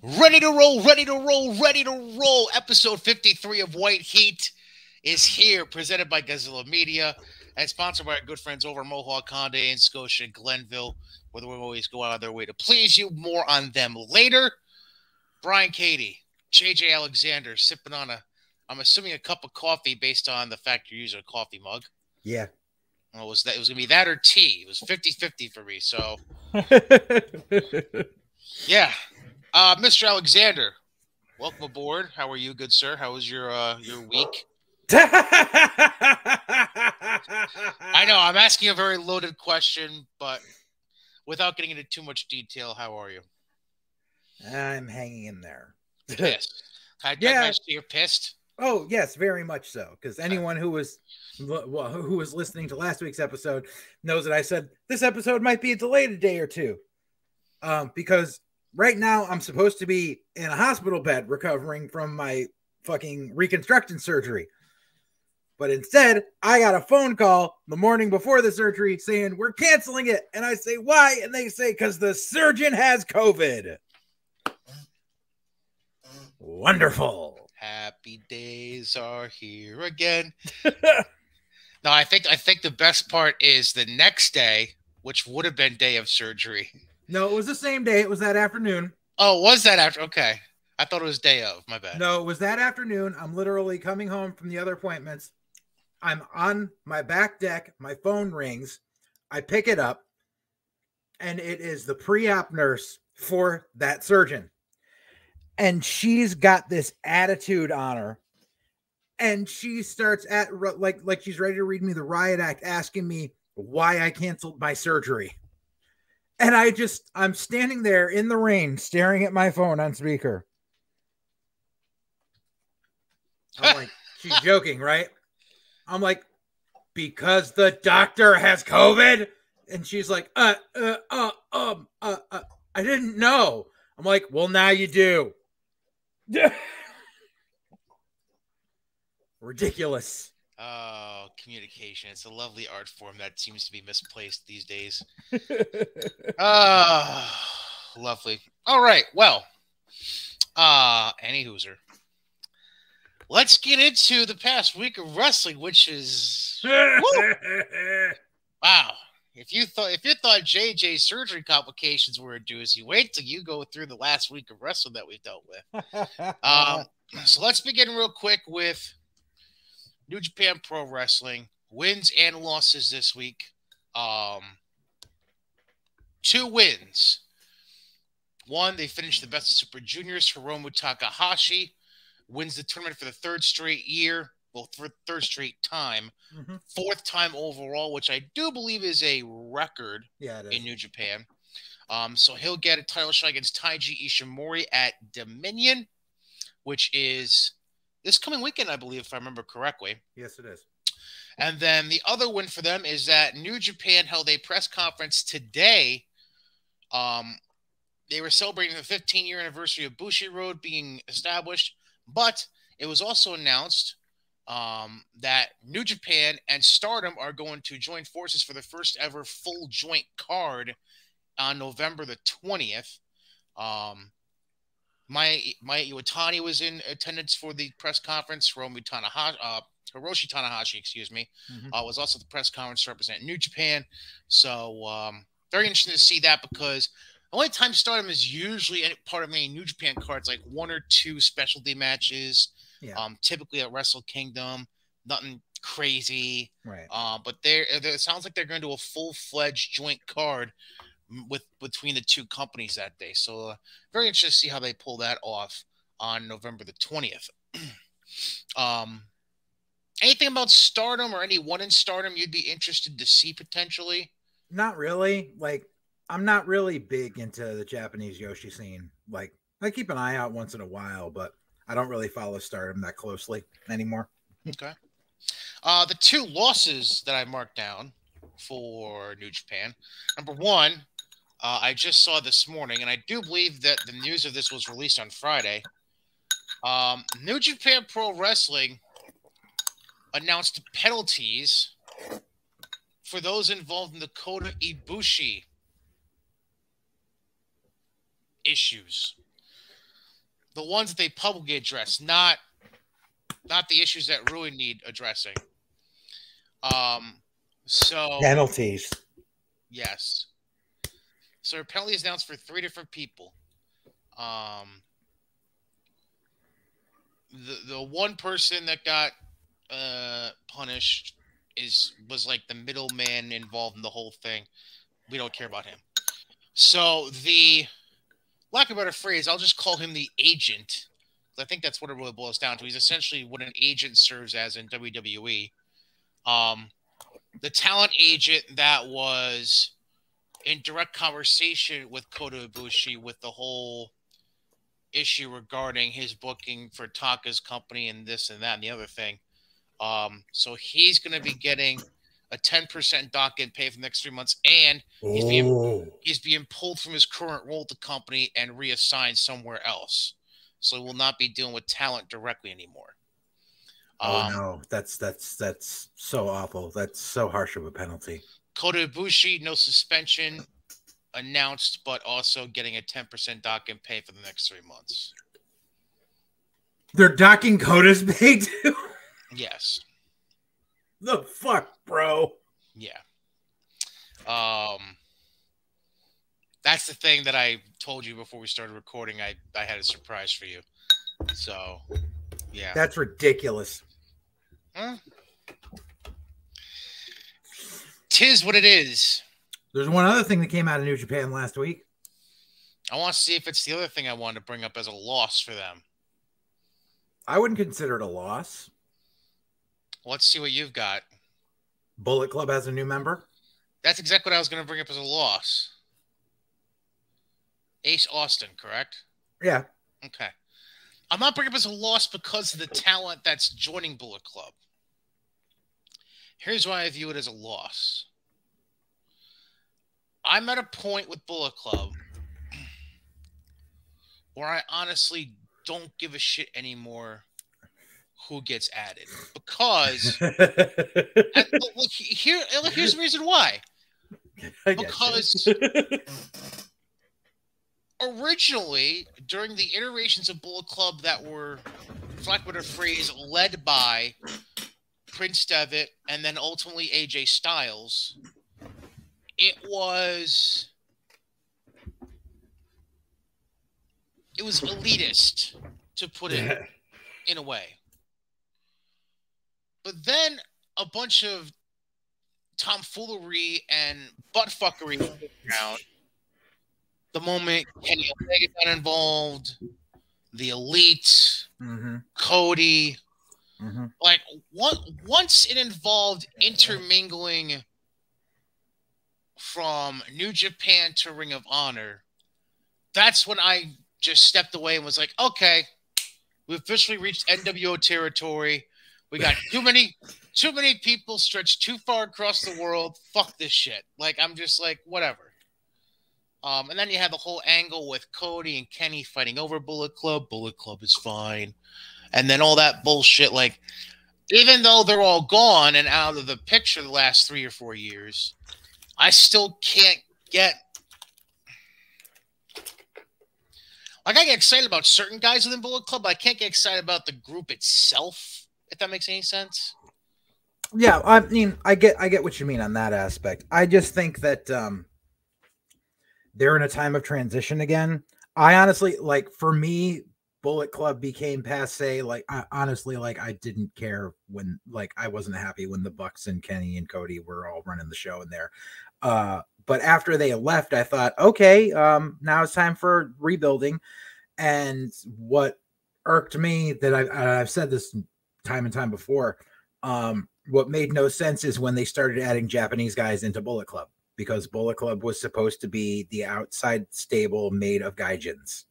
Ready to roll, ready to roll, ready to roll. Episode 53 of White Heat is here, presented by Godzilla Media and sponsored by our good friends over at Mohawk Hyundai in Scotia, Glenville, where they always go out of their way to please you. More on them later. Brian Cady, JJ Alexander, sipping on I'm assuming a cup of coffee based on the fact you're using a coffee mug. Yeah. Well, it was going to be that or tea. It was 50-50 for me, so. Yeah. Mr. Alexander, welcome aboard. How are you, good sir? How was your week? I know I'm asking a very loaded question, but without getting into too much detail, how are you? I'm hanging in there. Pissed. Can I see you're pissed? Oh yes, very much so. Because anyone who was listening to last week's episode knows that I said this episode might be delayed a day or two. Because right now I'm supposed to be in a hospital bed recovering from my fucking reconstruction surgery. But instead, I got a phone call the morning before the surgery saying, we're canceling it. And I say, why? And they say, because the surgeon has COVID. Wonderful. Happy days are here again. No, I think the best part is the next day, which would have been day of surgery. No, it was the same day. It was that afternoon. Oh, was that after? Okay. I thought it was day of. My bad. No, it was that afternoon. I'm literally coming home from the other appointments. I'm on my back deck. My phone rings. I pick it up. And it is the pre-op nurse for that surgeon. And she's got this attitude on her. And she starts at like she's ready to read me the riot act, asking me why I canceled my surgery. And I'm standing there in the rain, staring at my phone on speaker. I'm like, she's joking, right? I'm like, because the doctor has COVID? And she's like, I didn't know. I'm like, well, now you do. Ridiculous. Oh, communication. It's a lovely art form that seems to be misplaced these days. Lovely. All right. Well, any hooser. Let's get into the past week of wrestling, which is wow. If you thought JJ's surgery complications were a doozy, wait till you go through the last week of wrestling that we've dealt with. So let's begin real quick with New Japan Pro Wrestling wins and losses this week. 2 wins. One, they finished the Best of Super Juniors. Hiromu Takahashi wins the tournament for the 3rd straight year. Well, for the 3rd straight time. 4th time overall, which I do believe is a record in New Japan. So he'll get a title shot against Taiji Ishimori at Dominion, which is this coming weekend, I believe, if I remember correctly. Yes, it is. And then the other win for them is that New Japan held a press conference today. They were celebrating the 15-year anniversary of Bushi Road being established, but it was also announced that New Japan and Stardom are going to join forces for the first ever full joint card on November the 20th. Maya Iwatani was in attendance for the press conference. Hiroshi Tanahashi, was also at the press conference representing New Japan. So very interesting to see that, because the only time Stardom is usually part of any New Japan cards, like 1 or 2 specialty matches. Yeah. Typically at Wrestle Kingdom, nothing crazy. Right. But it sounds like they're going to do a full-fledged joint card between the 2 companies that day. So very interested to see how they pull that off on November the 20th. Anything about Stardom or anyone in Stardom you'd be interested to see potentially? Not really. Like, I'm not really big into the Japanese Yoshi scene. Like, I keep an eye out once in a while, but I don't really follow Stardom that closely anymore. Okay. The 2 losses that I marked down for New Japan. Number 1, I just saw this morning, and I do believe that the news of this was released on Friday. New Japan Pro Wrestling announced penalties for those involved in the Kota Ibushi issues. the ones that they publicly address, not the issues that really need addressing. So penalties. Yes. So a penalty is announced for 3 different people. The one person that got punished was like the middleman involved in the whole thing. We don't care about him. So the lack of a better phrase, I'll just call him the agent. I think that's what it really boils down to. He's essentially what an agent serves as in WWE. The talent agent that was in direct conversation with Kota Ibushi with the whole issue regarding his booking for Taka's company and this and that and the other thing. So he's going to be getting a 10% docket pay for the next 3 months, and he's being pulled from his current role at the company and reassigned somewhere else. So he will not be dealing with talent directly anymore. Oh no, that's so awful. That's so harsh of a penalty. Kota Ibushi, no suspension announced, but also getting a 10% docket pay for the next 3 months. They're docking Kota's pay too? Yes. The fuck, bro? Yeah. That's the thing that I told you before we started recording. I had a surprise for you. So, yeah. That's ridiculous. Huh? 'Tis what it is. There's one other thing that came out of New Japan last week. I want to see if it's the other thing I wanted to bring up as a loss for them. I wouldn't consider it a loss. Let's see what you've got. Bullet Club has a new member. That's exactly what I was going to bring up as a loss. Ace Austin, correct? Yeah. Okay. I'm not bringing up as a loss because of the talent that's joining Bullet Club. Here's why I view it as a loss. I'm at a point with Bullet Club where I honestly don't give a shit anymore who gets added. Because here's the reason why. Because originally, during the iterations of Bullet Club that were, for lack of a better phrase, led by Prince Devitt and then ultimately AJ Styles, it was elitist, to put it in a way. But then a bunch of tomfoolery and buttfuckery around. The moment Kenny Omega got involved, the Elite, Cody, like once it involved intermingling from New Japan to Ring of Honor, that's when I just stepped away and was like, okay, we officially reached NWO territory. We got too many people stretched too far across the world. Fuck this shit. Like, I'm just like, whatever. And then you have the whole angle with Cody and Kenny fighting over Bullet Club. Bullet Club is fine. And then all that bullshit. Like, even though they're all gone and out of the picture the last 3 or 4 years, I still can't get... Like, I get excited about certain guys within Bullet Club, but I can't get excited about the group itself, if that makes any sense. Yeah, I mean, I get what you mean on that aspect. I just think that they're in a time of transition again. I honestly, like, for me, Bullet Club became passe. Like, I didn't care when, like, I wasn't happy when the Bucks and Kenny and Cody were all running the show in there. But after they left, I thought, okay, now it's time for rebuilding. And what irked me, that I've said this time and time before, what made no sense is when they started adding Japanese guys into Bullet Club, because Bullet Club was supposed to be the outside stable made of gaijins.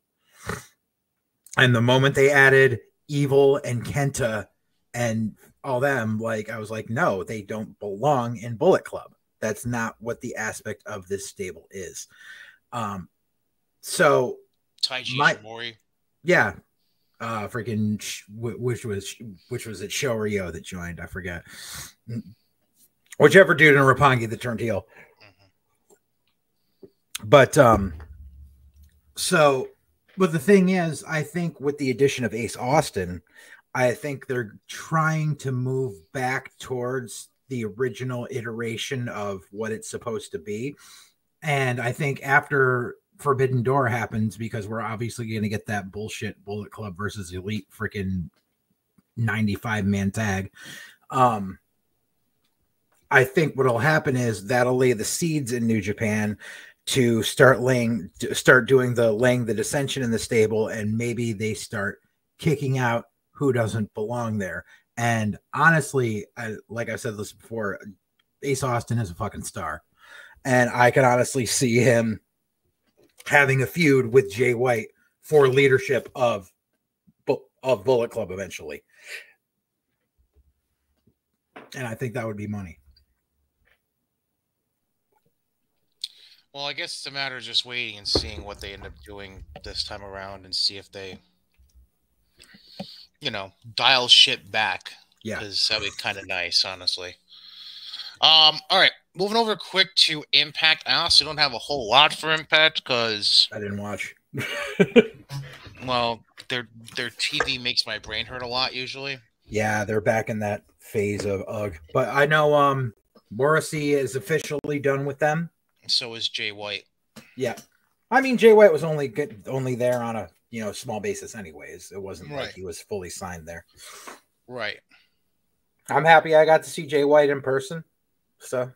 And the moment they added Evil and Kenta and all them, like, I was like, no, they don't belong in Bullet Club. That's not what the aspect of this stable is. So Taiji Ishimori. Yeah. Freaking, which was it Shoryo that joined? I forget. Whichever dude in Roppongi that turned heel. But so But the thing is, I think with the addition of Ace Austin, I think they're trying to move back towards the original iteration of what it's supposed to be. And I think after Forbidden Door happens, because we're obviously going to get that bullshit Bullet Club versus Elite freaking 95-man tag. I think what'll happen is that'll lay the seeds in New Japan to start doing the dissension in the stable, and maybe they start kicking out who doesn't belong there. And honestly, like I said this before, Ace Austin is a fucking star, and I can honestly see him having a feud with Jay White for leadership of Bullet Club eventually. And I think that would be money. Well, I guess it's a matter of just waiting and seeing what they end up doing this time around and see if they, dial shit back. Yeah. Because that'd be kind of nice, honestly. All right. Moving over quick to Impact. I honestly don't have a whole lot for Impact because I didn't watch. Well, their TV makes my brain hurt a lot usually. Yeah, they're back in that phase of ugh. But I know Morrissey is officially done with them. So is Jay White. Yeah. I mean, Jay White was only there on a small basis anyways. It wasn't like he was fully signed there. Right. I'm happy I got to see Jay White in person. So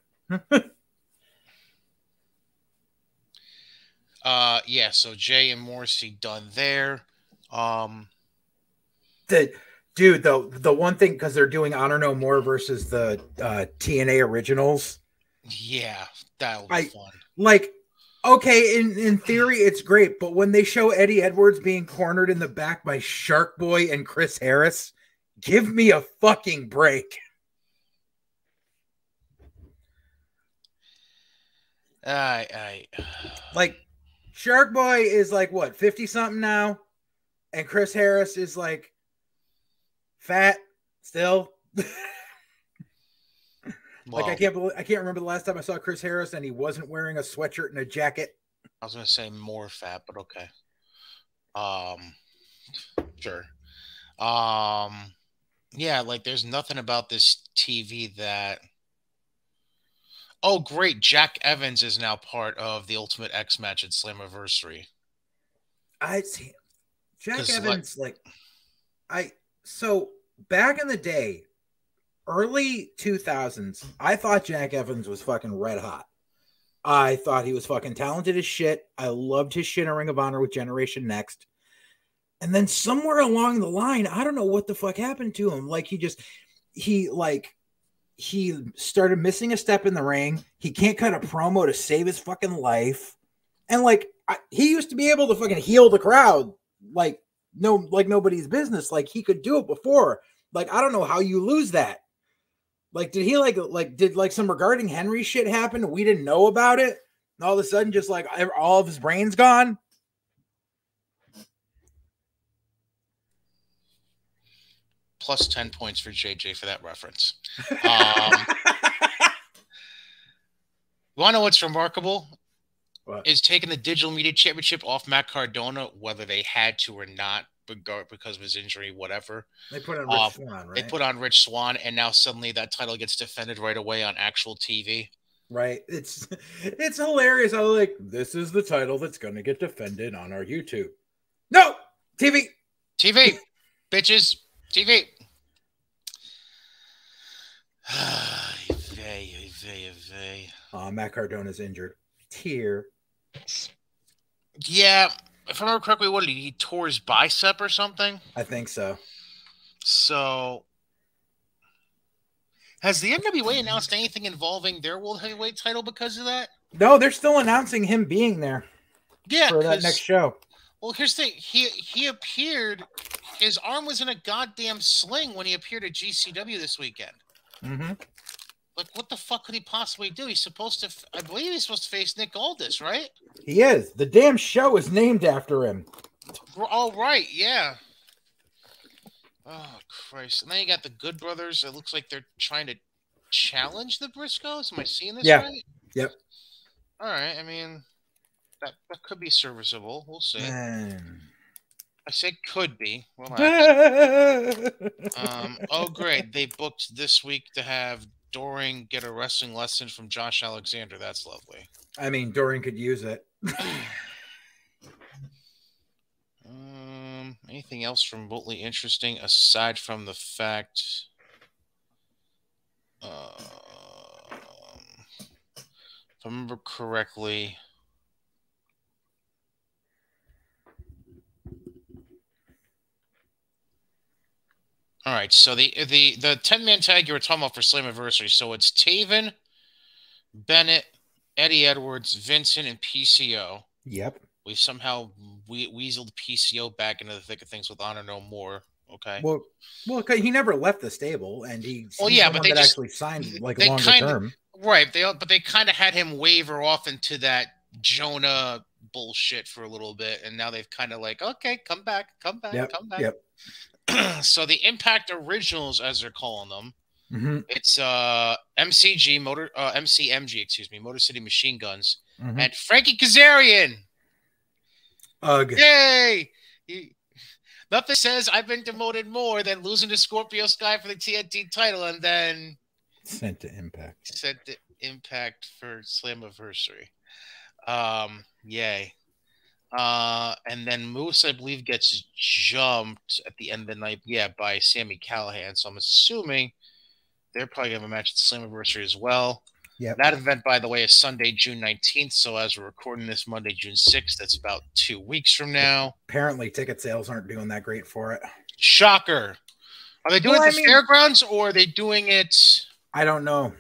yeah, so Jay and Morrissey done there. The one thing, because they're doing Honor No More versus the TNA Originals. Yeah, that'll be fun. Like, okay, in theory, it's great, but when they show Eddie Edwards being cornered in the back by Shark Boy and Chris Harris, give me a fucking break. Like, Shark Boy is like, what, 50-something now? And Chris Harris is like fat still. Like, I can't remember the last time I saw Chris Harris and he wasn't wearing a sweatshirt and a jacket. I was gonna say more fat, but okay. Sure. Yeah, like there's nothing about this TV that. Oh, great! Jack Evans is now part of the Ultimate X match at Slammiversary. I see. Jack Evans, so back in the day, early 2000s, I thought Jack Evans was fucking red hot. I thought he was fucking talented as shit. I loved his shit in Ring of Honor with Generation Next. And then somewhere along the line, I don't know what the fuck happened to him. Like, he started missing a step in the ring. He can't cut a promo to save his fucking life. And he used to be able to fucking heal the crowd like nobody's business. Like, he could do it before. Like, I don't know how you lose that. Like, did he did some regarding Henry shit happen and we didn't know about it? And all of a sudden, just like all of his brain's gone. Plus 10 points for JJ for that reference. You want to know what's remarkable? What? Is taking the Digital Media Championship off Matt Cardona, whether they had to or not, because of his injury, whatever. They put on Rich Swann, right? They put on Rich Swann, and now suddenly that title gets defended right away on actual TV. Right. It's hilarious. I was like, this is the title that's going to get defended on our YouTube. No! TV! TV! Bitches! TV! Matt Cardona's injured. Tear. Yeah, if I remember correctly, what did he tore his bicep or something? I think so. So, has the NWA announced anything involving their World Heavyweight title because of that? No, they're still announcing him being there. Yeah, for that next show. Well, here's the thing. He appeared. His arm was in a goddamn sling when he appeared at GCW this weekend. Mm-hmm. Like, what the fuck could he possibly do? He's supposed to. I believe he's supposed to face Nick Aldis, right? He is. The damn show is named after him. Oh, right. Yeah. Oh, Christ. And then you got the Good Brothers. It looks like they're trying to challenge the Briscoes. Am I seeing this right? Yep. All right. I mean, That could be serviceable. We'll see. I said could be. Relax. Oh, great. They booked this week to have Doring get a wrestling lesson from Josh Alexander. That's lovely. I mean, Doring could use it. Anything else remotely interesting aside from the fact... if I remember correctly... All right, so the 10-man tag you were talking about for Slammiversary, so it's Taven, Bennett, Eddie Edwards, Vincent, and PCO. Yep. We somehow weaseled PCO back into the thick of things with Honor No More. Okay. Well, he never left the stable, and he's but they just, actually signed like longer term. Right. But they kind of had him waver off into that Jonah bullshit for a little bit, and now they've kind of like, okay, come back. Yep. So the Impact Originals, as they're calling them, it's MCMG, Motor City Machine Guns, and Frankie Kazarian. Ugh. Yay! Nothing says I've been demoted more than losing to Scorpio Sky for the TNT title and then sent to Impact. For Slammiversary. Yay. And then Moose, I believe, gets jumped at the end of the night, by Sami Callihan. So I'm assuming they're probably going to have a match at Slammiversary as well. Yep. That event, by the way, is Sunday, June 19th. So as we're recording this Monday, June 6th, that's about 2 weeks from now. Apparently, ticket sales aren't doing that great for it. Shocker. Are they doing it at the fairgrounds or are they doing it? I don't know.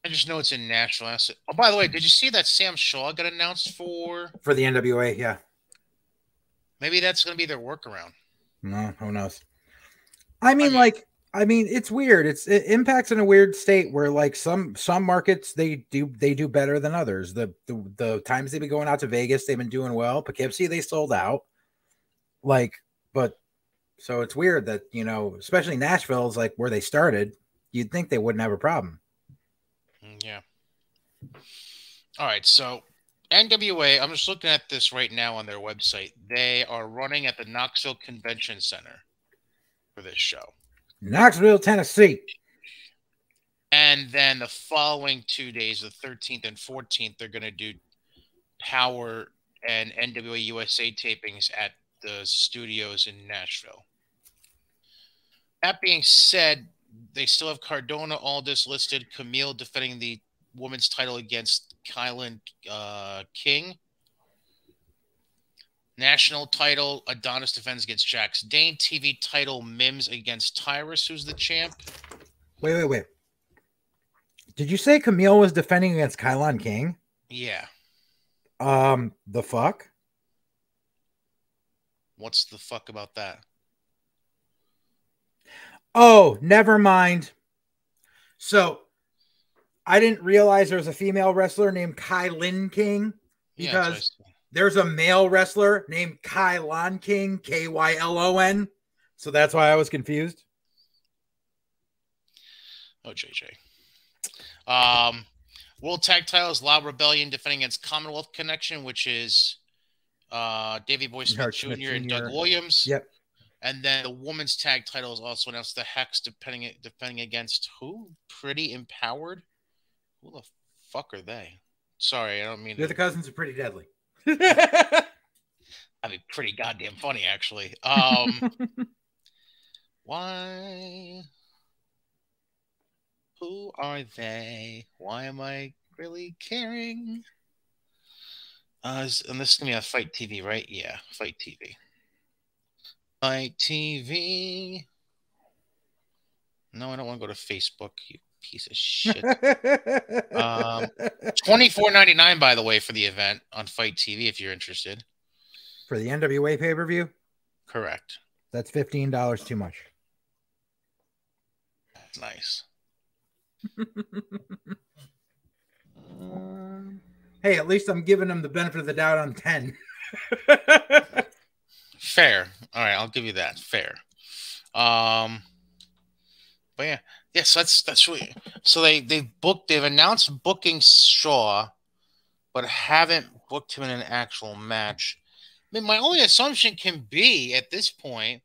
I just know it's in Nashville. Oh, by the way, did you see that Sam Shaw got announced for the NWA? Yeah. Maybe that's going to be their workaround. No, who knows? I mean, it's weird. It Impact's in a weird state where, like, some markets they do better than others. The times they've been going out to Vegas, they've been doing well. Poughkeepsie, they sold out. So it's weird that, especially Nashville is like where they started. You'd think they wouldn't have a problem. Yeah. All right, so NWA, I'm just looking at this right now on their website. They are running at the Knoxville Convention Center for this show. Knoxville, Tennessee. And then the following 2 days, the 13th and 14th, they're going to do Power and NWA USA tapings at the studios in Nashville. That being said, they still have Cardona, Aldis listed, Camille defending the women's title against Kylan King. National title, Adonis defends against Jax Dane. TV title, Mims against Tyrus, who's the champ. Wait. Did you say Camille was defending against Kylan King? Yeah. The fuck? What's the fuck about that? Oh, never mind. So, I didn't realize there was a female wrestler named Kylan King because there's a male wrestler named Kylan King, Kylon. So that's why I was confused. Oh, JJ. World Tag Titles, Loud Rebellion defending against Commonwealth Connection, which is Davey Boy Smith Jr. and Doug Williams. Yep. And then the women's tag title is also announced. The Hex defending against who? Pretty Empowered? Who the fuck are they? Sorry, I don't mean... They're the cousins of Pretty Deadly. That'd be pretty goddamn funny, actually. Why? Who are they? Why am I really caring? And this is going to be on Fight TV, right? Yeah, Fight TV. Fight TV. No, I don't want to go to Facebook, you piece of shit. $24.99, by the way, for the event on Fight TV, if you're interested. For the NWA pay-per-view? Correct. That's $15 too much. That's nice. Hey, at least I'm giving them the benefit of the doubt on 10. Fair. All right, I'll give you that. Fair. But yeah, so that's really... So they've announced booking Shaw but haven't booked him in an actual match. I mean, my only assumption can be at this point,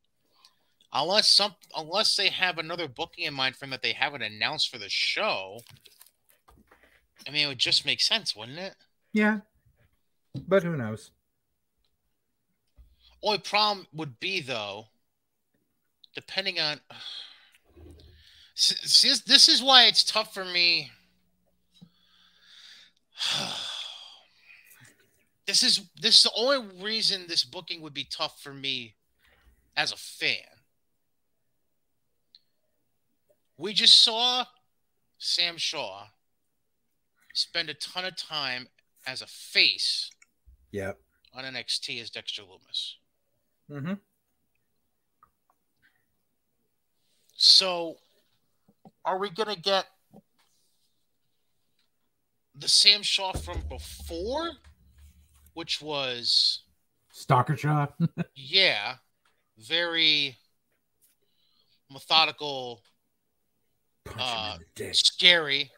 unless they have another booking in mind for him that they haven't announced for the show. I mean, it would just make sense, wouldn't it? Yeah, but who knows? Only problem would be, though, depending on... See, this is why it's tough for me. This is the only reason this booking would be tough for me as a fan. We just saw Sam Shaw spend a ton of time as a face on NXT as Dexter Lumis. Mm-hmm. So, are we going to get the Sam Shaw from before, which was... Stalker Shaw? Yeah. Very methodical, scary,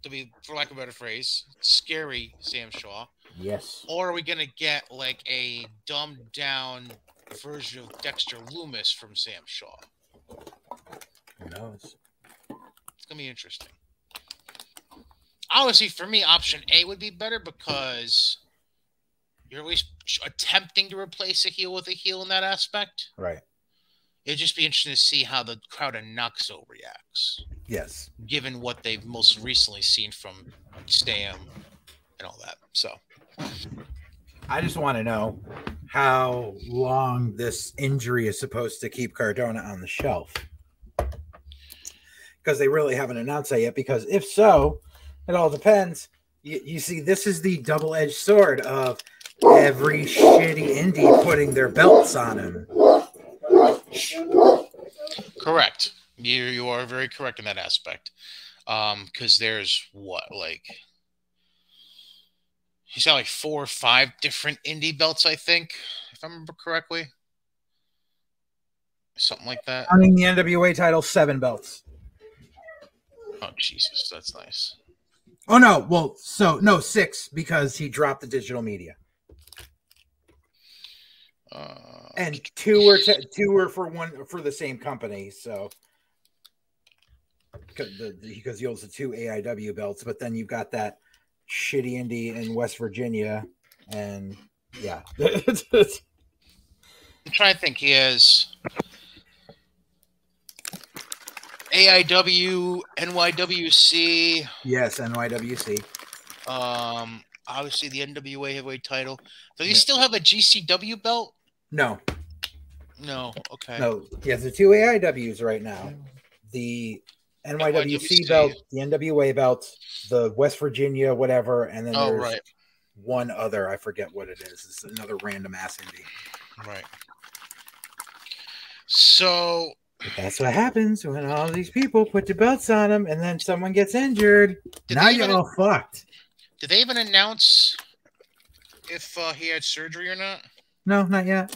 to be, for lack of a better phrase, scary Sam Shaw. Yes. Or are we going to get like a dumbed down version of Dexter Lumis from Sam Shaw? Who knows? It's going to be interesting. Obviously, for me, option A would be better because you're at least attempting to replace a heel with a heel in that aspect. Right. It'd just be interesting to see how the crowd in Knoxville reacts. Yes. Given what they've most recently seen from Sam and all that. So, I just want to know how long this injury is supposed to keep Cardona on the shelf. Because they really haven't announced that yet. Because if so, it all depends. You see, this is the double-edged sword of every shitty indie putting their belts on him. Correct. You are very correct in that aspect. Because there's he's got like 4 or 5 different indie belts, I think, if I remember correctly. Something like that. Counting the NWA title, 7 belts. Oh, Jesus, that's nice. Oh, no. Well, 6 because he dropped the digital media. And 2 were for the same company, so because he owns the 2 AIW belts, but then you've got that shitty indie in West Virginia, and yeah. I'm trying to think. He has AIW, NYWC. Yes, NYWC. Obviously the NWA heavyweight title. Does he still have a GCW belt? No. No. Okay. No. He has the 2 AIWs right now. The NYWC belt, the NWA belt, the West Virginia whatever, and then there's one other. I forget what it is. It's another random ass indie. Right. So but that's what happens when all these people put the belts on them, and then someone gets injured. Now you're all fucked. Did they even announce if he had surgery or not? No, not yet.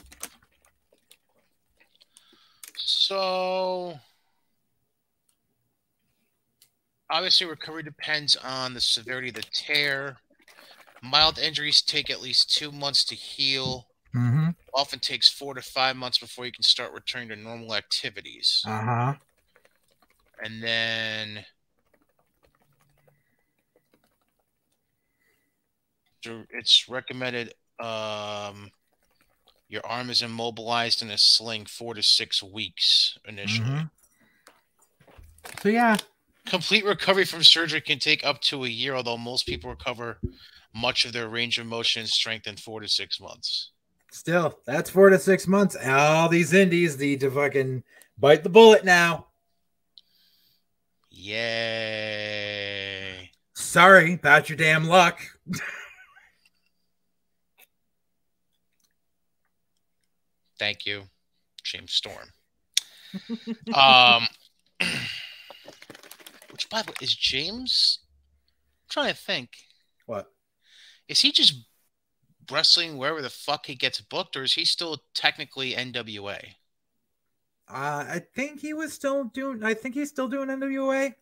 So, obviously, recovery depends on the severity of the tear. Mild injuries take at least 2 months to heal. Mm-hmm. Often takes 4 to 5 months before you can start returning to normal activities. Uh-huh. And then it's recommended your arm is immobilized in a sling 4 to 6 weeks initially. Mm-hmm. So yeah. Complete recovery from surgery can take up to a year, although most people recover much of their range of motion and strength in 4 to 6 months. Still, that's 4 to 6 months. All these indies need to fucking bite the bullet now. Yay. Sorry, about your damn luck. Thank you, James Storm. Which, by the way, is James? I'm trying to think. What? Is he just wrestling wherever the fuck he gets booked, or is he still technically NWA? I think he's still doing NWA.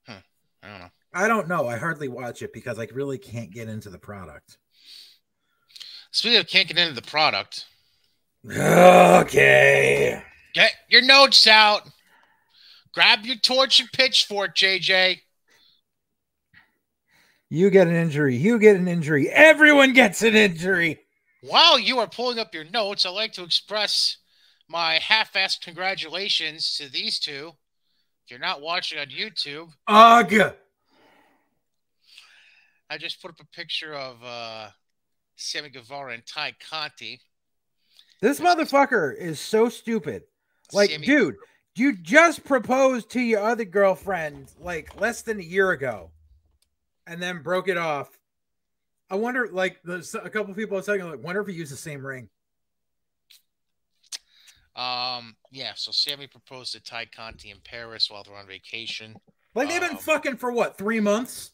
I don't know. I don't know. I hardly watch it because I really can't get into the product. Speaking of can't get into the product. Okay. Get your notes out. Grab your torch and pitchfork, JJ. You get an injury. You get an injury. Everyone gets an injury. While you are pulling up your notes, I'd like to express my half-assed congratulations to these two. If you're not watching on YouTube, Ugh. I just put up a picture of Sammy Guevara and Ty Conti. This motherfucker is so stupid. Like, Sammy, dude, you just proposed to your other girlfriend like less than a year ago and then broke it off. I wonder, like, there's a couple people are saying, like, wonder if he used the same ring. Yeah, so Sammy proposed to Ty Conti in Paris while they're on vacation. Like, they've been fucking for what, 3 months?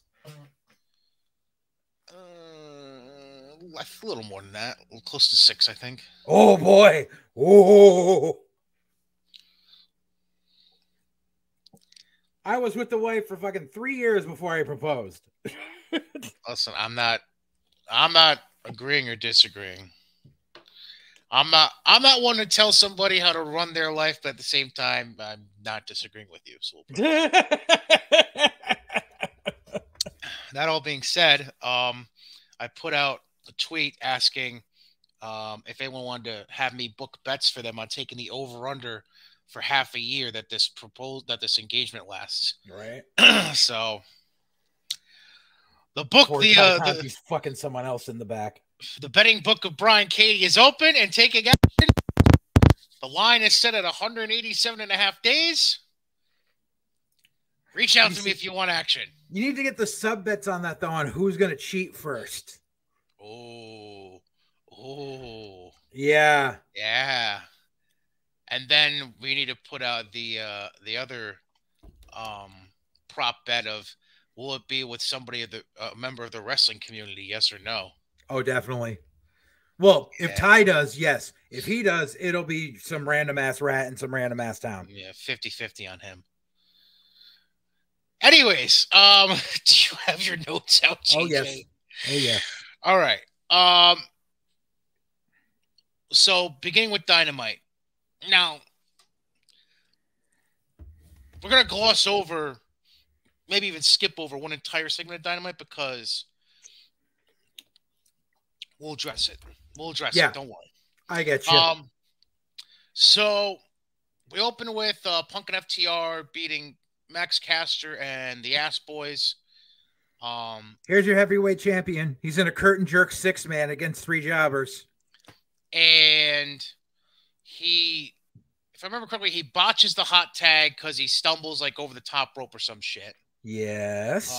A little more than that. Close to 6, I think. Oh, boy. Oh. I was with the wife for fucking 3 years before I proposed. Listen, I'm not agreeing or disagreeing. I'm not one to tell somebody how to run their life, but at the same time, I'm not disagreeing with you. So that all being said, I put out a tweet asking if anyone wanted to have me book bets for them on taking the over/under for half a year that this engagement lasts. Right. So the book, the fucking someone else in the back. The betting book of Brian Katie is open and taking action. The line is set at 187.5 days. Reach out to me if you want action. You need to get the sub bets on that, though, on who's going to cheat first. Oh. Yeah. Yeah. And then we need to put out the other prop bet of, will it be with somebody, a member of the wrestling community, yes or no? Oh, definitely. Well, if Ty does, yes. If he does, it'll be some random ass rat in some random ass town. Yeah, 50-50 on him. Anyways, do you have your notes out, JJ? Oh, yes. Oh, yeah. All right. So beginning with Dynamite. Now, we're going to gloss over, maybe even skip over one entire segment of Dynamite because we'll address it. It. Don't worry. I get you. So we open with Punk and FTR beating Max Caster and the Ass Boys. Here's your heavyweight champion. He's in a curtain jerk 6-man against 3 jobbers. And he, if I remember correctly, he botches the hot tag because he stumbles like over the top rope or some shit. Yes.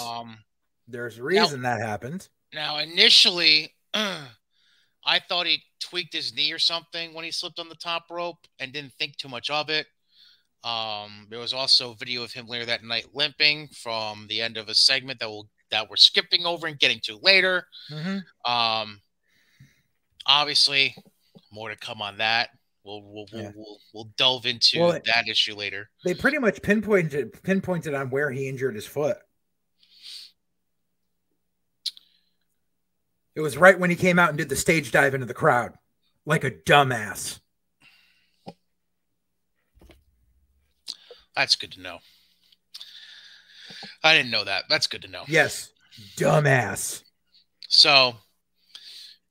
There's a reason that happened. Now, initially, I thought he tweaked his knee or something when he slipped on the top rope and didn't think too much of it. There was also a video of him later that night limping from the end of a segment that we're skipping over and getting to later. Mm-hmm. Obviously, more to come on that. We'll delve into that issue later. They pretty much pinpointed on where he injured his foot. It was right when he came out and did the stage dive into the crowd, like a dumbass. That's good to know. I didn't know that. That's good to know. Yes, dumbass. So,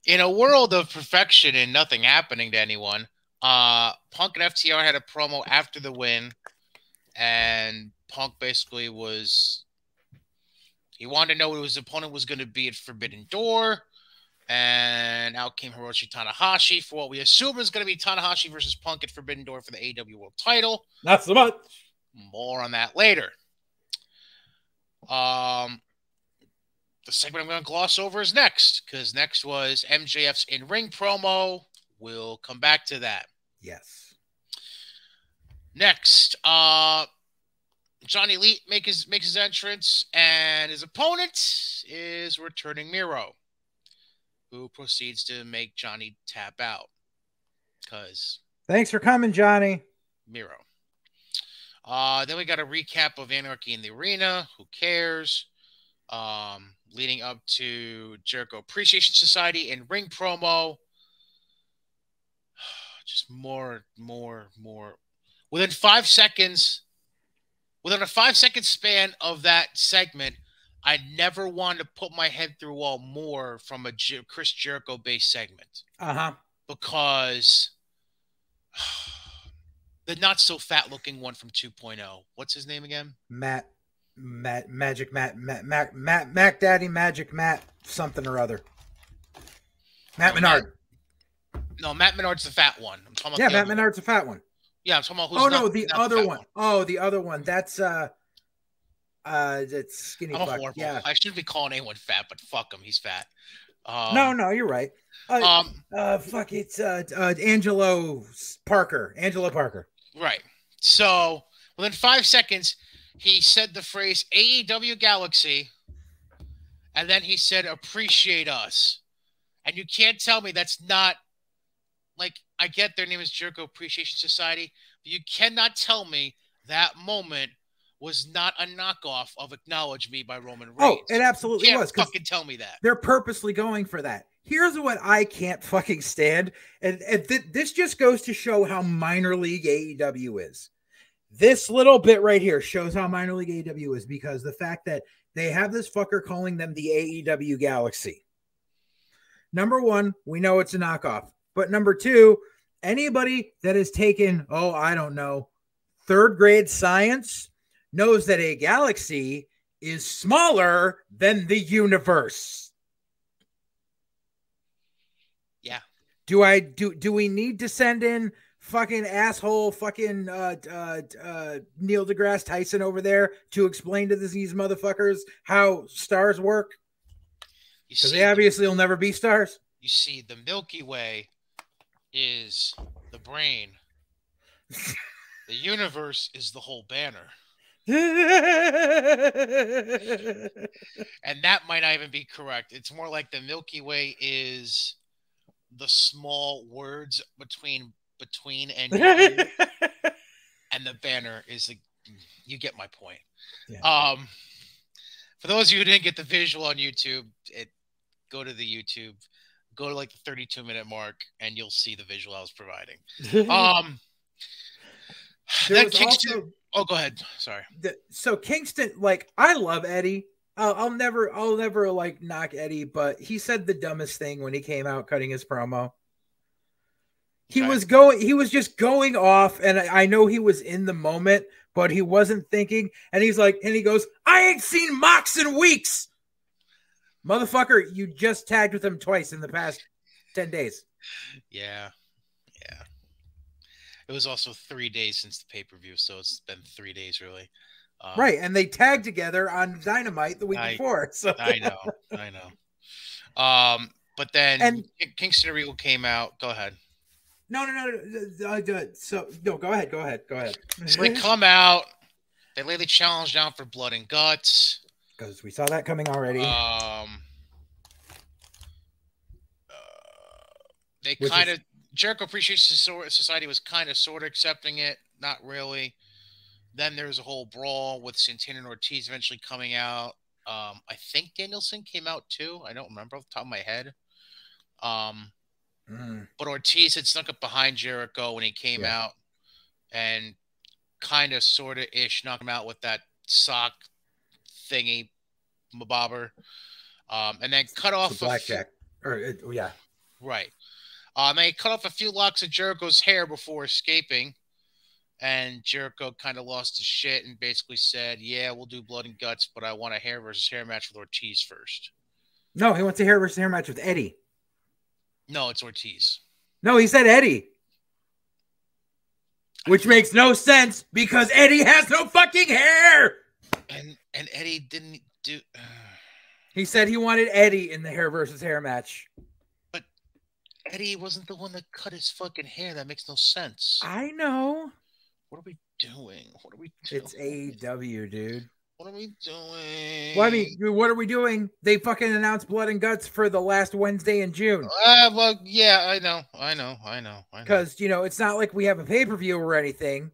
in a world of perfection and nothing happening to anyone, Punk and FTR had a promo after the win, and Punk basically he wanted to know what his opponent was going to be at Forbidden Door, and out came Hiroshi Tanahashi for what we assume is going to be Tanahashi versus Punk at Forbidden Door for the AEW World Title. Not so much. More on that later. The segment I'm going to gloss over is next, because next was MJF's in-ring promo. We'll come back to that. Yes. Next, Johnny Elite makes his entrance, and his opponent is returning Miro, who proceeds to make Johnny tap out. Because thanks for coming, Johnny. Miro. Then we got a recap of Anarchy in the Arena. Who cares? leading up to Jericho Appreciation Society and ring promo. Just more. Within 5 seconds, within a 5-second span of that segment, I never wanted to put my head through a wall more from a Chris Jericho-based segment. Because the not-so-fat-looking one from 2.0. What's his name again? Mac Daddy, Magic Matt, something or other. Matt Menard. No, Matt Menard's the fat one. I'm talking about Matt Menard's the fat one. Yeah, I'm talking about who's not the other one. Oh, the other one. That's skinny fuck. Horrible. Yeah. I shouldn't be calling anyone fat, but fuck him, he's fat. No, you're right. Fuck, it's Angelo Parker. Right. So within 5 seconds, he said the phrase AEW Galaxy, and then he said appreciate us. And you can't tell me that's not, like, I get their name is Jericho Appreciation Society, but you cannot tell me that moment was not a knockoff of Acknowledge Me by Roman Reigns. Oh, it absolutely you can't was. Fucking tell me that. They're purposely going for that. Here's what I can't fucking stand. And this just goes to show how minor league AEW is. This little bit right here shows how minor league AEW is, because the fact that they have this fucker calling them the AEW Galaxy. Number one, we know it's a knockoff. But number two, anybody that has taken, I don't know, 3rd grade science knows that a galaxy is smaller than the universe. Yeah. Do we need to send in fucking asshole fucking Neil deGrasse Tyson over there to explain to these motherfuckers how stars work? Because they obviously will never be stars. You see, the Milky Way is the brain. The universe is the whole banner. And that might not even be correct. It's more like the Milky Way is the small words between and you, and the banner is the, you get my point. Yeah. For those of you who didn't get the visual on YouTube, go to the YouTube, go to like the 32-minute mark, and you'll see the visual I was providing. That Kingston. Also, go ahead. Sorry. So Kingston, like, I love Eddie. I'll never like knock Eddie, but he said the dumbest thing when he came out cutting his promo. He was just going off, and I know he was in the moment, but he wasn't thinking. And he goes, I ain't seen Mox in weeks. Motherfucker, you just tagged with him twice in the past 10 days. Yeah. It was also 3 days since the pay-per-view, so it's been 3 days, really. Right, and they tagged together on Dynamite the week before. So I know. But then Kingston Regal came out. Go ahead. No. So no, go ahead. So they come out. They lay the challenge down for blood and guts. Because we saw that coming already. They kind of Jericho Appreciation Society was kind of sort of accepting it, not really. Then there was a whole brawl with Santana and Ortiz eventually coming out. I think Danielson came out too. I don't remember off the top of my head. But Ortiz had snuck up behind Jericho when he came out and kind of sort of ish knocked him out with that sock thingy bobber. And then cut off blackjack. Right. They cut off a few locks of Jericho's hair before escaping. And Jericho kind of lost his shit and basically said, yeah, we'll do blood and guts, but I want a hair versus hair match with Ortiz first. No, he wants a hair versus hair match with Eddie. No, it's Ortiz. No, he said Eddie. Which makes no sense because Eddie has no fucking hair. And Eddie didn't do... He said he wanted Eddie in the hair versus hair match. But Eddie wasn't the one that cut his fucking hair. That makes no sense. I know. What are we doing? It's AEW, dude. What are we doing? Well, I mean, what are we doing? They fucking announced Blood and Guts for the last Wednesday in June. Well, yeah, I know. Because, it's not like we have a pay-per-view or anything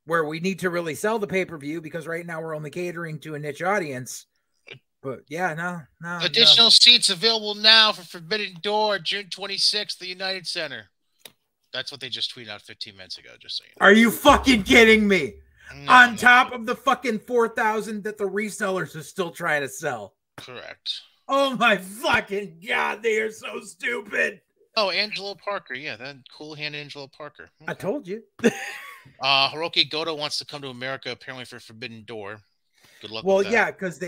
where we need to really sell the pay-per-view because right now we're only catering to a niche audience. But yeah, no. Additional seats available now for Forbidden Door, June 26th, the United Center. That's what they just tweeted out 15 minutes ago, just so you know. Are you fucking kidding me? No, On top of the fucking 4,000 that the resellers are still trying to sell. Correct. Oh my fucking God, they are so stupid. Oh, Angelo Parker. Yeah, that cool hand Angelo Parker. Okay. I told you. Hiroki Goto wants to come to America apparently for Forbidden Door. Good luck with that. Yeah, because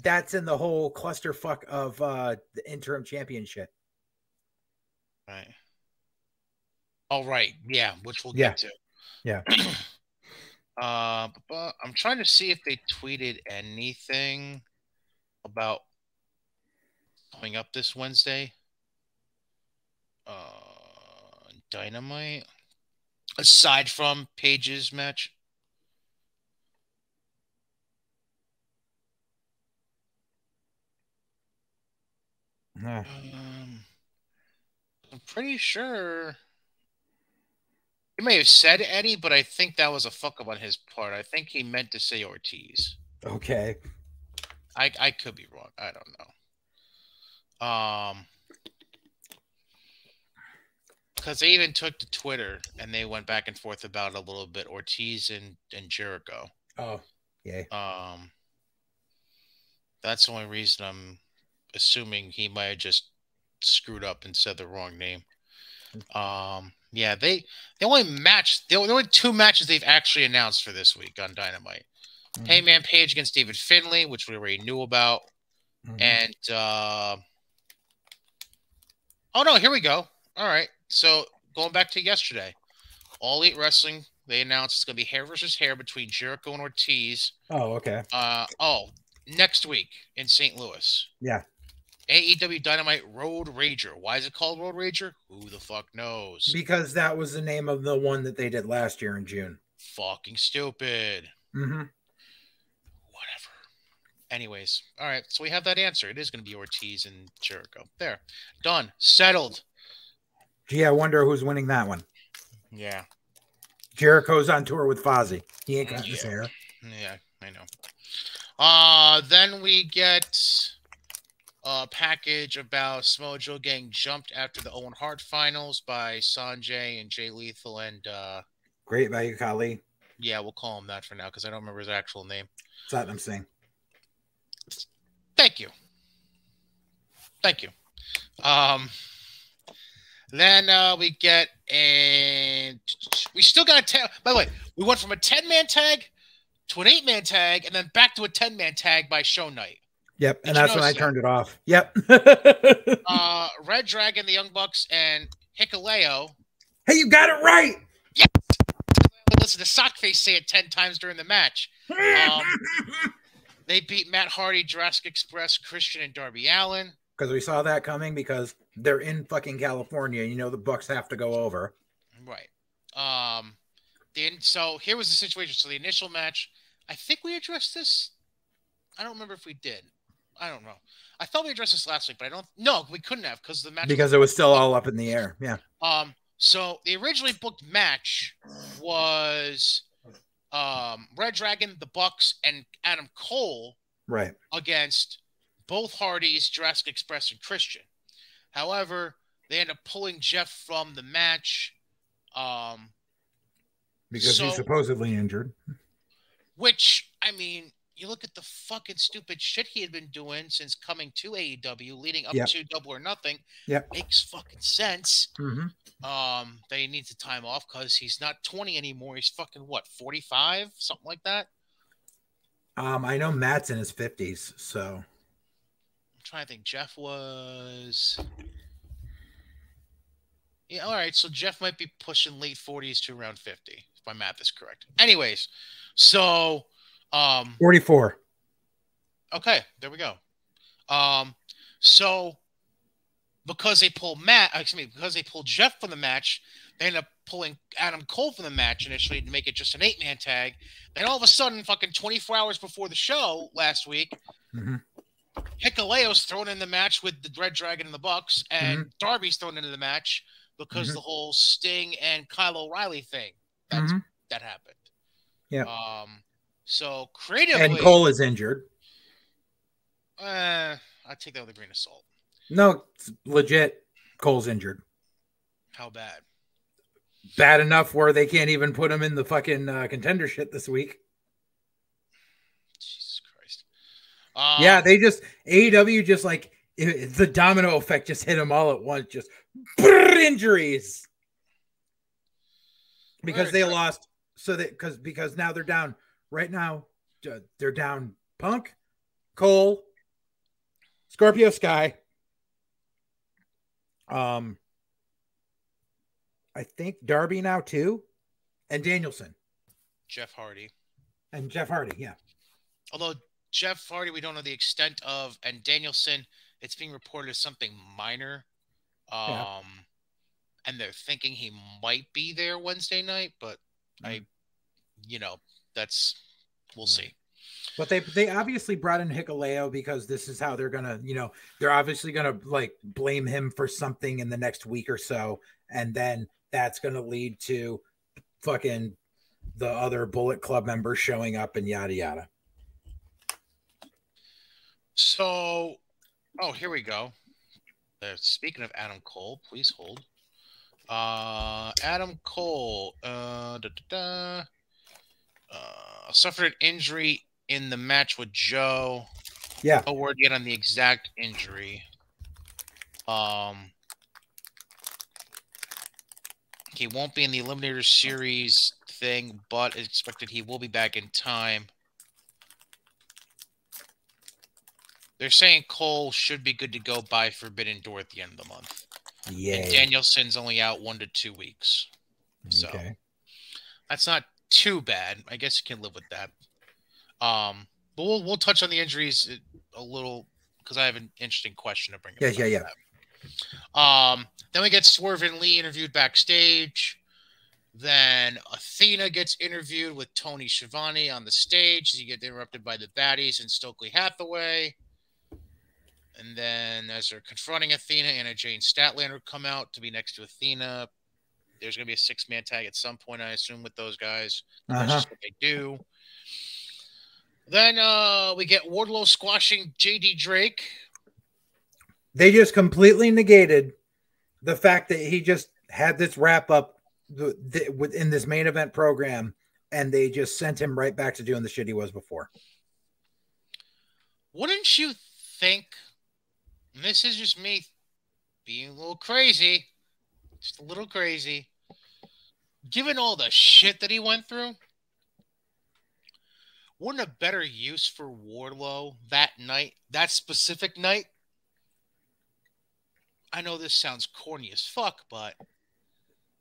that's in the whole clusterfuck of the interim championship. Right. All right. Yeah, which we'll get to. Yeah. I'm trying to see if they tweeted anything about coming up this Wednesday. Dynamite. Aside from Paige's match. I'm pretty sure he may have said Eddie, but I think that was a fuck up on his part. I think he meant to say Ortiz. Okay. I could be wrong. I don't know. Because they even took to Twitter and they went back and forth about it a little bit. Ortiz and Jericho. Oh, yeah. That's the only reason I'm assuming he might have just screwed up and said the wrong name. Yeah, the only two matches they've actually announced for this week on Dynamite. Mm-hmm. Heyman Page against David Finlay, which we already knew about. Mm-hmm. And oh no, here we go. All right. So going back to yesterday, All Elite Wrestling, they announced it's gonna be hair versus hair between Jericho and Ortiz. Oh, okay. Next week in St. Louis. Yeah. AEW Dynamite Road Rager. Why is it called Road Rager? Who the fuck knows? Because that was the name of the one that they did last year in June. Fucking stupid. Mm-hmm. Whatever. Anyways, all right. So we have that answer. It is going to be Ortiz and Jericho. There. Done. Settled. Gee, I wonder who's winning that one. Yeah. Jericho's on tour with Fozzy. He ain't got his hair. Yeah, I know. Then we get a package about Smojo getting jumped after the Owen Hart finals by Sanjay and Jay Lethal and Great Value Khali. Yeah, we'll call him that for now because I don't remember his actual name. Satnam Singh. Thank you. Then we get we still got a 10. By the way, we went from a 10-man tag to an 8-man tag and then back to a 10-man tag by Show Night. Yep, and that's when I turned it off. Yep. Red Dragon, the Young Bucks, and Hikuleo. Hey, you got it right. Yes. Listen to Sockface say it 10 times during the match. They beat Matt Hardy, Jurassic Express, Christian, and Darby Allin. Because we saw that coming because they're in fucking California. You know the Bucks have to go over. Right. So here was the situation. So the initial match, I think we addressed this. I don't remember if we did. I don't know. I thought we addressed this last week, but I don't. No, we couldn't have because the match. Because it was still all up in the air. Yeah. So the originally booked match was Red Dragon, the Bucks, and Adam Cole. Right. Against both Hardys, Jurassic Express, and Christian. However, they end up pulling Jeff from the match. Because he's supposedly injured. Which, I mean, you look at the fucking stupid shit he had been doing since coming to AEW, leading up to Double or Nothing. Yep. Makes fucking sense. Mm-hmm. That he needs a time off because he's not 20 anymore. He's fucking, what, 45? Something like that? I know Matt's in his 50s, so. I'm trying to think. Jeff was... Yeah, all right. So Jeff might be pushing late 40s to around 50, if my math is correct. Anyways, so... 44. Okay, there we go. So because they pulled Jeff from the match, they end up pulling Adam Cole from the match initially to make it just an 8-man tag. Then all of a sudden, fucking 24 hours before the show last week, Hikuleo's thrown in the match with the Red Dragon and the Bucks, and Darby's thrown into the match because the whole Sting and Kyle O'Reilly thing that happened. Yeah. So creatively, and Cole is injured. I take that with a grain of salt. No, it's legit. Cole's injured. How bad? Bad enough where they can't even put him in the fucking contender shit this week. Jesus Christ. Yeah, they just AEW just like the domino effect just hit them all at once. Just injuries because they lost. So that because now they're down right now. They're down Punk, Cole, Scorpio Sky. I think Darby now too, and Danielson, Jeff Hardy, yeah. Although Jeff Hardy, we don't know the extent of, and Danielson, it's being reported as something minor. Yeah. And they're thinking he might be there Wednesday night, but we'll see. But they obviously brought in Hikuleo because this is how they're gonna, they're obviously gonna like blame him for something in the next week or so, and then that's gonna lead to fucking the other Bullet Club members showing up and yada yada. So, here we go. Speaking of Adam Cole, please hold. Adam Cole suffered an injury in the match with Joe. Yeah. No word yet on the exact injury. He won't be in the Eliminator Series thing, but it's expected he will be back in time. They're saying Cole should be good to go by Forbidden Door at the end of the month. Yeah. And Danielson's only out 1 to 2 weeks. So that's not too bad. I guess you can live with that. But we'll touch on the injuries a little because I have an interesting question to bring up. Yeah. Then we get Swerve and Lee interviewed backstage. Then Athena gets interviewed with Tony Schiavone on the stage. He gets interrupted by the baddies and Stokely Hathaway. And then as they're confronting Athena, Anna Jane Statlander come out to be next to Athena. There's going to be a 6-man tag at some point, I assume, with those guys. That's just what they do. Then we get Wardlow squashing JD Drake. They just completely negated the fact that he just had this wrap up within this main event program, and they just sent him right back to doing the shit he was before. Wouldn't you think, and this is just me being a little crazy, just a little crazy, given all the shit that he went through, wouldn't a better use for Wardlow that night, that specific night? I know this sounds corny as fuck, but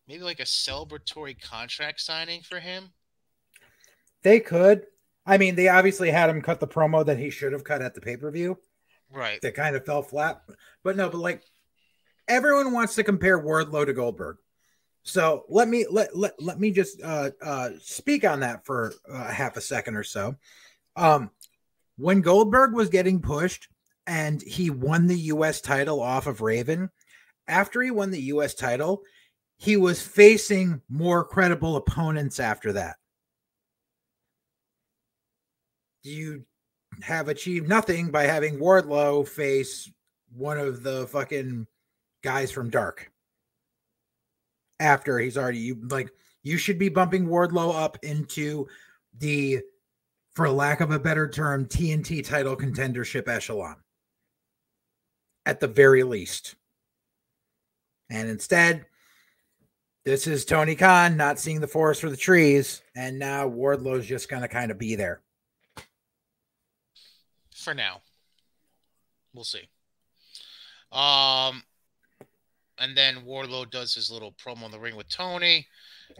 maybe like a celebratory contract signing for him? They could. I mean, they obviously had him cut the promo that he should have cut at the pay-per-view. Right. That kind of fell flat. But like everyone wants to compare Wardlow to Goldberg. So let me just speak on that for half a second or so. When Goldberg was getting pushed and he won the U.S. title off of Raven, after he won the U.S. title, he was facing more credible opponents after that. You have achieved nothing by having Wardlow face one of the fucking guys from Dark. After he's already, you should be bumping Wardlow up into the, for lack of a better term, TNT title contendership echelon. At the very least. And instead, this is Tony Khan not seeing the forest for the trees, and now Wardlow's just going to kind of be there. For now. We'll see. And then Wardlow does his little promo in the ring with Tony.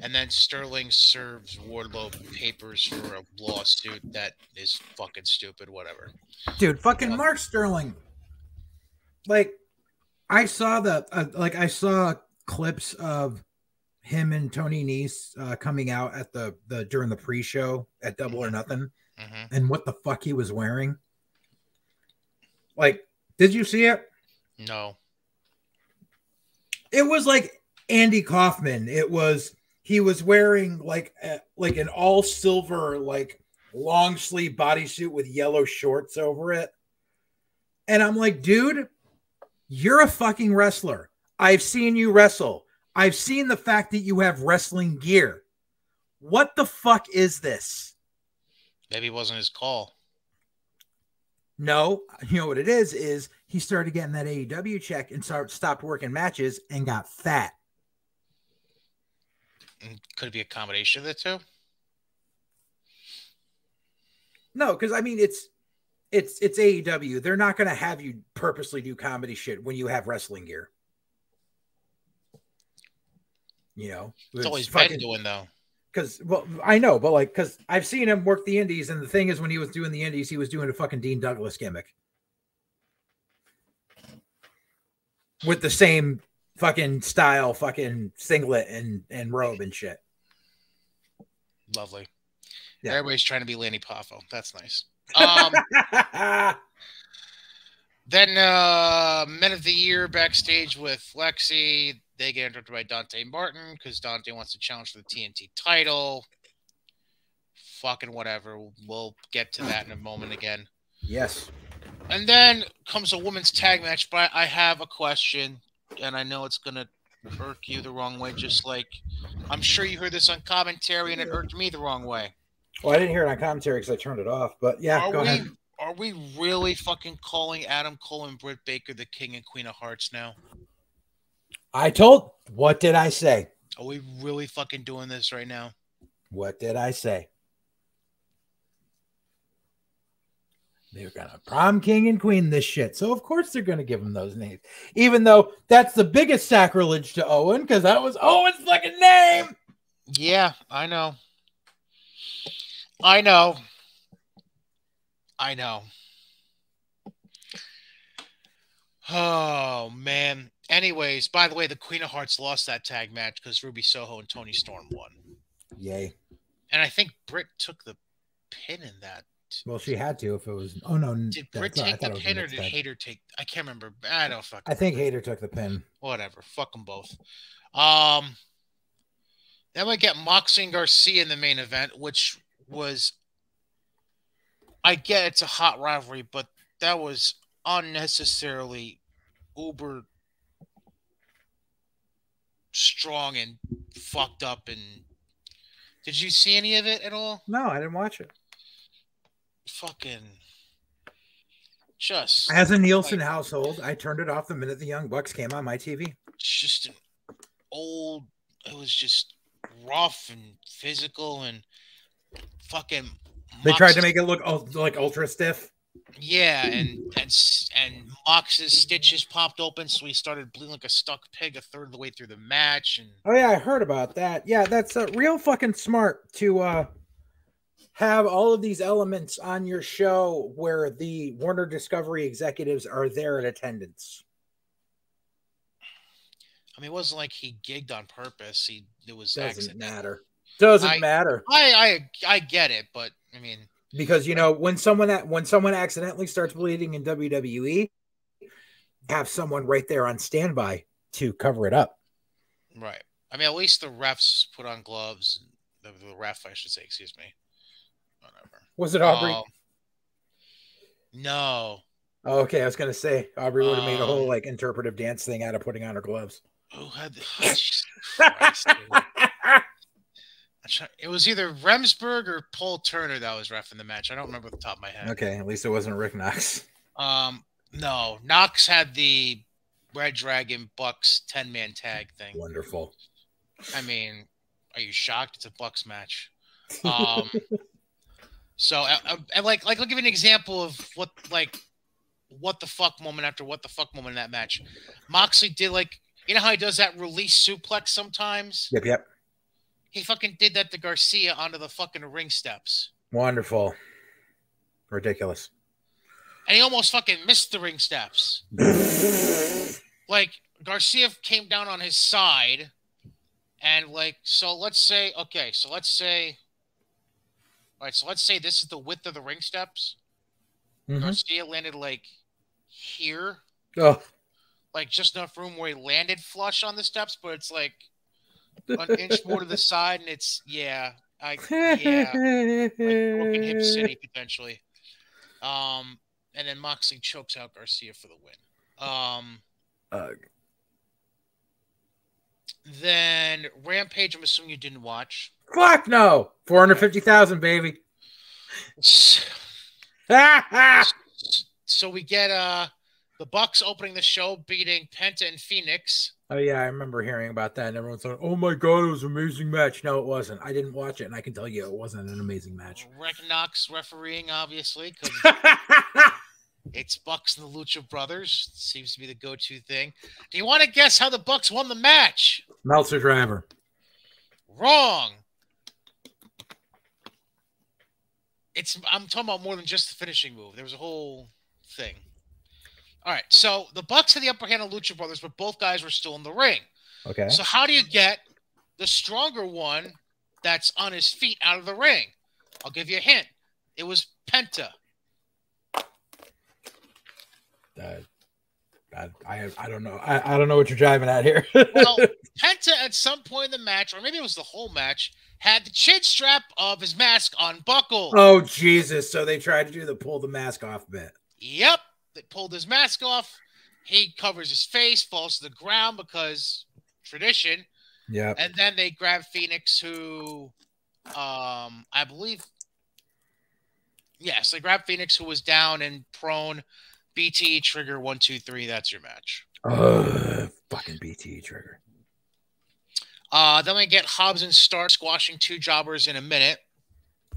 And then Sterling serves Wardlow papers for a lawsuit that is fucking stupid, whatever. Dude, fucking Mark Sterling. Like, I saw I saw clips of him and Tony Nese coming out at during the pre-show at Double or Nothing, and what the fuck he was wearing. Like, did you see it? No. It was like Andy Kaufman. He was wearing like an all silver, like long sleeve bodysuit with yellow shorts over it. And I'm like, dude, you're a fucking wrestler. I've seen you wrestle. I've seen the fact that you have wrestling gear. What the fuck is this? Maybe it wasn't his call. No, you know what it is he started getting that AEW check and stopped working matches and got fat. Could it be a combination of the two? No, because I mean it's AEW. They're not going to have you purposely do comedy shit when you have wrestling gear. You know, it's always been doing though. Because, well, I know, but like, because I've seen him work the indies, and the thing is, when he was doing the indies, he was doing a fucking Dean Douglas gimmick with the same fucking style, fucking singlet and robe and shit. Lovely. Yeah. Everybody's trying to be Lanny Poffo. That's nice. Then Men of the Year backstage with Lexi. They get interrupted by Dante Martin because Dante wants to challenge for the TNT title. Fucking whatever. We'll get to that in a moment again. Yes. And then comes a women's tag match, but I have a question, and I know it's going to irk you the wrong way, just like I'm sure you heard this on commentary, and it irked me the wrong way. Well, I didn't hear it on commentary because I turned it off, but yeah, go ahead. Are we really fucking calling Adam Cole and Britt Baker the King and Queen of Hearts now? What did I say? Are we really fucking doing this right now? What did I say? They're going to prom king and queen this shit. So, of course, they're going to give them those names. Even though that's the biggest sacrilege to Owen, because that was Owen's fucking name. Yeah, I know. I know. Oh, man. Anyways, by the way, the Queen of Hearts lost that tag match because Ruby Soho and Toni Storm won. Yay. And I think Britt took the pin in that. Well, she had to if it was. Oh, no. Did Britt take the pin or did Hayter take? I can't remember. I don't fucking. I think Hayter took the pin. Whatever. Fuck them both. Then we get Moxley and Garcia in the main event, which was. I get it's a hot rivalry, but that was unnecessarily uber strong and fucked up. And did you see any of it at all? No, I didn't watch it. Fucking just as a Nielsen household, I turned it off the minute the Young Bucks came on my TV. Just an old. It was just rough and physical and fucking. They tried to make it look like ultra stiff. Yeah, and Mox's stitches popped open, so he started bleeding like a stuck pig a third of the way through the match. And oh yeah, I heard about that. Yeah, that's real fucking smart to have all of these elements on your show where the Warner Discovery executives are there in attendance. I mean, it wasn't like he gigged on purpose. It was doesn't matter. Doesn't matter. I get it, but I mean, because you know when someone accidentally starts bleeding in WWE, have someone right there on standby to cover it up. Right. I mean, at least the refs put on gloves. The ref, I should say. Excuse me. Whatever. Was it Aubrey? No. Oh, okay, I was gonna say Aubrey would have made a whole like interpretive dance thing out of putting on her gloves. Who had the it was either Remsburg or Paul Turner that was ref in the match. I don't remember off the top of my head. Okay, at least it wasn't Rick Knox. No, Knox had the Red Dragon Bucks 10-man tag thing. Wonderful. I mean, are you shocked? It's a Bucks match. So, and like, I'll give you an example of what the fuck moment after what the fuck moment in that match. Moxley did you know how he does that release suplex sometimes? Yep. He fucking did that to Garcia onto the fucking ring steps. Wonderful. Ridiculous. And he almost fucking missed the ring steps. Garcia came down on his side. And let's say this is the width of the ring steps. Mm-hmm. Garcia landed here. Oh. Just enough room where he landed flush on the steps, but it's an inch more to the side, and it's broken hip city potentially. And then Moxley chokes out Garcia for the win. Then Rampage, I'm assuming you didn't watch. Fuck no. 450,000, baby. So we get the Bucks opening the show, beating Penta and Phoenix. Oh yeah, I remember hearing about that, and everyone's like, "Oh my god, it was an amazing match." No, it wasn't. I didn't watch it, and I can tell you, it wasn't an amazing match. Rick Knox refereeing, obviously, because it's Bucks and the Lucha Brothers. Seems to be the go-to thing. Do you want to guess how the Bucks won the match? Meltzer driver. Wrong. I'm talking about more than just the finishing move. There was a whole thing. All right, so the Bucks had the upper hand of Lucha Brothers, but both guys were still in the ring. Okay. So how do you get the stronger one that's on his feet out of the ring? I'll give you a hint. It was Penta. I don't know. I don't know what you're driving at here. Well, Penta at some point in the match, or maybe it was the whole match, had the chin strap of his mask unbuckled. Oh, Jesus. So they tried to do the pull the mask off bit. Yep. They pulled his mask off. He covers his face, falls to the ground because tradition. Yeah. And then they grab Phoenix, who I believe, yes, they grabbed Phoenix, who was down and prone. BTE trigger 1, 2, 3. That's your match. Fucking BTE trigger. Then we get Hobbs and Stark squashing two jobbers in a minute.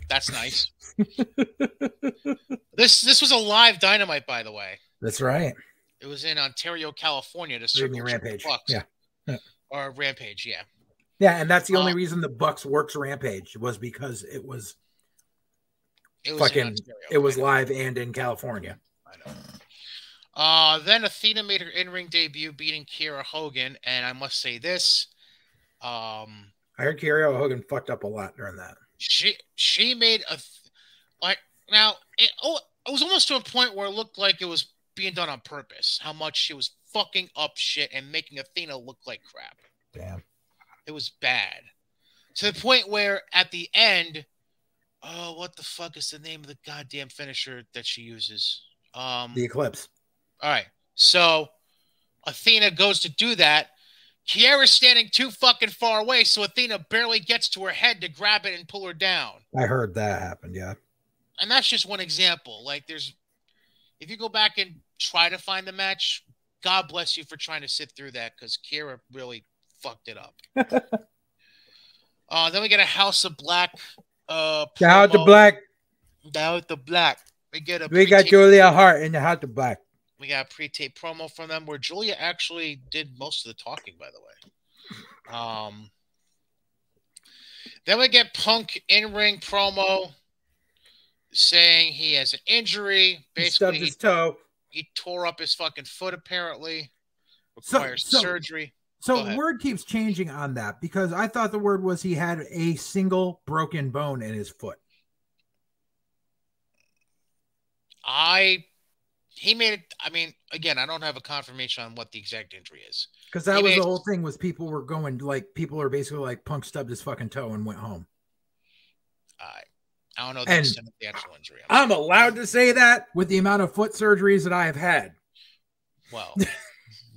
That's nice. This was a live Dynamite, by the way. That's right. It was in Ontario, California. To Circle Rampage. Bucks. Yeah. Or Rampage, yeah. Yeah, and that's the only reason the Bucks works Rampage was because it was fucking it was live and in California. I know. Then Athena made her in-ring debut, beating Kiera Hogan, and I must say this. I heard Kiera Hogan fucked up a lot during that. She made it was almost to a point where it looked like it was being done on purpose. How much she was fucking up shit and making Athena look like crap. Damn. It was bad. To the point where at the end, what the fuck is the name of the goddamn finisher that she uses? The Eclipse. All right. So Athena goes to do that. Kiera's standing too fucking far away, so Athena barely gets to her head to grab it and pull her down. I heard that happen, yeah. And that's just one example. Like, if you go back and try to find the match, God bless you for trying to sit through that, because Kiera really fucked it up. Then we get a House of Black. Down to Black. Down to Black. We got Julia Hart in the House of Black. We got a pre-tape promo from them where Julia actually did most of the talking, by the way. Then we get Punk in-ring promo saying he has an injury. Basically, he stubbed his toe. He tore up his fucking foot, apparently. Requires surgery. So the word keeps changing on that, because I thought the word was he had a single broken bone in his foot. He made it. I mean, again, I don't have a confirmation on what the exact injury is. Because that was the whole thing, was people were going, like, people are basically like, Punk stubbed his fucking toe and went home. I don't know the extent of the actual injury. I'm allowed to say that with the amount of foot surgeries that I have had. Well,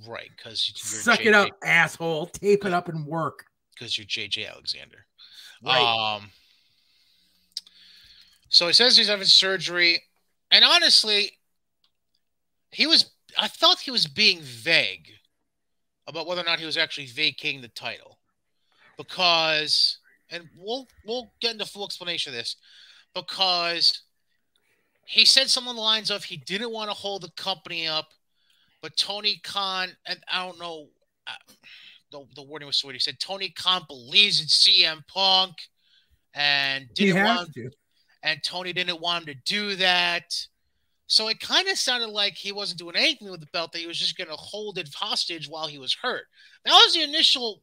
right, because you're suck it up, asshole. Tape it up and work. Because you're JJ Alexander. Right. So he says he's having surgery, and honestly, I thought he was being vague about whether or not he was actually vacating the title, because, and we'll get into full explanation of this, because he said something along the lines of he didn't want to hold the company up, but Tony Khan, and I don't know, the wording was sweet. He said Tony Khan believes in CM Punk, and and Tony didn't want him to do that. So it kind of sounded like he wasn't doing anything with the belt, that he was just going to hold it hostage while he was hurt. That was the initial,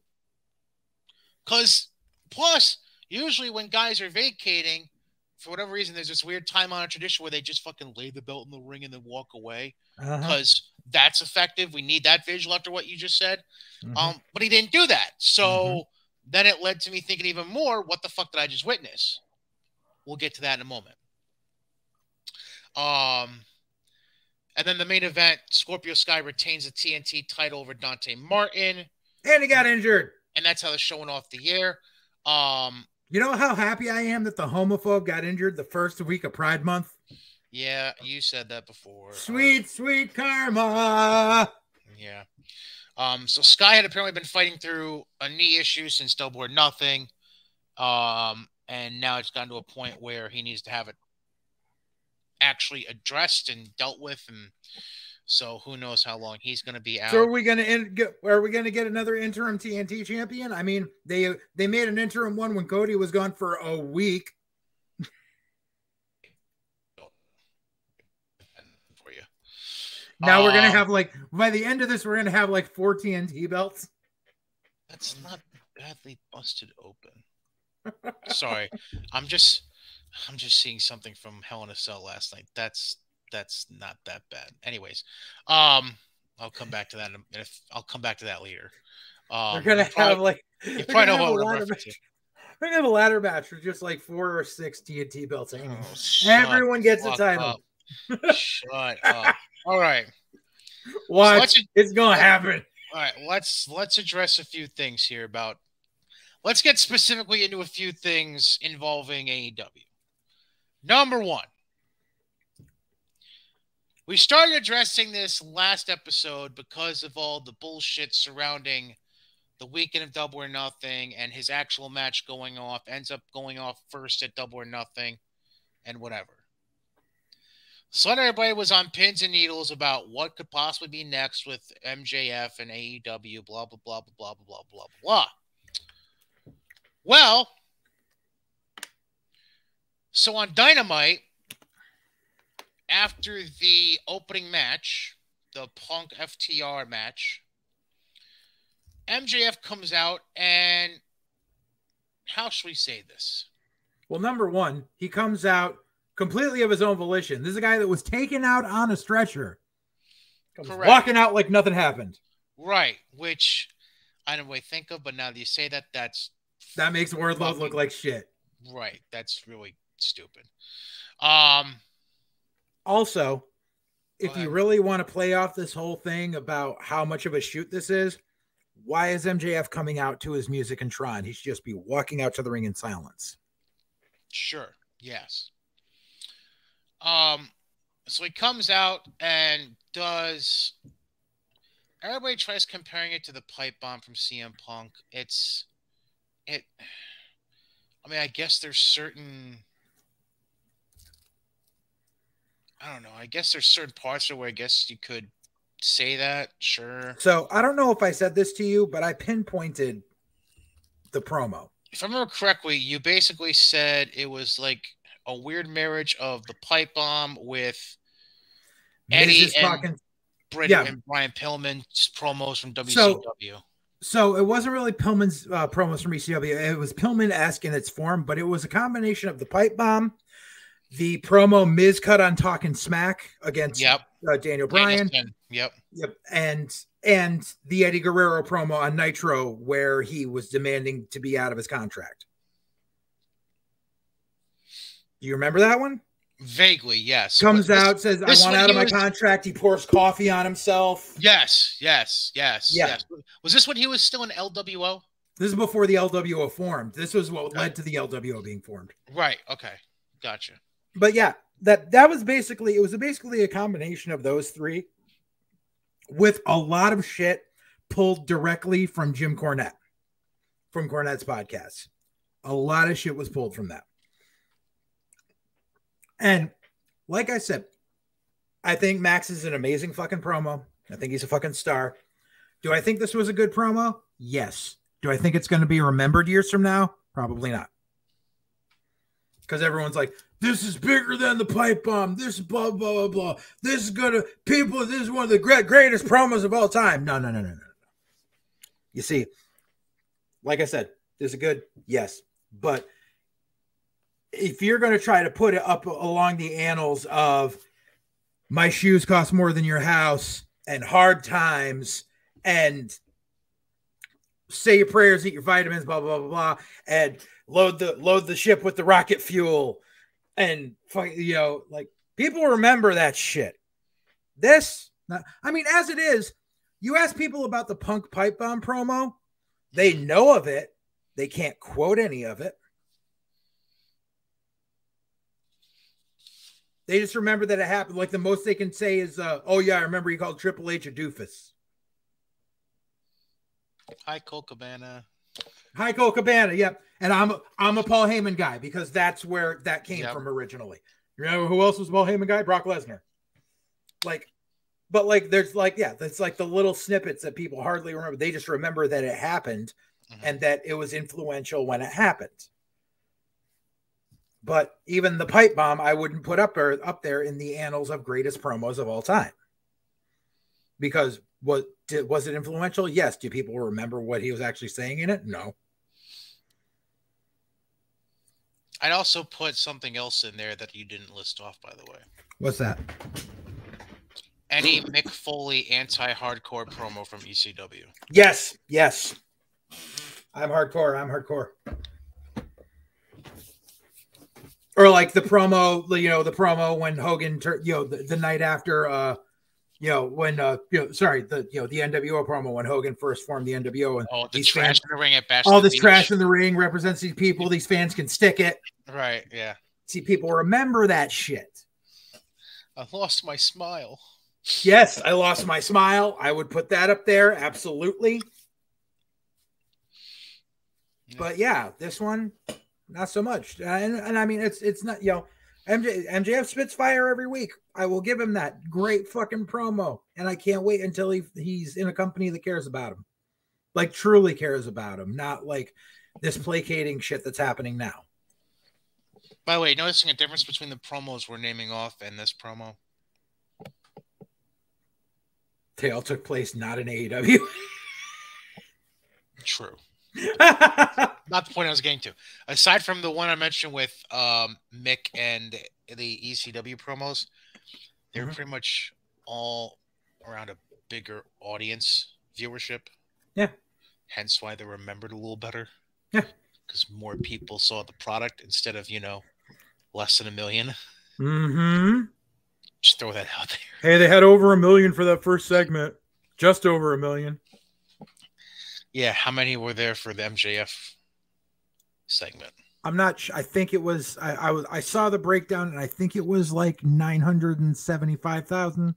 because plus, usually when guys are vacating, for whatever reason, there's this weird time-honored tradition where they just fucking lay the belt in the ring and then walk away, because that's effective. We need that visual after what you just said. But he didn't do that. So then it led to me thinking even more, what the fuck did I just witness? We'll get to that in a moment. And then the main event, Scorpio Sky retains the TNT title over Dante Martin. And he got injured. And that's how they're showing off the year. You know how happy I am that the homophobe got injured the first week of Pride Month? Yeah, you said that before. Sweet, sweet karma. Yeah. So Sky had apparently been fighting through a knee issue since Double or Nothing. And now it's gotten to a point where he needs to have it actually addressed and dealt with, and so who knows how long he's going to be out. So are we going to get another interim TNT champion? I mean, they made an interim one when Cody was gone for a week. For you. Now we're going to have by the end of this, we're going to have 4 TNT belts. That's not badly busted open. Sorry, I'm just seeing something from Hell in a Cell last night. That's not that bad. Anyways, I'll come back to that. I'll come back to that later. We're gonna have you probably know what we're referencing. We're gonna have a ladder match with just 4 or 6 TNT belts. Everyone gets a title. Shut up. All right. Watch. It's gonna happen. All right. Let's address a few things here about. Let's get specifically into a few things involving AEW. Number 1. We started addressing this last episode because of all the bullshit surrounding the weekend of Double or Nothing and his actual match ends up going off first at Double or Nothing and whatever. So everybody was on pins and needles about what could possibly be next with MJF and AEW, blah, blah, blah, blah, blah, blah, blah, blah. Well, so on Dynamite, after the opening match, the Punk FTR match, MJF comes out and how should we say this? Well, number 1, he comes out completely of his own volition. This is a guy that was taken out on a stretcher. Correct. Walking out like nothing happened. Right, which I don't really think of, but now that you say that, that makes Wardlow look like shit. Right, that's really stupid. Also, if you really want to play off this whole thing about how much of a shoot this is, why is MJF coming out to his music and Tron? He should just be walking out to the ring in silence. Sure. Yes. So he comes out and does. Everybody tries comparing it to the pipe bomb from CM Punk. I mean, I guess there's certain. I don't know. I guess there's certain parts where I guess you could say that. Sure. So I don't know if I said this to you, but I pinpointed the promo. If I remember correctly, you basically said it was like a weird marriage of the pipe bomb with Eddie and Brian Pillman's promos from WCW. So it wasn't really Pillman's promos from ECW. It was Pillman-esque in its form, but it was a combination of the pipe bomb, the promo Miz cut on Talking Smack against Daniel Bryan. Yep. And the Eddie Guerrero promo on Nitro where he was demanding to be out of his contract. Do you remember that one? Vaguely, yes. Comes out, says, I want out of my contract. He pours coffee on himself. Yes. Was this when he was still in LWO? This is before the LWO formed. This was what led to the LWO being formed. Right. Okay. Gotcha. But yeah, that was basically a combination of those three with a lot of shit pulled directly from Jim Cornette, from Cornette's podcast. A lot of shit was pulled from that. And like I said, I think Max is an amazing fucking promo. I think he's a fucking star. Do I think this was a good promo? Yes. Do I think it's going to be remembered years from now? Probably not. Because everyone's like, this is bigger than the pipe bomb. This is blah, blah, blah, blah. This is one of the greatest promos of all time. No. You see, like I said, this is good. Yes. But if you're going to try to put it up along the annals of my shoes cost more than your house and hard times and say your prayers, eat your vitamins, blah, blah, blah, blah, and load the ship with the rocket fuel and, like, people remember that shit. This, I mean, as it is, you ask people about the Punk pipe bomb promo, they know of it. They can't quote any of it. They just remember that it happened. Like the most they can say is, "Oh yeah, I remember he called Triple H a doofus." Hi, Cole Cabana. Hi, Cole Cabana. Yep. And I'm a Paul Heyman guy because that's where that came from originally. You remember who else was Paul Heyman guy? Brock Lesnar. Like, but like, there's like, yeah, that's like the little snippets that people hardly remember. They just remember that it happened and that it was influential when it happened. But even the pipe bomb, I wouldn't put up there in the annals of greatest promos of all time. Because was it influential? Yes. Do people remember what he was actually saying in it? No. I'd also put something else in there that you didn't list off, by the way. What's that? Any Mick Foley anti-hardcore promo from ECW. Yes. Yes. I'm hardcore. Or like the promo, the promo when Hogan, the night after, when the NWO promo when Hogan first formed the NWO and the trash in the ring at Bash. All this trash in the ring represents these people. These fans can stick it. Right. Yeah. See, people remember that shit. I lost my smile. Yes, I lost my smile. I would put that up there. Absolutely. Yeah. But yeah, this one. Not so much. And I mean, it's not, MJF spits fire every week. I will give him that. Great fucking promo. And I can't wait until he's in a company that cares about him. Like, truly cares about him. Not like this placating shit that's happening now. By the way, noticing a difference between the promos we're naming off and this promo? They all took place not in AEW. True. Not the point I was getting to. Aside from the one I mentioned with Mick and the ECW promos, they're pretty much all around a bigger audience viewership. Yeah. Hence why they're remembered a little better. Yeah. Because more people saw the product instead of, less than 1 million. Mm-hmm. Just throw that out there. Hey, they had over 1 million for that first segment. Just over 1 million. Yeah, how many were there for the MJF segment? I'm not sure. I think it was. I saw the breakdown, and I think it was like 975,000.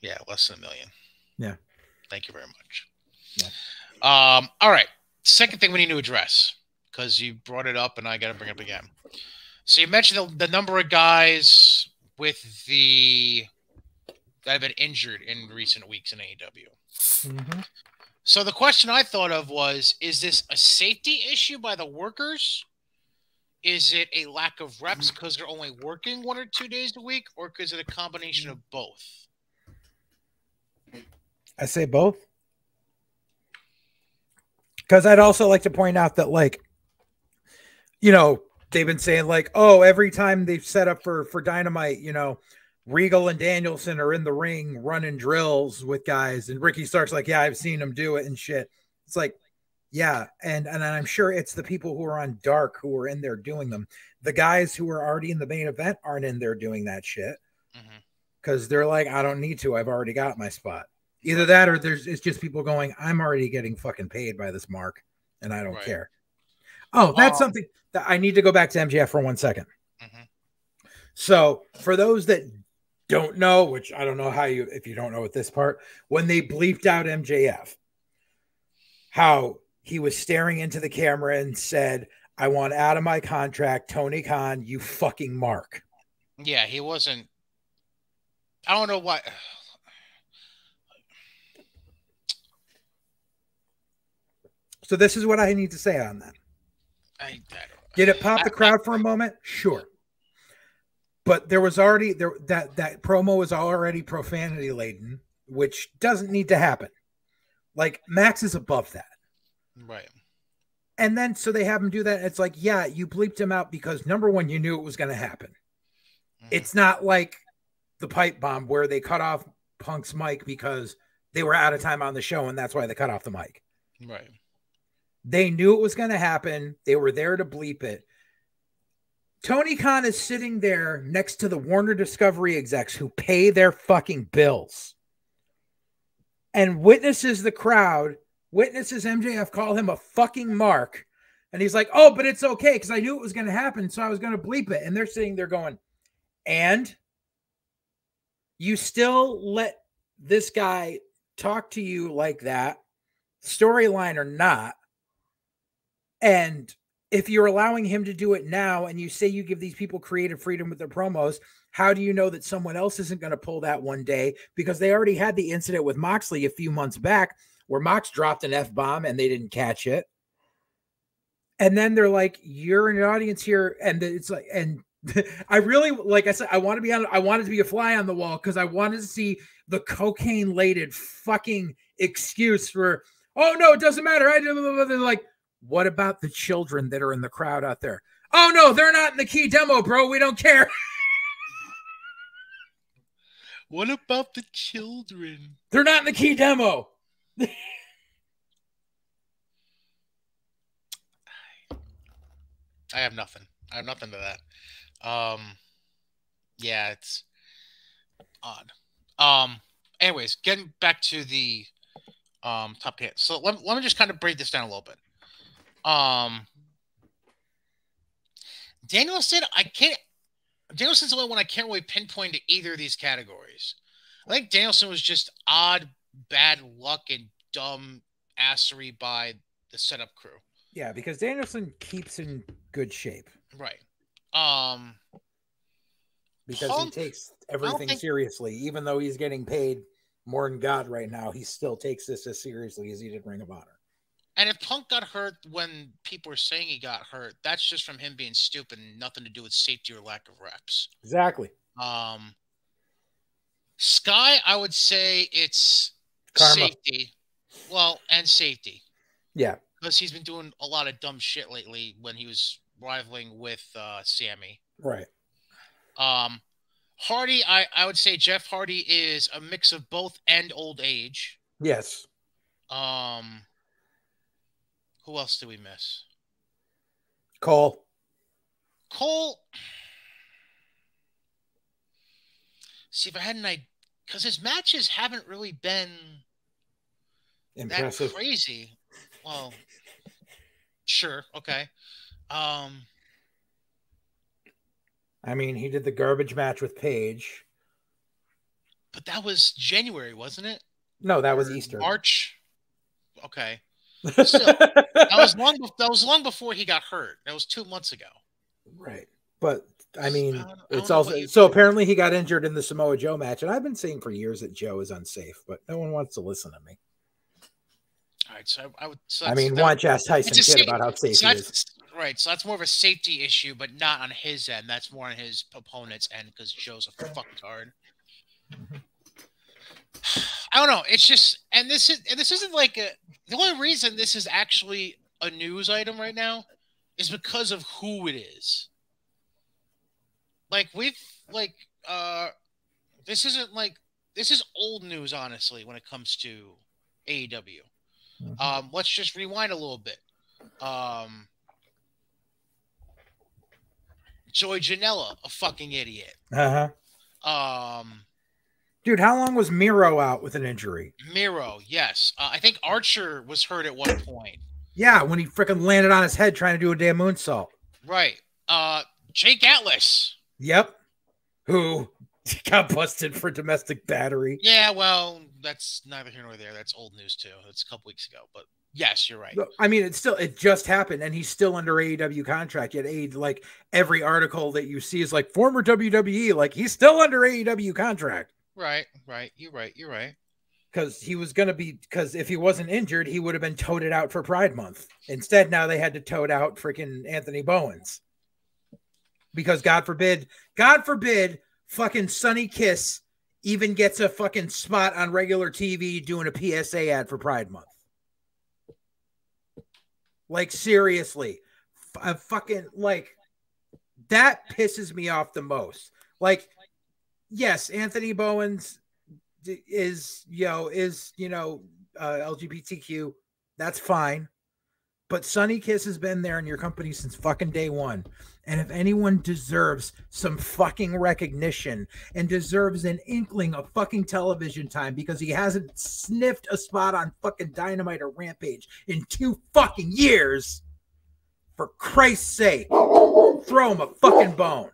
Yeah, less than 1 million. Yeah. Thank you very much. Yeah. All right. Second thing we need to address, because you brought it up, and I got to bring it up again. So you mentioned the number of guys with that have been injured in recent weeks in AEW. Mm-hmm. So the question I thought of was, is this a safety issue by the workers? Is it a lack of reps because they're only working 1 or 2 days a week? Or is it a combination of both? I say both. Because I'd also like to point out that, they've been saying every time they've set up for Dynamite, Regal and Danielson are in the ring running drills with guys, and Ricky Stark's like, yeah, I've seen him do it and shit. It's like, yeah, and I'm sure it's the people who are on Dark who are in there doing them. The guys who are already in the main event aren't in there doing that shit because they're like, I don't need to. I've already got my spot. Either that or it's just people going, I'm already getting fucking paid by this mark, and I don't care. Oh, that's something that I need to go back to MJF for 1 second. So for those that don't know, which I don't know if you don't know at this part, when they bleeped out MJF, how he was staring into the camera and said, I want out of my contract, Tony Khan, you fucking mark. Yeah, he wasn't. I don't know why. So this is what I need to say on that. Did it pop the crowd for a moment? Sure. But there was already that promo was already profanity laden, which doesn't need to happen. Like Max is above that. Right. And then so they have him do that. It's like, yeah, you bleeped him out because number one, you knew it was going to happen. It's not like the pipe bomb where they cut off Punk's mic because they were out of time on the show and that's why they cut off the mic. Right. They knew it was going to happen. They were there to bleep it. Tony Khan is sitting there next to the Warner Discovery execs who pay their fucking bills and witnesses the crowd, witnesses MJF call him a fucking mark. And he's like, oh, but it's okay because I knew it was going to happen, so I was going to bleep it. And they're sitting there going, and you still let this guy talk to you like that, storyline or not. And if you're allowing him to do it now and you say you give these people creative freedom with their promos, how do you know that someone else isn't going to pull that one day? Because they already had the incident with Moxley a few months back where Mox dropped an F-bomb and they didn't catch it. And then they're like, you're an audience here. And it's like, and I really, like I said, I wanted to be a fly on the wall because I wanted to see the cocaine-laden fucking excuse for, oh no, it doesn't matter. They're like, what about the children that are in the crowd out there? Oh no, they're not in the key demo, bro. We don't care. What about the children? They're not in the key demo. I have nothing. I have nothing to that. Yeah, it's odd. Anyways, getting back to the top 10. So let me just kind of break this down a little bit. Danielson, Danielson's the only one I can't really pinpoint to either of these categories. I think Danielson was just odd, bad luck, and dumb assery by the setup crew. Yeah, because Danielson keeps in good shape. Right. Because he takes everything seriously. Even though he's getting paid more than God right now, he still takes this as seriously as he did Ring of Honor. And if Punk got hurt when people were saying he got hurt, that's just from him being stupid and nothing to do with safety or lack of reps. Exactly. Sky, I would say it's Karma. Safety. Well, and safety. Yeah. Because he's been doing a lot of dumb shit lately when he was rivaling with Sammy. Right. Hardy, I would say Jeff Hardy is a mix of both and old age. Yes. Who else did we miss? Cole. See, if I had an idea, because his matches haven't really been impressive, that crazy. Well, sure, okay. I mean, he did the garbage match with Paige, but that was January, wasn't it? No, that was Easter. March. Okay. Still, that was long before he got hurt. That was 2 months ago. Right. But I mean, it's also so apparently he got injured in the Samoa Joe match, and I've been saying for years that Joe is unsafe, but no one wants to listen to me. All right, so I would. So I mean, why don't you ask Tyson Kidd about how safe he is? Right, so that's more of a safety issue, but not on his end. That's more on his opponent's end because Joe's a fucktard. I don't know. It's just, and this isn't like the only reason this is actually a news item right now is because of who it is. Like this is old news, honestly, when it comes to AEW. Let's just rewind a little bit. Joey Janela, a fucking idiot. Dude, how long was Miro out with an injury? Miro, yes. I think Archer was hurt at one point. Yeah, when he freaking landed on his head trying to do a damn moonsault. Right. Jake Atlas. Yep. Who got busted for domestic battery. Yeah, well, that's neither here nor there. That's old news too. That's a couple weeks ago. But yes, you're right. I mean, it just happened, and he's still under AEW contract. Yet like every article that you see is like former WWE, like he's still under AEW contract. Right. You're right. Because he was going to be, because if he wasn't injured, he would have been toted out for Pride Month. Instead, now they had to tote out freaking Anthony Bowens. Because God forbid, fucking Sonny Kiss even gets a fucking spot on regular TV doing a PSA ad for Pride Month. Like, seriously. Fucking, like, that pisses me off the most. Like, yes, Anthony Bowens is LGBTQ. That's fine. But Sonny Kiss has been there in your company since fucking day one. And if anyone deserves some fucking recognition and deserves an inkling of fucking television time because he hasn't sniffed a spot on fucking Dynamite or Rampage in 2 fucking years, for Christ's sake, throw him a fucking bone.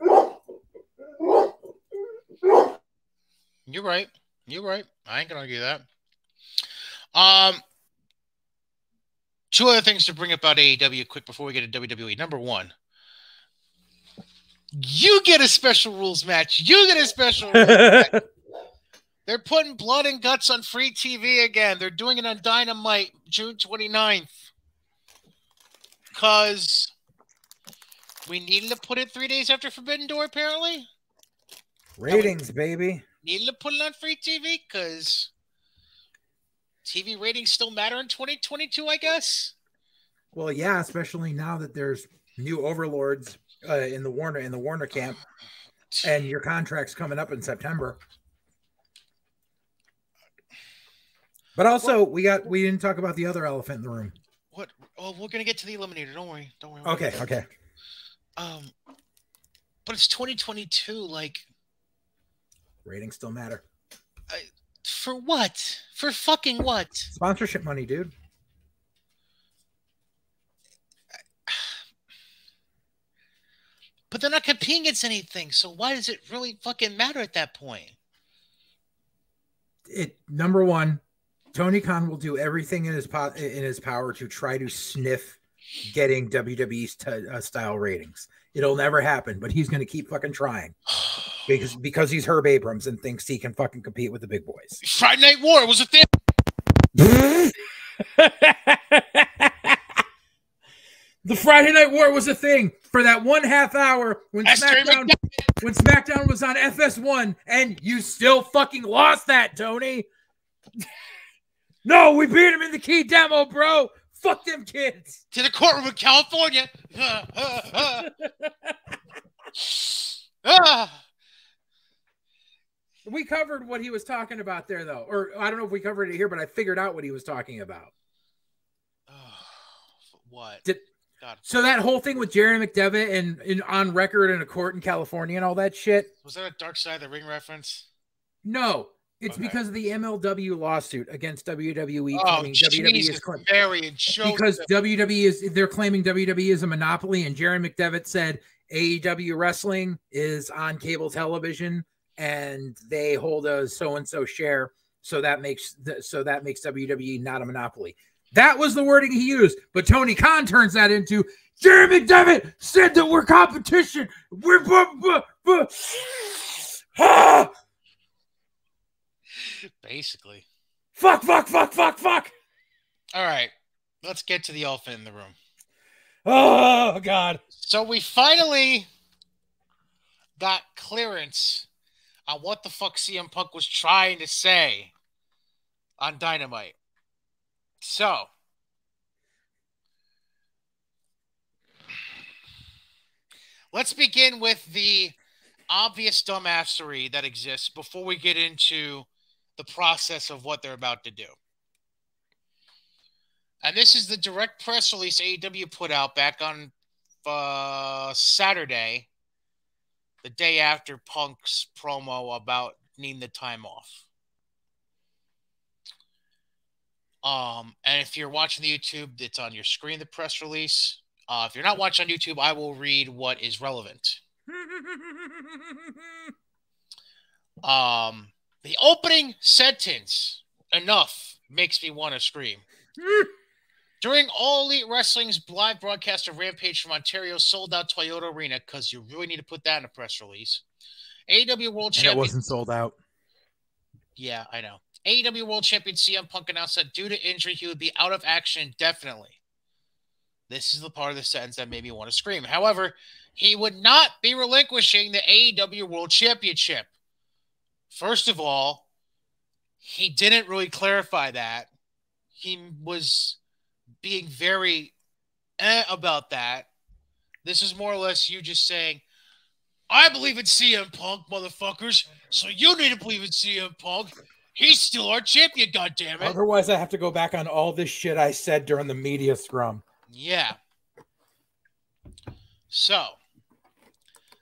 You're right. You're right. I ain't gonna argue that. 2 other things to bring up about AEW quick before we get to WWE. Number 1, you get a special rules match. You get a special rules match. They're putting blood and guts on free TV again. They're doing it on Dynamite June 29th. Because we needed to put it 3 days after Forbidden Door, apparently. Ratings, baby. Needed to put it on free TV because TV ratings still matter in 2022, I guess. Well, yeah, especially now that there's new overlords in the Warner camp, and your contract's coming up in September. But also, we didn't talk about the other elephant in the room. What? Oh, we're gonna get to the Eliminator. Don't worry. Don't worry. Okay. But it's 2022. Like, ratings still matter. For what? For fucking what? Sponsorship money, dude. But they're not competing against anything, so why does it really fucking matter at that point? Number 1, Tony Khan will do everything in his power to try to sniff getting WWE style ratings. It'll never happen, but he's going to keep fucking trying because he's Herb Abrams and thinks he can fucking compete with the big boys. Friday Night War was a thing. The Friday Night War was a thing for that 1/2 hour when SmackDown was on FS1, and you still fucking lost that, Tony. No, we beat him in the key demo, bro. Fuck them kids. To the courtroom in California. We covered what he was talking about there, though. Or I don't know if we covered it here, but I figured out what he was talking about. What? God. So that whole thing with Jerry McDevitt and on record in a court in California and all that shit. Was that a Dark Side of the Ring reference? No. It's because of the MLW lawsuit against WWE. Oh, Jesus, because they're claiming WWE is a monopoly, and Jerry McDevitt said AEW wrestling is on cable television and they hold a so-and-so share. So that makes WWE not a monopoly. That was the wording he used, but Tony Khan turns that into Jerry McDevitt said that we're competition. We're basically. Fuck. All right, let's get to the elephant in the room. Oh, God. So we finally got clearance on what the fuck CM Punk was trying to say on Dynamite. So, let's begin with the obvious dumbassery that exists before we get into the process of what they're about to do. And this is the direct press release AEW put out back on Saturday, the day after Punk's promo about needing the time off. And if you're watching the YouTube, it's on your screen, the press release. If you're not watching on YouTube, I will read what is relevant. The opening sentence, enough, makes me want to scream. During All Elite Wrestling's live broadcast of Rampage from Ontario's sold-out Toyota Arena, because you really need to put that in a press release, AEW World Champion... It wasn't sold out. Yeah, I know. AEW World Champion CM Punk announced that due to injury, he would be out of action indefinitely. This is the part of the sentence that made me want to scream. However, he would not be relinquishing the AEW World Championship. First of all, he didn't really clarify that. He was being very about that. This is more or less you just saying, I believe in CM Punk, motherfuckers, so you need to believe in CM Punk. He's still our champion, goddammit. Otherwise, I have to go back on all this shit I said during the media scrum. Yeah. So,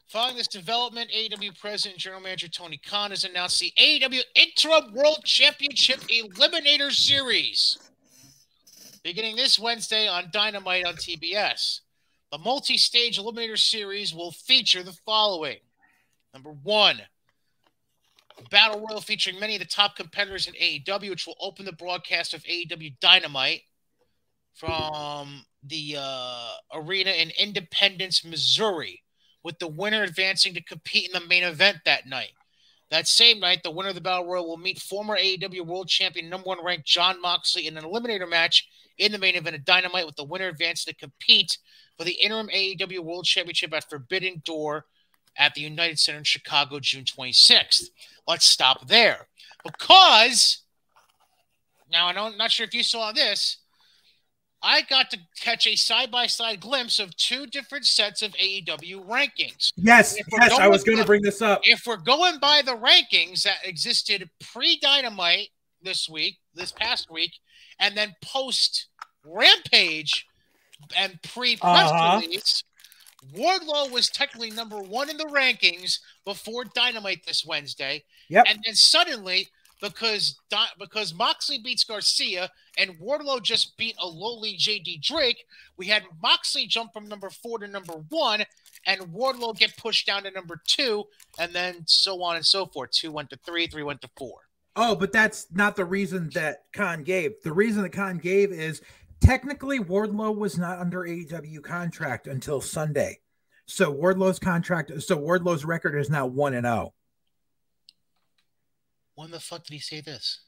following this development, AEW President and General Manager Tony Khan has announced the AEW Interim World Championship Eliminator Series, beginning this Wednesday on Dynamite on TBS. The multi-stage Eliminator Series will feature the following. Number 1, Battle Royal featuring many of the top competitors in AEW, which will open the broadcast of AEW Dynamite from the arena in Independence, Missouri, with the winner advancing to compete in the main event that night. That same night, the winner of the Battle Royal will meet former AEW World Champion #1 ranked Jon Moxley in an eliminator match in the main event of Dynamite, with the winner advancing to compete for the interim AEW World Championship at Forbidden Door at the United Center in Chicago, June 26th. Let's stop there. Because, now I'm not sure if you saw this, I got to catch a side-by-side glimpse of 2 different sets of AEW rankings. Yes, I was going to bring this up. If we're going by the rankings that existed pre-Dynamite this past week, and then post-Rampage and pre-press release, Wardlow was technically number 1 in the rankings before Dynamite this Wednesday. Yep. And then suddenly, because Moxley beats Garcia and Wardlow just beat a lowly JD Drake, we had Moxley jump from number 4 to number 1, and Wardlow get pushed down to number 2, and then so on and so forth. 2 went to 3, 3 went to 4. Oh, but that's not the reason that Khan gave. The reason that Khan gave is technically Wardlow was not under AEW contract until Sunday. So Wardlow's record is now 1-0. When the fuck did he say this?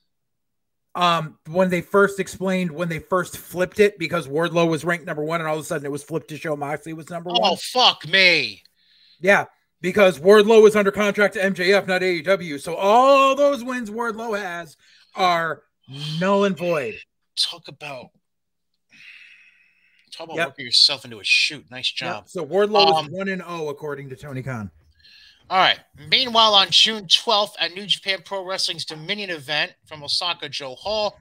When they first flipped it, because Wardlow was ranked number 1 and all of a sudden it was flipped to show Moxley was number 1. Oh, fuck me. Yeah, because Wardlow was under contract to MJF, not AEW. So all those wins Wardlow has are null and void. Talk about working yourself into a shoot. Nice job. Yep. So Wardlow is 1-0 according to Tony Khan. All right. Meanwhile, on June 12th at New Japan Pro Wrestling's Dominion event from Osaka Joe Hall,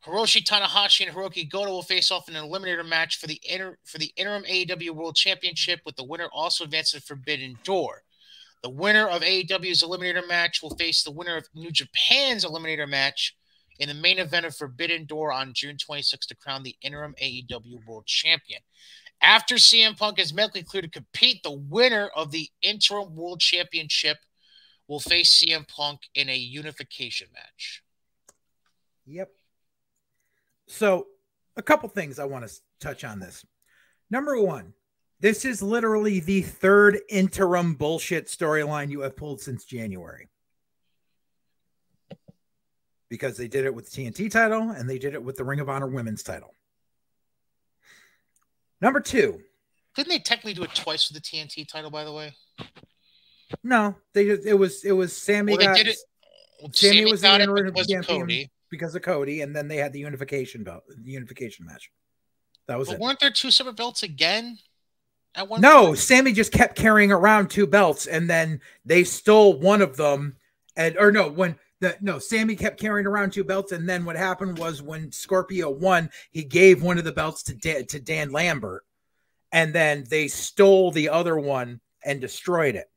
Hiroshi Tanahashi and Hiroki Goto will face off in an eliminator match for the interim AEW World Championship, with the winner also advancing to Forbidden Door. The winner of AEW's eliminator match will face the winner of New Japan's eliminator match in the main event of Forbidden Door on June 26th to crown the interim AEW World Champion. After CM Punk is medically cleared to compete, the winner of the interim World Championship will face CM Punk in a unification match. Yep. So, a couple things I want to touch on this. Number 1, this is literally the 3rd interim bullshit storyline you have pulled since January. Because they did it with the TNT title and they did it with the Ring of Honor Women's title. Number 2. Didn't they technically do it twice with the TNT title, by the way? No, it was Sammy. Well, they did it. Sammy was got the it interim because of champion Cody. Because of Cody, and then they had the unification match. That was it. Weren't there 2 separate belts again? No, point? Sammy just kept carrying around 2 belts, and then they stole one of them. Sammy kept carrying around 2 belts, and then what happened was when Scorpio won, he gave one of the belts to Dan Lambert, and then they stole the other one and destroyed it.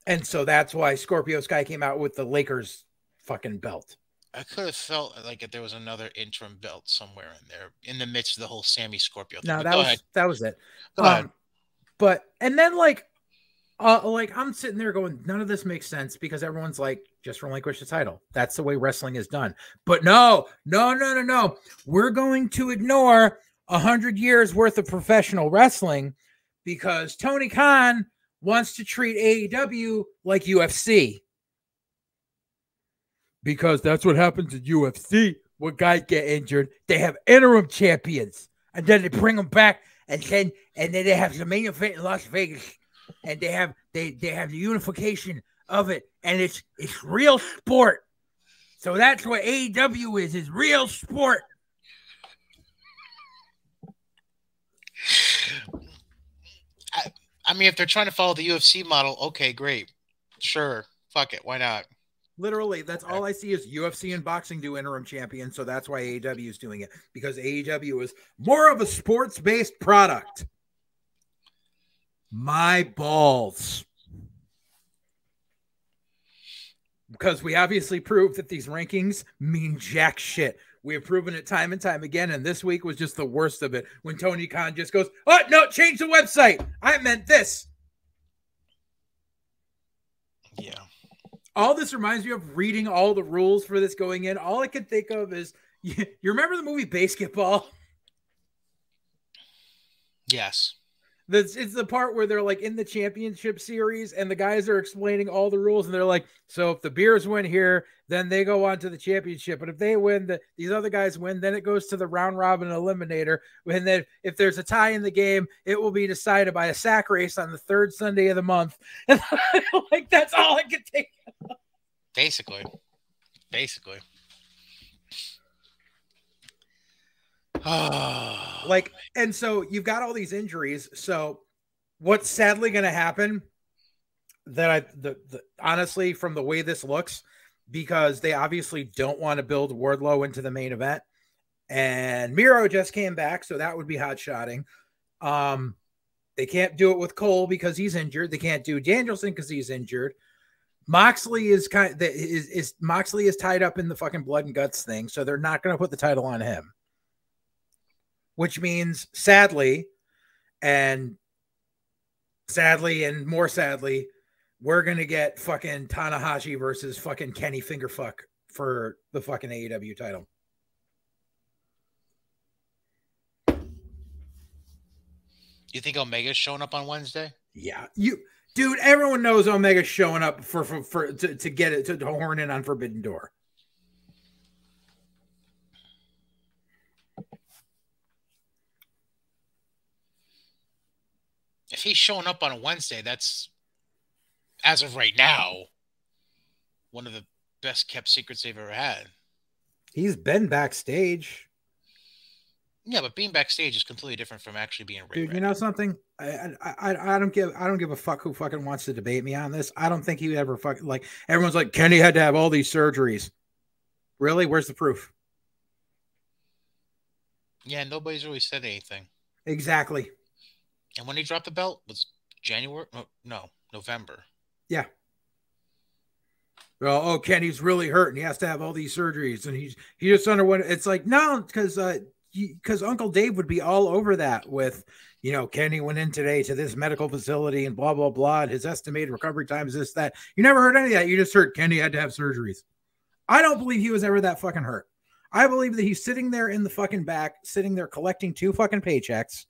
And so that's why Scorpio Sky came out with the Lakers fucking belt. I could have felt like if there was another interim belt somewhere in there in the midst of the whole Sammy Scorpio thing. No, that was it. Go ahead. But and then like I'm sitting there going, none of this makes sense because everyone's like, just relinquish the title. That's the way wrestling is done. But no. We're going to ignore 100 years worth of professional wrestling because Tony Khan wants to treat AEW like UFC. Because that's what happens in UFC when guys get injured. They have interim champions. And then they bring them back and then they have the main event in Las Vegas. And they have the unification of it. And it's real sport. So that's what AEW is real sport. I mean, if they're trying to follow the UFC model, okay, great. Sure. Fuck it. Why not? Literally, that's all I see is UFC and boxing do interim champions, so that's why AEW is doing it, because AEW is more of a sports-based product. My balls. Because we obviously proved that these rankings mean jack shit. We have proven it time and time again, and this week was just the worst of it when Tony Khan just goes, oh, no, change the website. I meant this. Yeah. All this reminds me of reading all the rules for this going in. All I could think of is, you remember the movie Basketball? Yes. It's the part where they're like in the championship series and the guys are explaining all the rules and they're like, so if the Bears win here, then they go on to the championship. But if they win, these other guys win, then it goes to the round robin eliminator. And then if there's a tie in the game, it will be decided by a sack race on the third Sunday of the month. And like, that's all I could think of. Basically. Like, and so you've got all these injuries. So what's sadly going to happen that honestly, from the way this looks, because they obviously don't want to build Wardlow into the main event, and Miro just came back, so that would be hot shotting. They can't do it with Cole because he's injured. They can't do Danielson because he's injured. Moxley is Moxley is tied up in the fucking blood and guts thing, so they're not going to put the title on him. Which means, sadly, and more sadly, we're going to get fucking Tanahashi versus fucking Kenny Fingerfuck for the fucking AEW title. You think Omega's showing up on Wednesday? Yeah. Dude, everyone knows Omega's showing up to get it, to horn in on Forbidden Door. If he's showing up on a Wednesday, that's, as of right now, one of the best kept secrets they've ever had. He's been backstage. Yeah, but being backstage is completely different from actually being Ray. Dude, you know something? I don't give a fuck who fucking wants to debate me on this. I don't think he would ever fucking, like, everyone's like, Kenny had to have all these surgeries. Really? Where's the proof? Yeah, nobody's really said anything. Exactly. And when he dropped the belt was January? No, November. Yeah. Well, oh, Kenny's really hurt and he has to have all these surgeries and he just underwent. It's like, no, because Uncle Dave would be all over that with, you know, Kenny went in today to this medical facility and blah, blah, blah. And his estimated recovery time is this, that. You never heard any of that. You just heard Kenny had to have surgeries. I don't believe he was ever that fucking hurt. I believe that he's sitting there in the fucking back, sitting there collecting 2 fucking paychecks.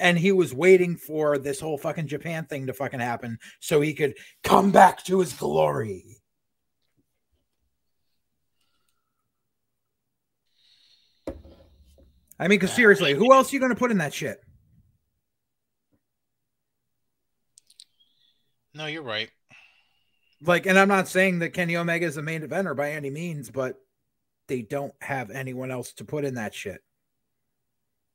And he was waiting for this whole fucking Japan thing to fucking happen so he could come back to his glory. I mean, because seriously, who else are you going to put in that shit? No, you're right. Like, and I'm not saying that Kenny Omega is the main eventer by any means, but they don't have anyone else to put in that shit.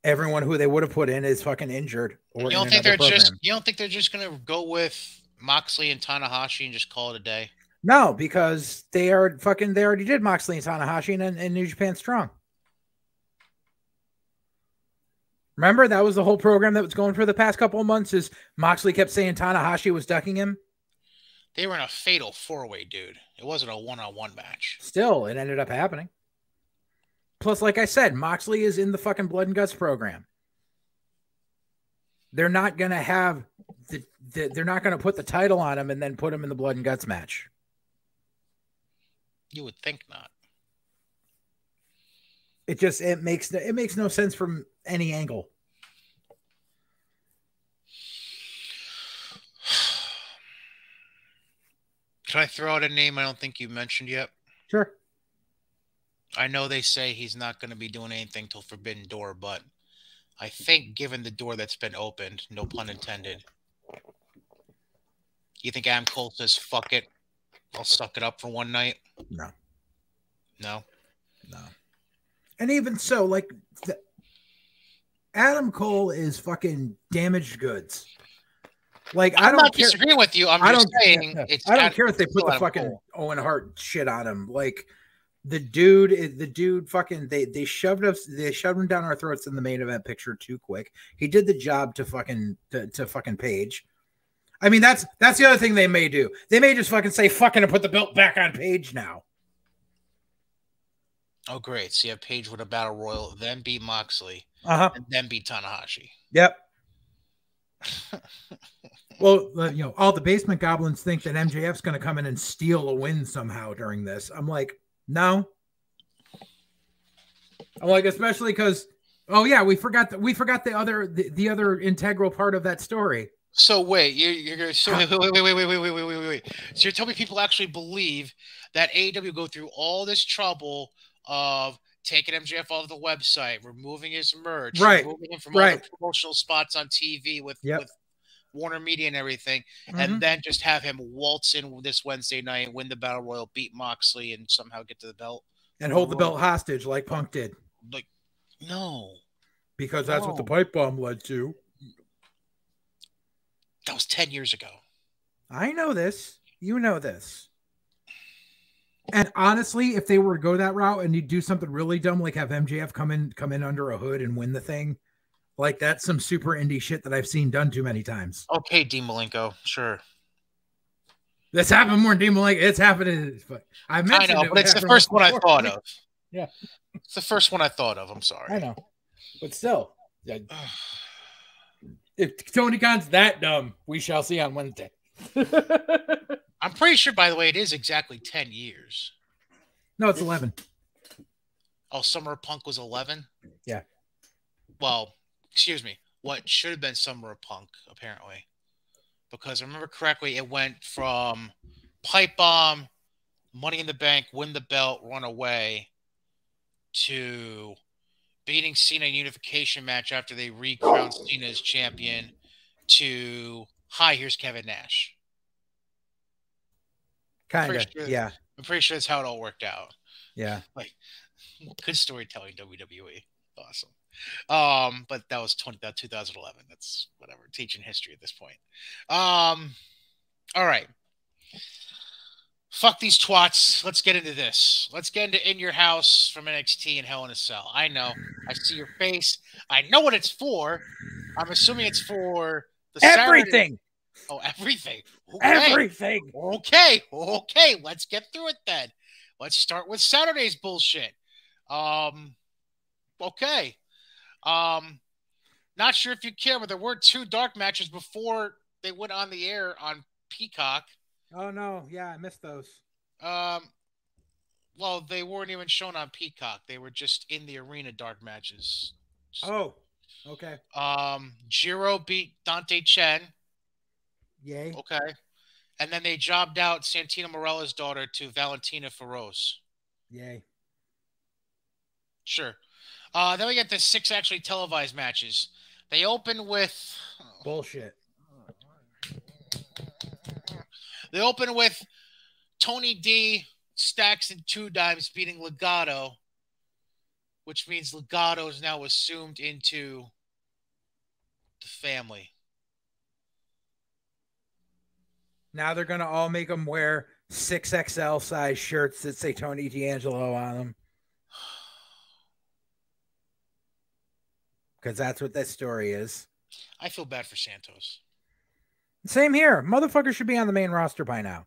Everyone who they would have put in is fucking injured. Or you don't think they're just gonna go with Moxley and Tanahashi and just call it a day? No, because they already did Moxley and Tanahashi in New Japan Strong. Remember, that was the whole program that was going for the past couple of months. Is Moxley kept saying Tanahashi was ducking him? They were in a fatal 4-way, dude. It wasn't a one-on-one match. Still, it ended up happening. Plus, like I said, Moxley is in the fucking Blood and Guts program. They're not going to have they're not going to put the title on him and then put him in the Blood and Guts match. You would think not. It makes no sense from any angle. Can I throw out a name I don't think you mentioned yet? Sure. I know they say he's not going to be doing anything till Forbidden Door, but I think given the door that's been opened, no pun intended, you think Adam Cole says, fuck it, I'll suck it up for one night? No. No? No. And even so, like, Adam Cole is fucking damaged goods. Like, I'm not disagreeing with you. I'm just saying it's. I don't care if they put the fucking Owen Hart shit on him. Like, the dude fucking they shoved him down our throats in the main event picture too quick. He did the job to fucking Page. I mean, that's the other thing they may do. They may just fucking say fucking and put the belt back on Page now. Oh, great. So you have Page with a battle royal, then beat Moxley, and then beat Tanahashi. Yep. Well, all the basement goblins think that MJF's going to come in and steal a win somehow during this. I'm like, no. I'm like, especially because, we forgot the other integral part of that story. So wait, you're wait. So you're telling me people actually believe that AEW go through all this trouble of taking MJF off the website, removing his merch, removing him from all the promotional spots on TV with Warner Media and everything, and then just have him waltz in this Wednesday night, win the Battle Royal, beat Moxley, and somehow get to the belt. And hold the belt hostage like Punk did. Like, no. Because that's what the pipe bomb led to. That was 10 years ago. I know this. You know this. And honestly, if they were to go that route and you do something really dumb, like have MJF come in under a hood and win the thing, like that's some super indie shit that I've seen done too many times. Okay, Dean Malenko, sure. This happened more than Dean Malenko. It's happening. I know, but it's the first one I thought of. Yeah. It's the first one I thought of. I'm sorry. I know. But still. If Tony Khan's that dumb, we shall see on Wednesday. I'm pretty sure, by the way, it is exactly 10 years. No, it's 11. Oh, Summer of Punk was 11? Yeah. Well, excuse me. What should have been Summer of Punk, apparently. Because I remember correctly, it went from Pipe Bomb, Money in the Bank, win the belt, run away, to beating Cena in a unification match after they recrowned Cena as champion, to hi, here's Kevin Nash. Kind of, yeah. I'm pretty sure that's how it all worked out. Yeah. Like, good storytelling, WWE. Awesome. But that was 2011. That's whatever, teaching history at this point. All right. Fuck these twats. Let's get into this. Let's get into In Your House from NXT and Hell in a Cell. I know. I see your face. I know what it's for. I'm assuming it's for the everything. Saturday. Oh, everything. Okay. Everything. Okay. Let's get through it then. Let's start with Saturday's bullshit. Okay. Not sure if you care, but there were 2 dark matches before they went on the air on Peacock. Oh no, yeah, I missed those. Well, they weren't even shown on Peacock. They were just in the arena dark matches. Oh, okay. Jiro beat Dante Chen. Yay. Okay. And then they jobbed out Santino Marella's daughter to Valentina Feroz. Yay. Sure. Then we get the 6 actually televised matches. They open with... bullshit. They open with Tony D, Stacks, and 2 Dimes beating Legato, which means Legato is now assumed into the family. Now they're going to all make them wear 6XL size shirts that say Tony D'Angelo on them. Because that's what that story is. I feel bad for Santos. Same here. Motherfucker should be on the main roster by now.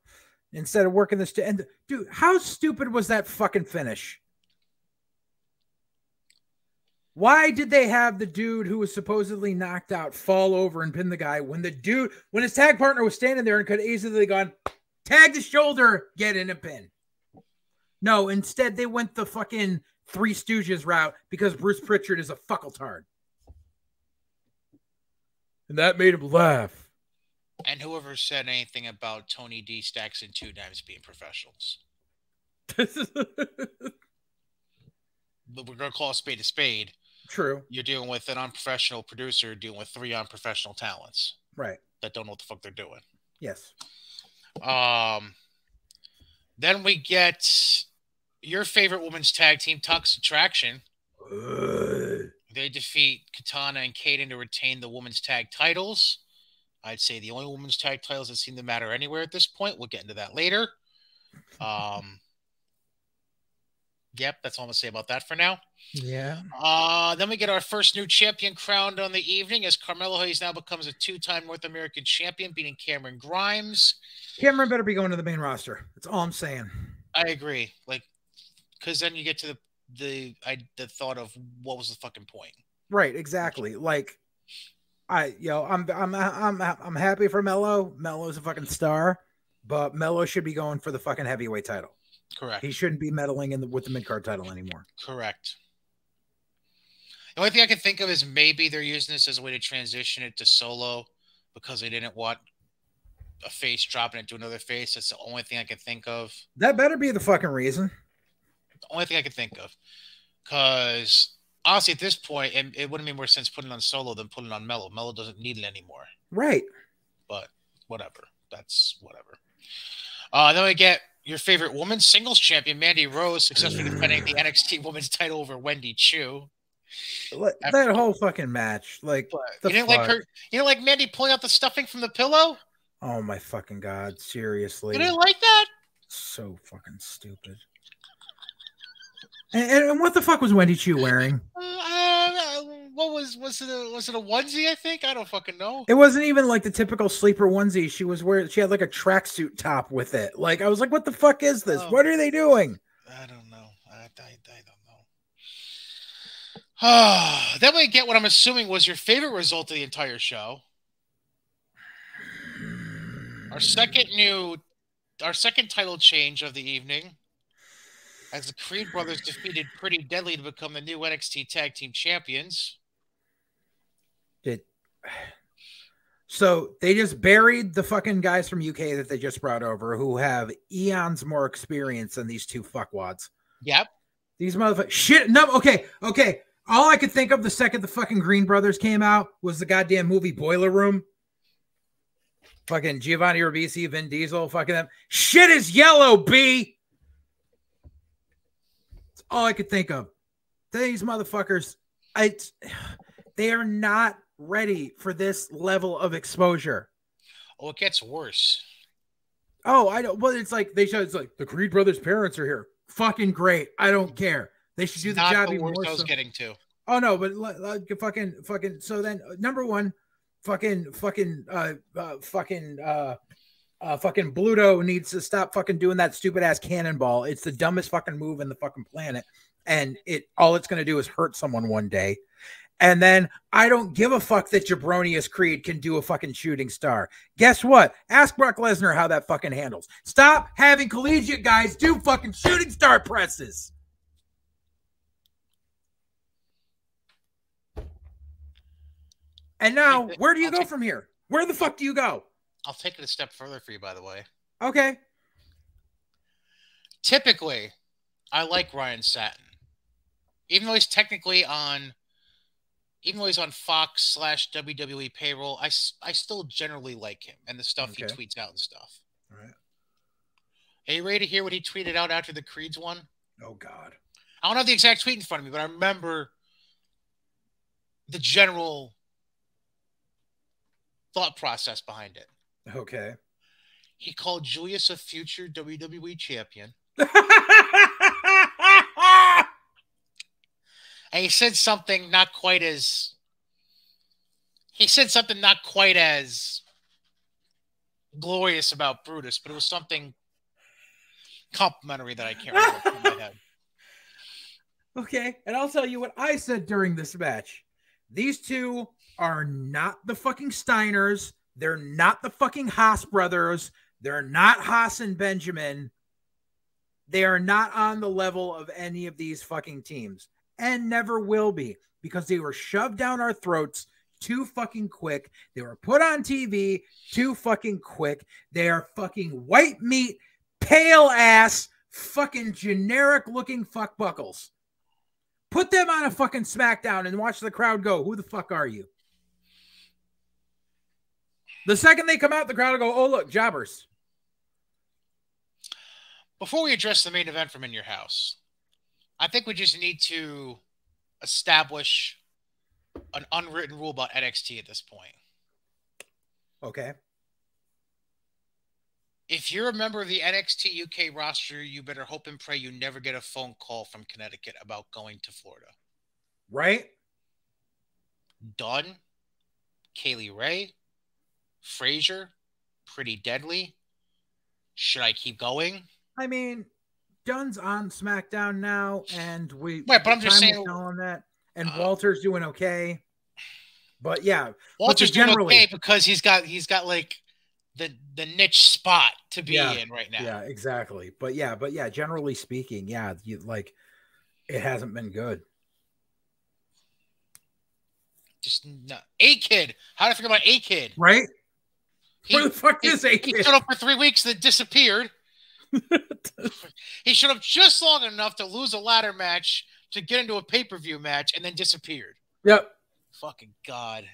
Instead of working this. And dude, how stupid was that fucking finish? Why did they have the dude who was supposedly knocked out fall over and pin the guy when his tag partner was standing there and could easily gone, tag the shoulder, get in a pin? No, instead they went the fucking Three Stooges route because Bruce Pritchard is a fuckletard. And that made him laugh. And whoever said anything about Tony D, Stacks, and 2 Dimes being professionals. But we're going to call a spade. True. You're dealing with an unprofessional producer dealing with 3 unprofessional talents. Right. That don't know what the fuck they're doing. Yes. Then we get your favorite women's tag team, Toxic Attraction. They defeat Katana and Kaden to retain the women's tag titles. I'd say the only women's tag titles that seem to matter anywhere at this point. We'll get into that later. Yep, that's all I'm going to say about that for now. Yeah. Then we get our first new champion crowned on the evening as Carmelo Hayes now becomes a 2-time North American champion, beating Cameron Grimes. Cameron better be going to the main roster. That's all I'm saying. I agree. Like, because then you get to the thought of what was the fucking point? Right, exactly. Like, I'm happy for Melo. Melo's a fucking star, but Melo should be going for the fucking heavyweight title. Correct. He shouldn't be meddling with the mid-card title anymore. Correct. The only thing I can think of is maybe they're using this as a way to transition it to Solo because they didn't want a face dropping it to another face. That's the only thing I can think of. That better be the fucking reason. The only thing I can think of. Because honestly, at this point, it wouldn't make more sense putting it on Solo than putting it on Melo. Melo doesn't need it anymore. Right. But whatever. That's whatever. Then we get your favorite women's singles champion, Mandy Rose, successfully defending the NXT women's title over Wendy Chu. That whole fucking match. Like, you didn't like her? You didn't like Mandy pulling out the stuffing from the pillow? Oh my fucking God. Seriously. You didn't like that? So fucking stupid. And what the fuck was Wendy Chu wearing? What was it a onesie? I think I don't fucking know. It wasn't even like the typical sleeper onesie. She was wearing. She had like a tracksuit top with it. Like, I was like, what the fuck is this? What are they doing? I don't know. I don't know. Then we get what I'm assuming was your favorite result of the entire show. Our second title change of the evening, as the Creed brothers defeated Pretty Deadly to become the new NXT Tag Team Champions. So they just buried the fucking guys from UK that they just brought over, who have eons more experience than these two fuckwads. Yep. These motherfuckers. Shit. No. Okay. All I could think of the second the fucking Green brothers came out was the goddamn movie Boiler Room. Fucking Giovanni Ribisi, Vin Diesel, fucking them. Shit is yellow, B. That's all I could think of. These motherfuckers, they are not ready for this level of exposure. Oh, it gets worse. Oh, I don't. Well, it's like it's like the Creed brothers' parents are here. Fucking great. I don't care. They should do the job even more. I was getting to. Oh no, but fucking. So then, number one, fucking Bluto needs to stop fucking doing that stupid ass cannonball. It's the dumbest fucking move in the fucking planet, and all it's gonna do is hurt someone one day. And then I don't give a fuck that Jabronius Creed can do a fucking shooting star. Guess what? Ask Brock Lesnar how that fucking handles. Stop having collegiate guys do fucking shooting star presses. And now, where do you go from here? Where the fuck do you go? I'll take it a step further for you, by the way. Okay. Typically, I like Ryan Satin. Even though he's technically on Fox/WWE payroll, I still generally like him and the stuff he tweets out and stuff. All right. Are you ready to hear what he tweeted out after the Creeds one? Oh, God. I don't have the exact tweet in front of me, but I remember the general thought process behind it. Okay. He called Julius a future WWE champion. And he said something not quite as glorious about Brutus, but it was something complimentary that I can't remember from my head. Okay, and I'll tell you what I said during this match. These two are not the fucking Steiners. They're not the fucking Haas brothers. They're not Haas and Benjamin. They are not on the level of any of these fucking teams. And never will be, because they were shoved down our throats too fucking quick. They were put on TV too fucking quick. They are fucking white meat, pale ass, fucking generic looking fuckbuckles. Put them on a fucking SmackDown and watch the crowd go, who the fuck are you? The second they come out, the crowd will go, oh, look, jobbers. Before we address the main event from In Your House, I think we just need to establish an unwritten rule about NXT at this point. Okay. If you're a member of the NXT UK roster, you better hope and pray you never get a phone call from Connecticut about going to Florida. Right? Dunn, Kaylee Ray, Frazier, Pretty Deadly. Should I keep going? I mean, Dunn's on SmackDown now, and Right, but I'm just saying, will tell on that. And Walter's doing okay. But yeah, Walter's doing okay because he's got like the niche spot to be in right now. Yeah, exactly. But yeah, generally speaking, yeah, it hasn't been good. Just not. A-Kid. How did I forget about A-Kid? Right? Where the fuck is A-Kid? He showed up for 3 weeks and then disappeared. He showed up just long enough to lose a ladder match to get into a pay-per-view match and then disappeared. Yep. Fucking God.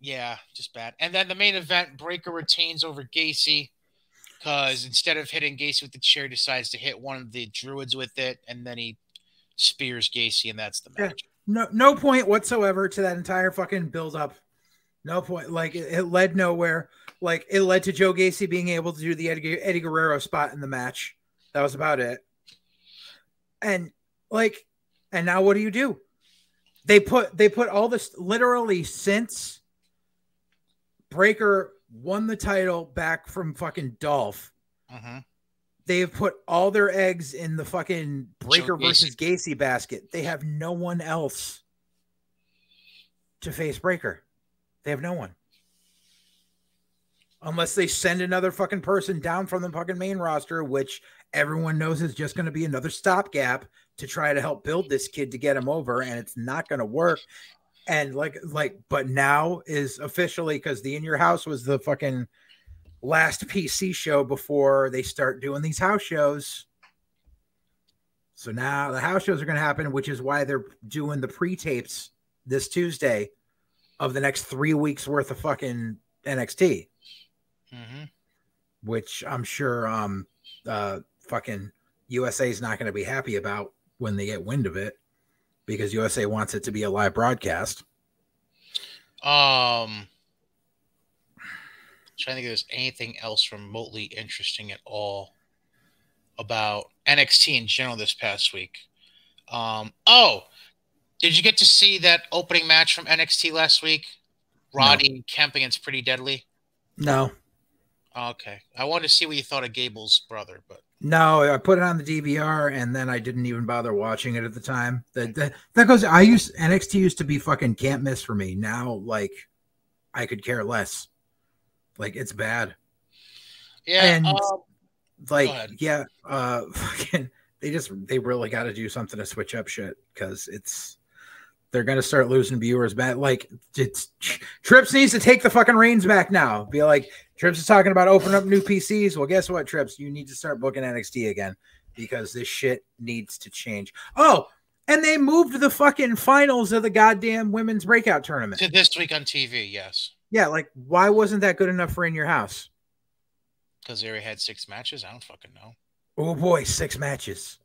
Yeah, just bad. And then the main event, Breakker retains over Gacy because instead of hitting Gacy with the chair, decides to hit one of the druids with it, and then he spears Gacy, and that's the match. Yeah. No point whatsoever to that entire fucking build-up. No point. Like, it led nowhere. Like, it led to Joe Gacy being able to do the Eddie Guerrero spot in the match. That was about it. And now what do? They put all this, literally, since Breakker won the title back from fucking Dolph. Mm-hmm. They've put all their eggs in the fucking Breakker versus Gacy basket. They have no one else to face Breakker. They have no one. Unless they send another fucking person down from the fucking main roster, which everyone knows is just going to be another stopgap to try to help build this kid to get him over, and it's not going to work. And but now is officially, because the In Your House was the fucking last PC show before they start doing these house shows. So now the house shows are going to happen, which is why they're doing the pre-tapes this Tuesday of the next 3 weeks worth of fucking NXT. Mm-hmm. Which I'm sure fucking USA is not going to be happy about when they get wind of it, because USA wants it to be a live broadcast. Trying to think if there's anything else remotely interesting at all about NXT in general this past week. Did you get to see that opening match from NXT last week? Roddy Kemp against Pretty Deadly? No. Okay. I wanted to see what you thought of Gable's brother, but no, I put it on the DVR and then I didn't even bother watching it at the time. That goes. NXT used to be fucking can't miss for me. Now, like, I could care less. Like, it's bad. Yeah. And fucking they really got to do something to switch up shit, because they're going to start losing viewers. Bad. Like, Trips needs to take the fucking reins back now. Be like, Trips is talking about opening up new PCs. Well, guess what, Trips? You need to start booking NXT again, because this shit needs to change. Oh, and they moved the fucking finals of the goddamn women's breakout tournament to this week on TV. Yes. Yeah. Like, why wasn't that good enough for In Your House? Because they already had 6 matches. I don't fucking know. Oh boy, 6 matches.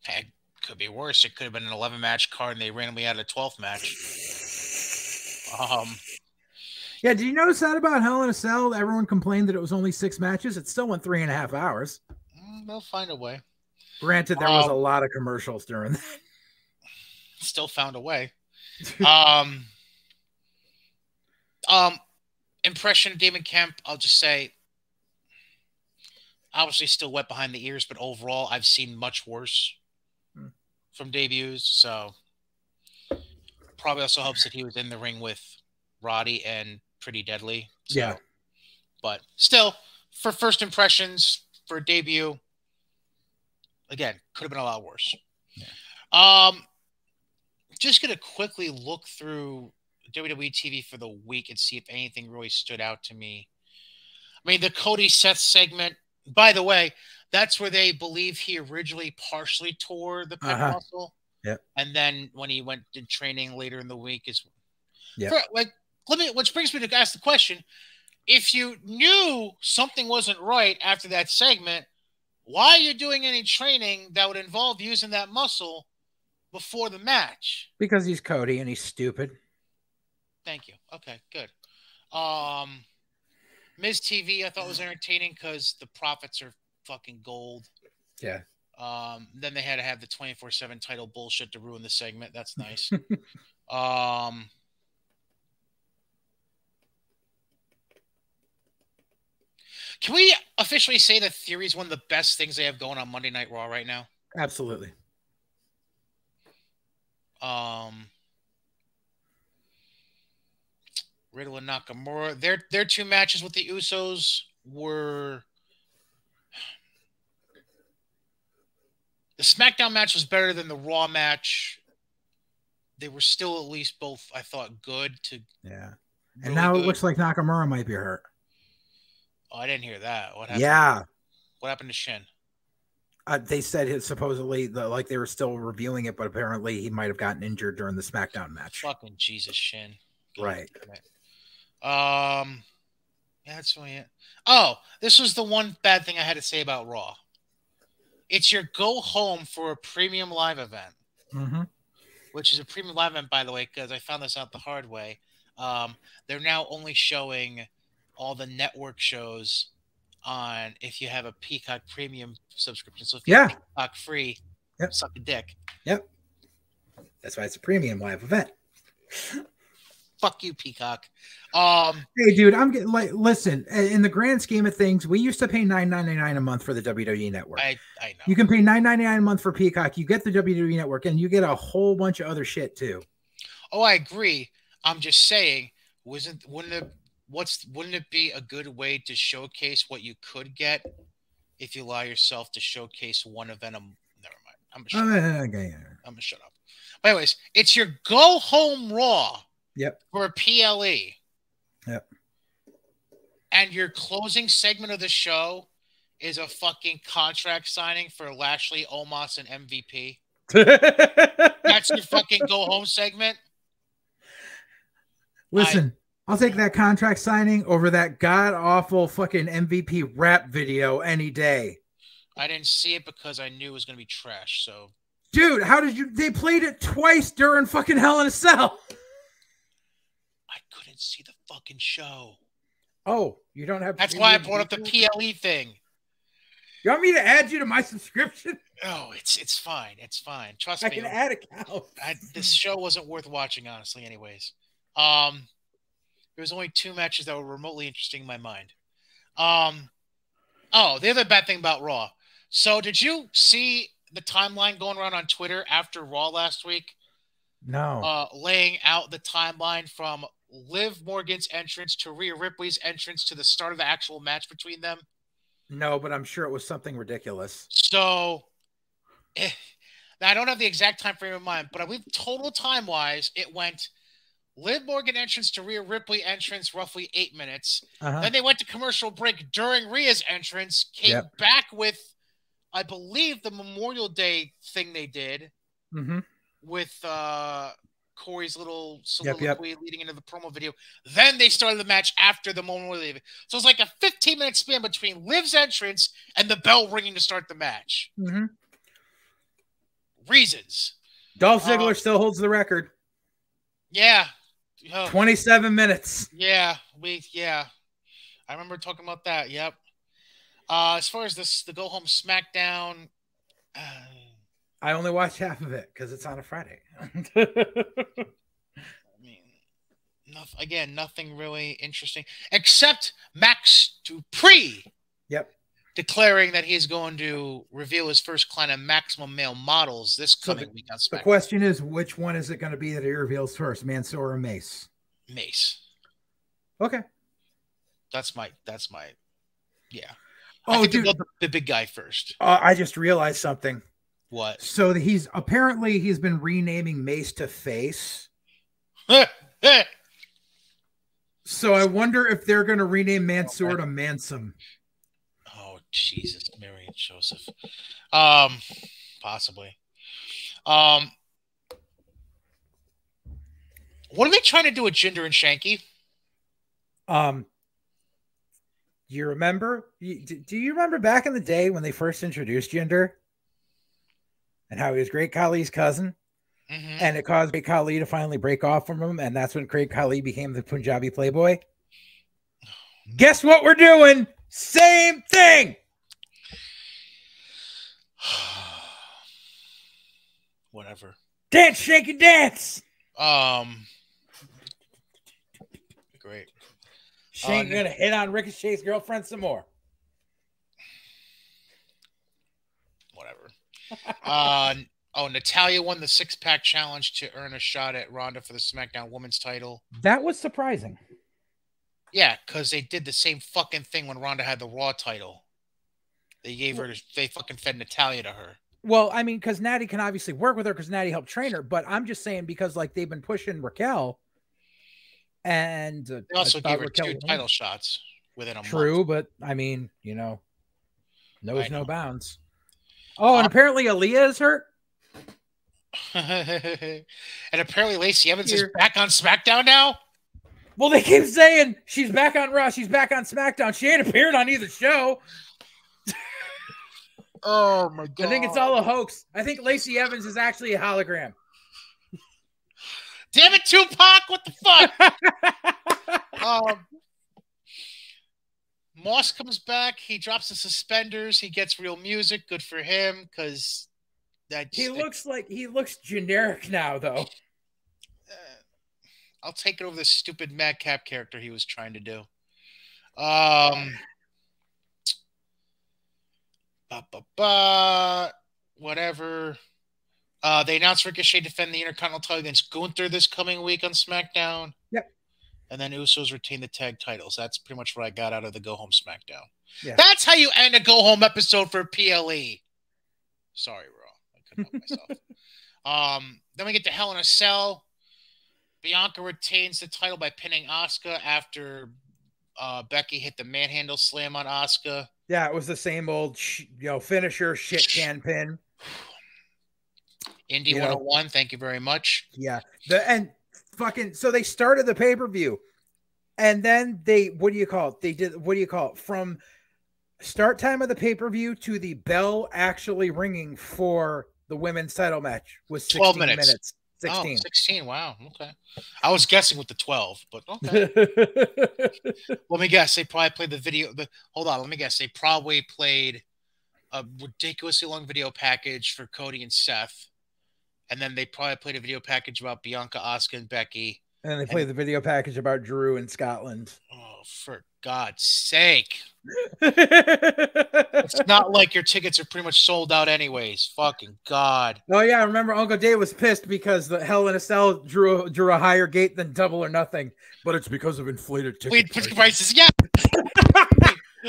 Heck, could be worse. It could have been an 11-match card and they randomly added a 12th match. Yeah, did you notice that about Hell in a Cell? Everyone complained that it was only 6 matches. It still went 3.5 hours. They'll find a way. Granted, there was a lot of commercials during that. Still found a way. Impression of Damon Kemp, I'll just say, obviously still wet behind the ears, but overall, I've seen much worse from debuts. So probably also helps that he was in the ring with Roddy and Pretty Deadly. So, yeah. But still, for first impressions, for a debut, again, could have been a lot worse. Yeah. Just going to quickly look through WWE TV for the week and see if anything really stood out to me. I mean, the Cody Seth segment, by the way, that's where they believe he originally partially tore the pec muscle. Yep. And then when he went to training later in the week is which brings me to ask the question. If you knew something wasn't right after that segment, why are you doing any training that would involve using that muscle before the match? Because he's Cody and he's stupid. Thank you. Okay, good. Miz TV I thought was entertaining because the profits are fucking gold. Yeah. Then they had to have the 24/7 title bullshit to ruin the segment. That's nice. Can we officially say that Theory is one of the best things they have going on Monday Night Raw right now? Absolutely. Riddle and Nakamura. Their two matches with the Usos were. The SmackDown match was better than the Raw match. They were still at least both, I thought, good to. Yeah. And now it looks like Nakamura might be hurt. Oh, I didn't hear that. What happened? Yeah. What happened to Shin? They said supposedly like they were still reviewing it, but apparently he might have gotten injured during the SmackDown match. Fucking Jesus, Shin. Right. Yeah, that's really it. Oh, this was the one bad thing I had to say about Raw. It's your go home for a premium live event, which is a premium live event, by the way, because I found this out the hard way. They're now only showing all the network shows on if you have a Peacock premium subscription. So if you have Peacock free, suck a dick. Yep. That's why it's a premium live event. Fuck you, Peacock. Hey, dude, I'm getting like, listen, in the grand scheme of things, we used to pay $9.99 a month for the WWE Network. I know. You can pay $9.99 a month for Peacock. You get the WWE Network, and you get a whole bunch of other shit too. Oh, I agree. I'm just saying, wouldn't it be a good way to showcase what you could get if you allow yourself to showcase one event? Never mind. I'm gonna shut up. But anyways, it's your go home Raw. Yep. For a PLE. Yep. And your closing segment of the show is a fucking contract signing for Lashley, Omos, and MVP. That's your fucking go home segment. Listen, I'll take that contract signing over that god awful fucking MVP rap video any day. I didn't see it because I knew it was gonna be trash. So, dude, how did you? They played it twice during fucking Hell in a Cell. I couldn't see the fucking show. Oh, you don't have. That's why I brought up the PLE thing. You want me to add you to my subscription? Oh, it's fine. It's fine. Trust me. I can add account. This show wasn't worth watching, honestly. Anyways, there was only two matches that were remotely interesting in my mind. Oh, the other bad thing about Raw. So, did you see the timeline going around on Twitter after Raw last week? No. Laying out the timeline from Liv Morgan's entrance to Rhea Ripley's entrance to the start of the actual match between them? No, but I'm sure it was something ridiculous. So, now I don't have the exact time frame in mind, but I believe total time-wise, it went Liv Morgan entrance to Rhea Ripley entrance, roughly 8 minutes. Then they went to commercial break during Rhea's entrance, came back with, I believe, the Memorial Day thing they did with Corey's little soliloquy leading into the promo video. Then they started the match after the Memorial Day. So it's like a 15-minute span between Liv's entrance and the bell ringing to start the match. Reasons. Dolph Ziggler still holds the record. Yeah. 27 minutes. Yeah. I remember talking about that. Yep. As far as the go home SmackDown, I only watched half of it because it's on a Friday. I mean, nothing really interesting except Max Dupree. Yep. Declaring that he's going to reveal his first client of Maximum Male Models this coming week on SmackDown. The question is, which one is it going to be that he reveals first, Mansoor or Mace? Mace. Okay. That's my. Yeah. Oh, dude, the big guy first. I just realized something. What? So he's been renaming Mace to Face. So I wonder if they're going to rename Mansoor to Mansom. Oh, Jesus, Mary and Joseph. Possibly. What are they trying to do with Jinder and Shanky? You remember? Do you remember back in the day when they first introduced Jinder? And how he was Great Khali's cousin? And it caused Great Khali to finally break off from him. And that's when Great Khali became the Punjabi Playboy. Guess what we're doing? Same thing. Whatever. Dance, shake, and dance. Great. Shane's gonna hit on Ricochet's girlfriend some more. Whatever. Natalya won the 6-pack challenge to earn a shot at Ronda for the SmackDown Women's title. That was surprising. Yeah, because they did the same fucking thing when Ronda had the Raw title. They fucking fed Natalya to her. Well, I mean, because Natty can obviously work with her because Natty helped train her, but I'm just saying because like they've been pushing Raquel, and they also gave her Raquel 2 title shots within a month. True, but I mean, knows no bounds. Oh, and apparently Aaliyah is hurt. And apparently Lacey Evans is back on SmackDown now. Well, they keep saying she's back on Raw, she's back on SmackDown. She ain't appeared on either show. Oh my god! I think it's all a hoax. I think Lacey Evans is actually a hologram. Damn it, Tupac! What the fuck? Moss comes back. He drops the suspenders. He gets real music. Good for him, because he looks generic now, though. I'll take it over the stupid Madcap character he was trying to do. Whatever. They announced Ricochet defend the Intercontinental title against Gunther this coming week on SmackDown. Yep. And then Usos retain the tag titles. That's pretty much what I got out of the Go Home SmackDown. Yeah. That's how you end a Go Home episode for PLE. Sorry, Raw. I couldn't help myself. Then we get to Hell in a Cell. Bianca retains the title by pinning Asuka after Becky hit the manhandle slam on Asuka. Yeah, it was the same old finisher shit can pin. Indy 101, thank you very much. Yeah. So they started the pay-per-view. And then what do you call it? From start time of the pay-per-view to the bell actually ringing for the women's title match was 16 12 minutes. 16. Oh, 16. Wow. Okay. I was guessing with the 12, but okay. Let me guess. They probably played the video. Hold on. Let me guess. They probably played a ridiculously long video package for Cody and Seth. And then they probably played a video package about Bianca, Asuka, and Becky. And they played the video package about Drew in Scotland. Oh, for God's sake. It's not like your tickets are pretty much sold out anyways. Fucking God. Oh, yeah. I remember Uncle Dave was pissed because the Hell in a Cell drew a higher gate than Double or Nothing. But it's because of inflated ticket prices. Yeah.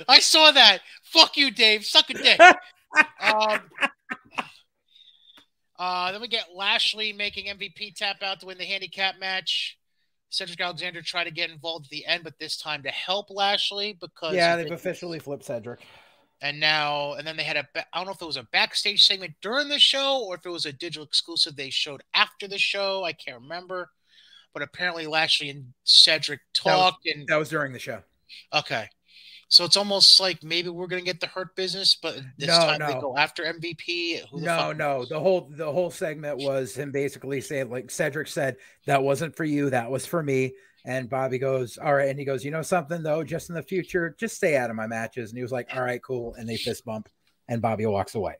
I saw that. Fuck you, Dave. Suck a dick. Then we get Lashley making MVP tap out to win the handicap match. Cedric Alexander tried to get involved at the end, but this time to help Lashley because they've officially flipped Cedric. And then they had I don't know if it was a backstage segment during the show or if it was a digital exclusive they showed after the show. I can't remember, but apparently Lashley and Cedric talked. That was during the show. Okay. So it's almost like maybe we're going to get the Hurt Business, but this time they go after MVP. No. The whole segment was him basically saying, like Cedric said, that wasn't for you, that was for me. And Bobby goes, all right. And he goes, you know something though, just in the future, just stay out of my matches. And he was like, all right, cool. And they fist bump and Bobby walks away.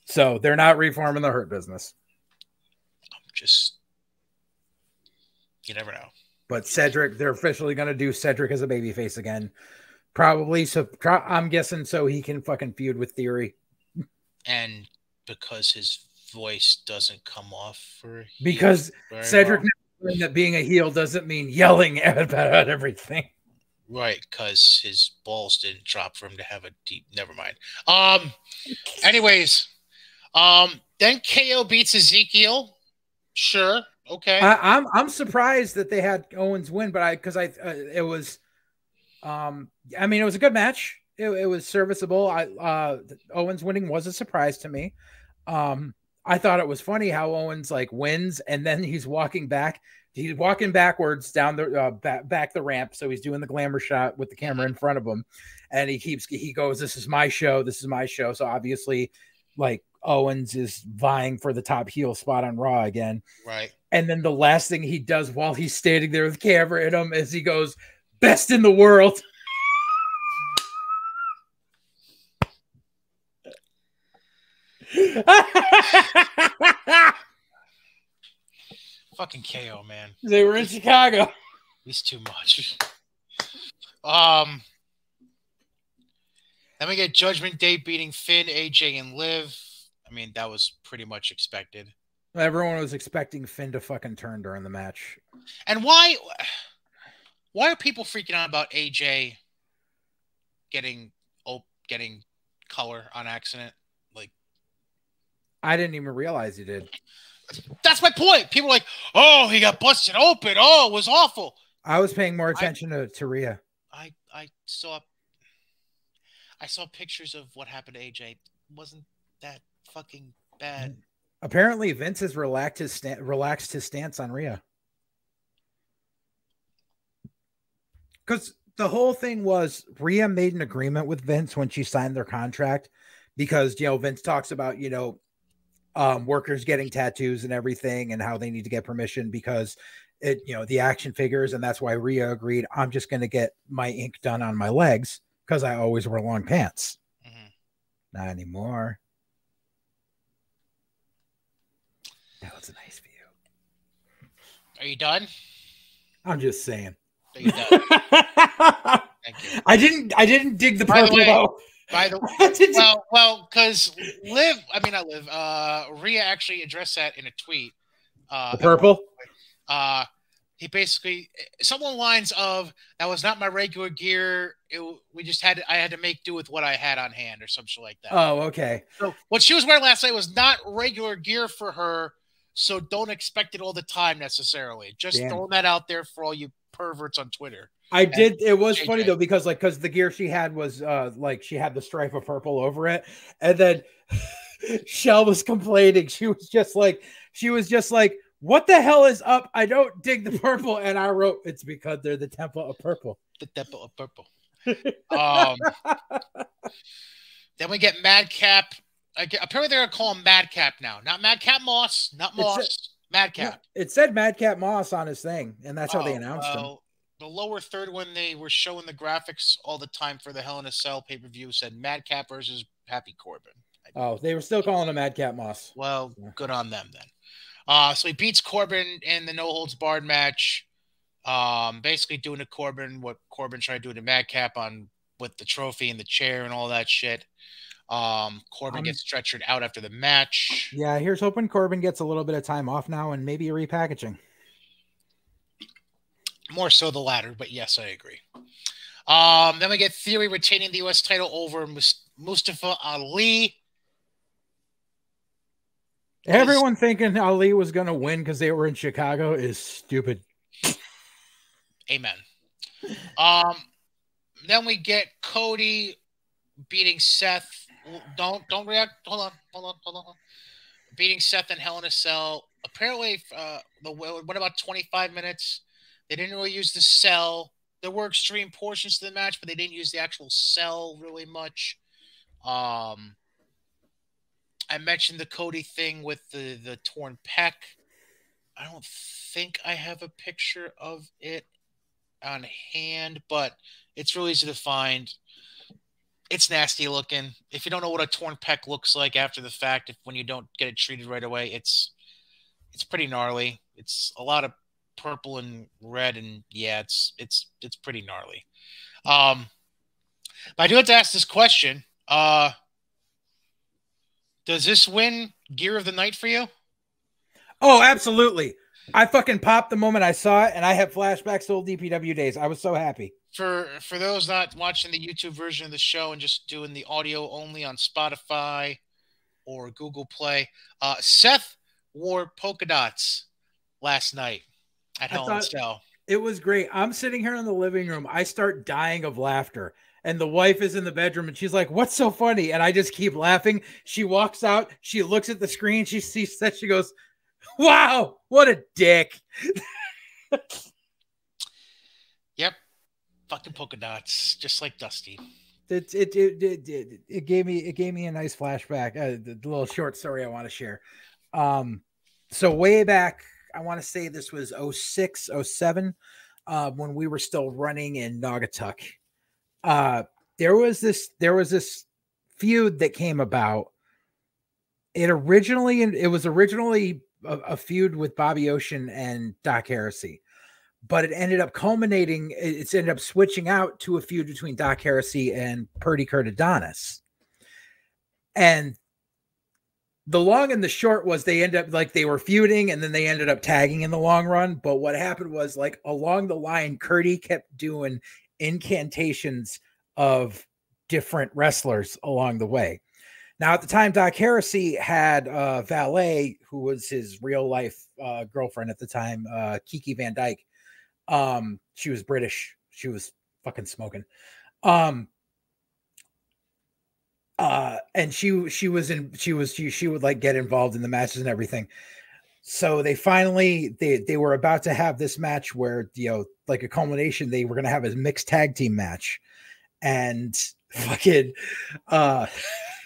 So they're not reforming the Hurt Business. You never know. But Cedric, they're officially going to do Cedric as a babyface again. Probably. So I'm guessing so he can fucking feud with Theory. And because his voice doesn't come off for because Cedric knowing that being a heel doesn't mean yelling about everything. Right, because his balls didn't drop for him to have a deep. Never mind. Anyways, then KO beats Ezekiel. Sure, okay. I'm surprised that they had Owens win, but it was. I mean, it was a good match. It was serviceable. Owens winning was a surprise to me. I thought it was funny how Owens wins and then he's walking back. He's walking backwards down the back the ramp. So he's doing the glamour shot with the camera in front of him, and he goes, "This is my show. This is my show." So obviously, Owens is vying for the top heel spot on Raw again. Right. And then the last thing he does while he's standing there with camera in him is he goes, "Best in the world." Fucking KO, man. They were in Chicago. He's too much. Then we get Judgment Day beating Finn, AJ, and Liv. I mean, that was pretty much expected. Everyone was expecting Finn to fucking turn during the match. And why are people freaking out about AJ getting color on accident? Like, I didn't even realize he did. That's my point. People are like, oh, he got busted open. Oh, it was awful. I was paying more attention to Rhea. I saw pictures of what happened to AJ. It wasn't that fucking bad. Apparently, Vince has relaxed his stance on Rhea. Because the whole thing was Rhea made an agreement with Vince when she signed their contract, because Vince talks about workers getting tattoos and everything, and how they need to get permission because the action figures, and that's why Rhea agreed. I'm just going to get my ink done on my legs because I always wear long pants. Mm-hmm. Not anymore. That was a nice view. Are you done? I'm just saying. Are you done? Thank you. I didn't dig the purple though. By the way, well, because Rhea actually addressed that in a tweet. The purple? He basically, some of the lines of, that was not my regular gear. I had to make do with what I had on hand or something like that. Oh, okay. So what she was wearing last night was not regular gear for her. So don't expect it all the time necessarily. Just throwing that out there for all you perverts on Twitter. It was funny though, because the gear she had was she had the stripe of purple over it, and then Shell was complaining. She was just like, what the hell is up? I don't dig the purple. And I wrote, it's because they're the Temple of Purple. The Temple of Purple. Then we get Madcap. Apparently they're going to call him Madcap now. Not Madcap Moss. Not Moss. Madcap. It said Madcap Moss on his thing, and that's how they announced him. The lower third, when they were showing the graphics all the time for the Hell in a Cell pay-per-view, said Madcap versus Happy Corbin. They were still calling him Madcap Moss. Well, good on them then. So he beats Corbin in the no-holds-barred match. Basically doing to Corbin what Corbin tried to do to Madcap with the trophy and the chair and all that shit. Corbin gets stretchered out after the match. Yeah, here's hoping Corbin gets a little bit of time off now and maybe a repackaging. More so the latter, but yes, I agree. Then we get Theory retaining the U.S. title over Mustafa Ali. Everyone thinking Ali was going to win because they were in Chicago is stupid. Amen. Then we get Cody beating Seth. Don't react. Hold on. Beating Seth in Hell in a Cell. Apparently, went about 25 minutes. They didn't really use the cell. There were extreme portions to the match, but they didn't use the actual cell really much. I mentioned the Cody thing with the torn pec. I don't think I have a picture of it on hand, but it's really easy to find. It's nasty looking. If you don't know what a torn pec looks like after the fact, when you don't get it treated right away, it's pretty gnarly. It's a lot of purple and red, and yeah, it's pretty gnarly. But I do have to ask this question. Does this win Gear of the Night for you? Oh, absolutely. I fucking popped the moment I saw it, and I had flashbacks to old DPW days. I was so happy. For those not watching the YouTube version of the show and just doing the audio only on Spotify or Google Play, Seth wore polka dots last night at Hell in a Cell. It was great. I'm sitting here in the living room. I start dying of laughter. And the wife is in the bedroom, and she's like, what's so funny? And I just keep laughing. She walks out. She looks at the screen. She sees that. She goes, wow, what a dick. Yep. Fucking polka dots, just like Dusty. It gave me a nice flashback. The little short story I want to share. So way back, I want to say this was 06, 07, when we were still running in Naugatuck. There was this feud that came about, It was originally a feud with Bobby Ocean and Doc Heresy, but it ended up culminating. It's ended up switching out to a feud between Doc Heresy and Purdy Kurt Adonis. And the long and the short was they ended up like they were feuding and then they ended up tagging in the long run. But what happened was like along the line, Curdy kept doing incantations of different wrestlers along the way. Now, at the time, Doc Heresy had a valet who was his real life girlfriend at the time, Kiki Van Dyke. She was British. She was fucking smoking. And she would like get involved in the matches and everything. So they were about to have this match where, you know, like a culmination, they were going to have a mixed tag team match. And fucking,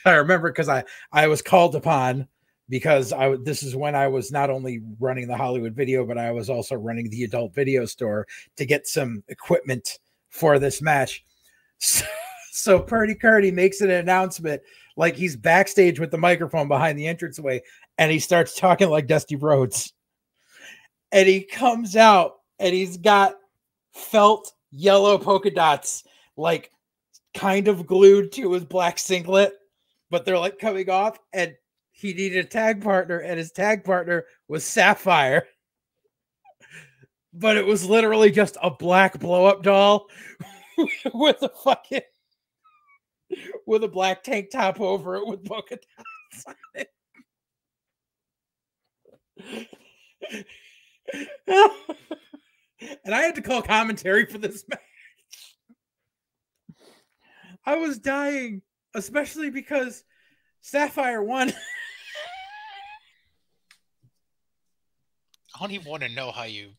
I remember because I was called upon because this is when I was not only running the Hollywood Video, but I was also running the adult video store to get some equipment for this match. So Purdy Curdy makes an announcement like he's backstage with the microphone behind the entranceway, and he starts talking like Dusty Rhodes. And he comes out and he's got felt yellow polka dots, like kind of glued to his black singlet, but they're like coming off, and he needed a tag partner, and his tag partner was Sapphire. But it was literally just a black blow-up doll with a black tank top over it with polka dots on it. And I had to call commentary for this match. I was dying, especially because Sapphire won. I don't even want to know how you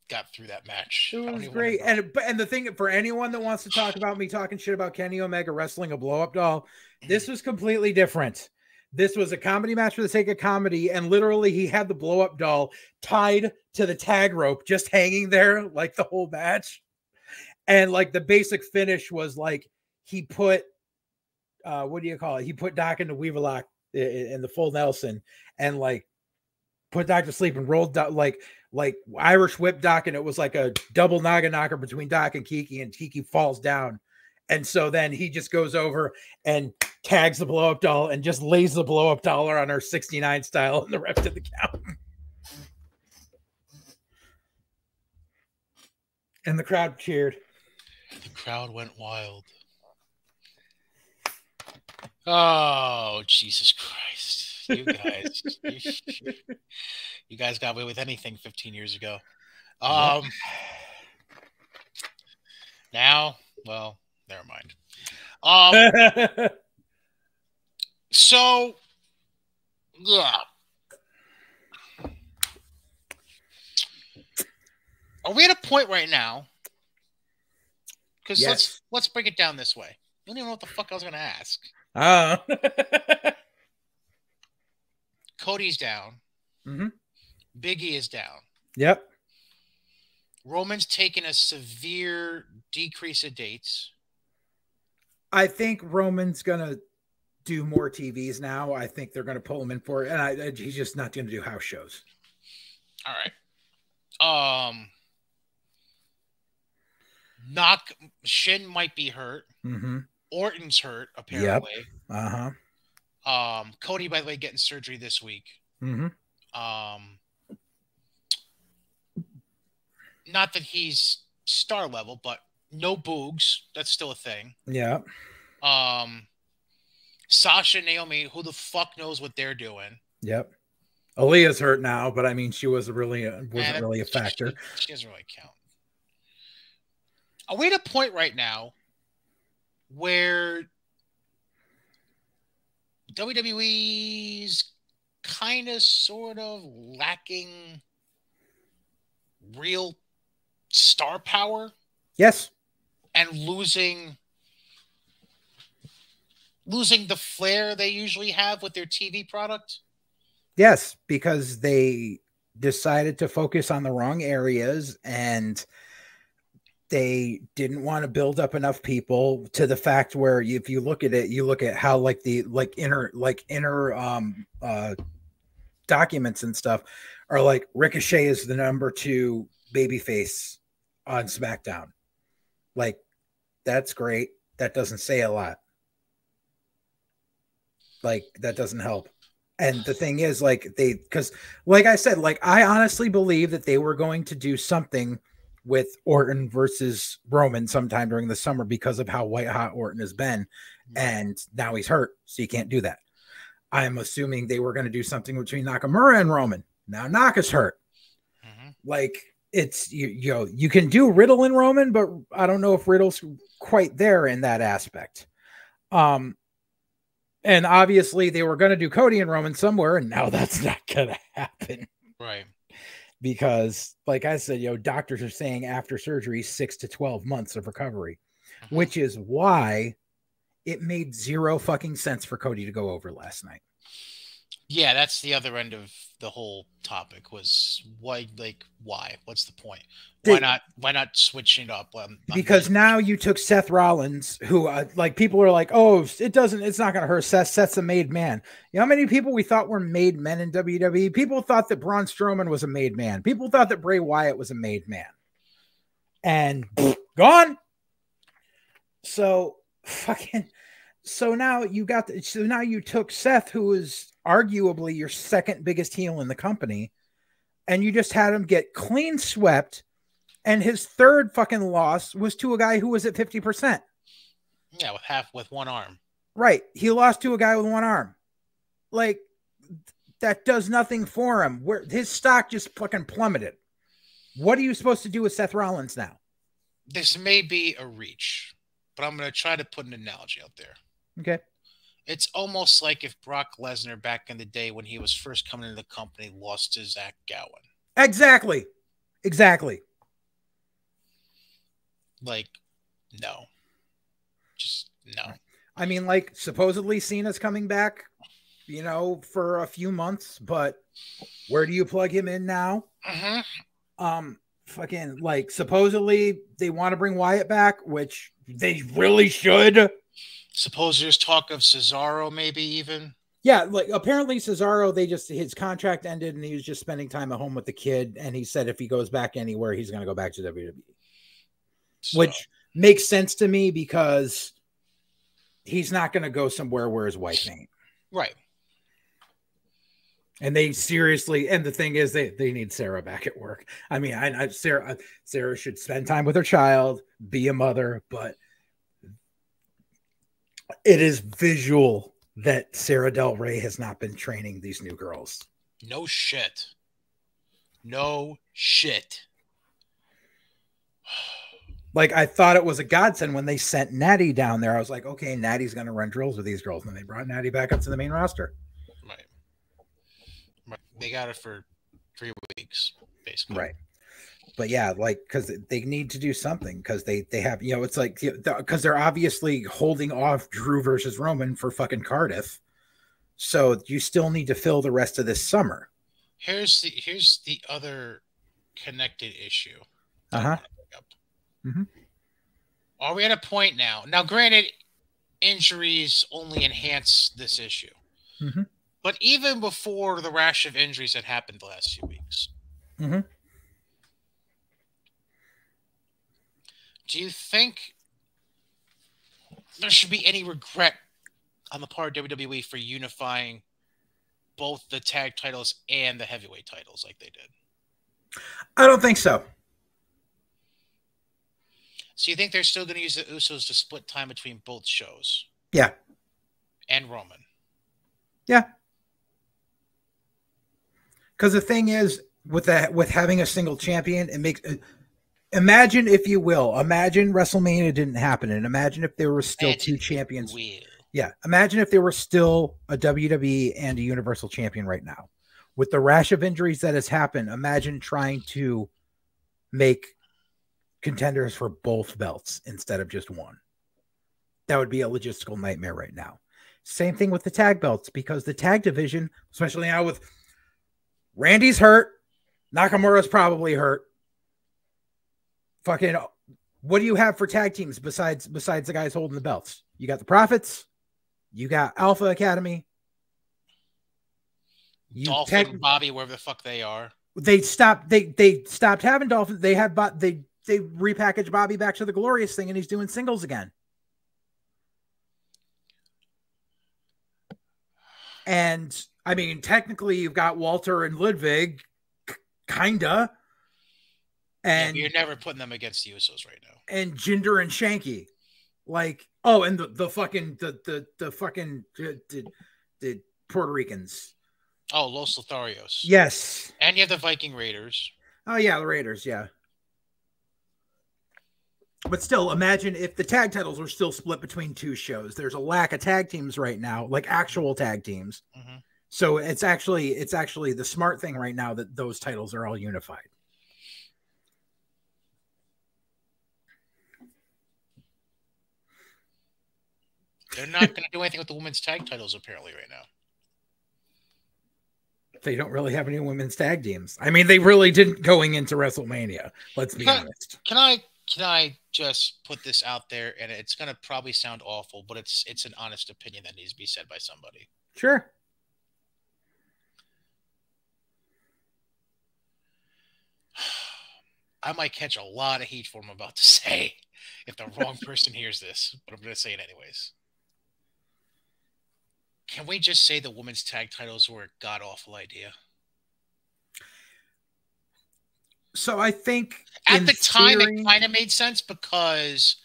got through that match. It was great. And the thing, for anyone that wants to talk about me talking shit about Kenny Omega wrestling a blow-up doll, this was completely different. This was a comedy match for the sake of comedy, and literally he had the blow-up doll tied to the tag rope, just hanging there like the whole match. And like the basic finish was like he put what do you call it? He put Doc into Weaver Lock in the full Nelson and like put Doc to sleep and rolled Doc, like Irish whip Doc, and it was like a double Naga knocker between Doc and Kiki falls down. And so then he just goes over and tags the blow-up doll and just lays the blow-up dollar on her 69 style, and the ref did the count. And the crowd cheered. The crowd went wild. Oh, Jesus Christ. You guys. You guys got away with anything 15 years ago. Now, well, never mind. So, yeah. Are we at a point right now? Because yes. let's break it down this way. I don't even know what the fuck I was going to ask. Cody's down. Mm-hmm. Big E is down. Yep. Roman's taken a severe decrease of dates. I think Roman's going to do more TVs now. I think they're going to pull him in for it. And he's just not going to do house shows. All right. Shin might be hurt. Mm-hmm. Orton's hurt, apparently. Yep. Uh-huh. Cody, by the way, getting surgery this week. Mm-hmm. Not that he's star level, but no Boogs. That's still a thing. Yeah. Sasha and Naomi, who the fuck knows what they're doing? Yep. Aaliyah's hurt now, but I mean, she wasn't really a factor. She doesn't really count. Are we at a point right now where WWE's kind of sort of lacking real star power? Yes. And losing the flair they usually have with their TV product? Yes, because they decided to focus on the wrong areas, and they didn't want to build up enough people to the fact where if you look at it, you look at how like the inner documents and stuff are like Ricochet is the number 2 babyface on SmackDown. Like, that's great. That doesn't say a lot. Like, that doesn't help. And the thing is, like, because like I said, like, I honestly believe that they were going to do something with Orton versus Roman sometime during the summer because of how white hot Orton has been. And now he's hurt, so you can't do that. I'm assuming they were going to do something between Nakamura and Roman. Now Naka's hurt. Like, it's, you can do Riddle and Roman, but I don't know if Riddle's quite there in that aspect. And obviously they were going to do Cody and Roman somewhere, and now that's not going to happen. Right. Because, like I said, doctors are saying after surgery, 6 to 12 months of recovery, which is why it made zero fucking sense for Cody to go over last night. Yeah, that's the other end of the whole topic was why? What's the point? Why not switching it up? Because now you took Seth Rollins, who like people are like, oh, it's not going to hurt Seth. Seth's a made man. You know how many people we thought were made men in WWE? People thought that Braun Strowman was a made man. People thought that Bray Wyatt was a made man. And gone. So now you took Seth, who is arguably your second biggest heel in the company, and you just had him get clean swept, and his third fucking loss was to a guy who was at 50%. Yeah, with one arm. Right. He lost to a guy with one arm. Like, that does nothing for him. His stock just fucking plummeted. What are you supposed to do with Seth Rollins now? This may be a reach, but I'm going to try to put an analogy out there. Okay. It's almost like if Brock Lesnar back in the day when he was first coming into the company lost to Zach Gowen. Exactly. Like, no. Just no. I mean, like, supposedly Cena's coming back, for a few months, but where do you plug him in now? Fucking, like, supposedly they want to bring Wyatt back, which they really should. Suppose there's talk of Cesaro, maybe even. Yeah, like apparently Cesaro, his contract ended and he was just spending time at home with the kid. And he said if he goes back anywhere, he's going to go back to WWE, which makes sense to me because he's not going to go somewhere where his wife ain't. Right. And they seriously, and the thing is, they need Sarah back at work. I mean, Sarah should spend time with her child, be a mother, but it is visual that Sarah Del Rey has not been training these new girls. No shit. Like, I thought it was a godsend when they sent Natty down there. I was like, okay, Natty's going to run drills with these girls. And they brought Natty back up to the main roster. Right. They got it for 3 weeks, basically. Right. But yeah, like, because they need to do something because they have, it's like, because they're obviously holding off Drew versus Roman for fucking Cardiff. So you still need to fill the rest of this summer. Here's the other connected issue. Mm-hmm. Are we at a point now? Now, granted, injuries only enhance this issue. Mm-hmm. But even before the rash of injuries that happened the last few weeks, do you think there should be any regret on the part of WWE for unifying both the tag titles and the heavyweight titles like they did? I don't think so. So you think they're still going to use the Usos to split time between both shows? Yeah. And Roman? Yeah. Because the thing is, with having a single champion, it makes... Imagine, if you will, WrestleMania didn't happen, and imagine if there were still two champions. Yeah, imagine if there were still a WWE and a Universal Champion right now. With the rash of injuries that has happened, imagine trying to make contenders for both belts instead of just one. That would be a logistical nightmare right now. Same thing with the tag belts, because the tag division, especially now with Randy's hurt, Nakamura's probably hurt. Fucking What do you have for tag teams besides the guys holding the belts? You got the Profits, you got Alpha Academy, Dolphin, Bobby, wherever the fuck they are. They stopped having Dolphin. They repackaged Bobby back to the Glorious thing, and he's doing singles again. And I mean, technically, you've got Walter and Ludwig, kinda. And you're never putting them against the Usos right now. And Jinder and Shanky, like, oh, and the Puerto Ricans. Oh, Los Lotharios. Yes. And you have the Viking Raiders. Oh yeah, the Raiders. Yeah. But still, imagine if the tag titles were still split between two shows. There's a lack of tag teams right now, like actual tag teams. Mm-hmm. So it's actually the smart thing right now that those titles are all unified. They're not going to do anything with the women's tag titles apparently right now. They don't really have any women's tag teams. I mean, they really didn't going into WrestleMania. Let's be honest. Can I just put this out there, and it's going to probably sound awful, but it's an honest opinion that needs to be said by somebody. Sure. I might catch a lot of heat for what I'm about to say if the wrong person hears this, but I'm going to say it anyways. Can we just say the women's tag titles were a god-awful idea? So I think at the time it kind of made sense because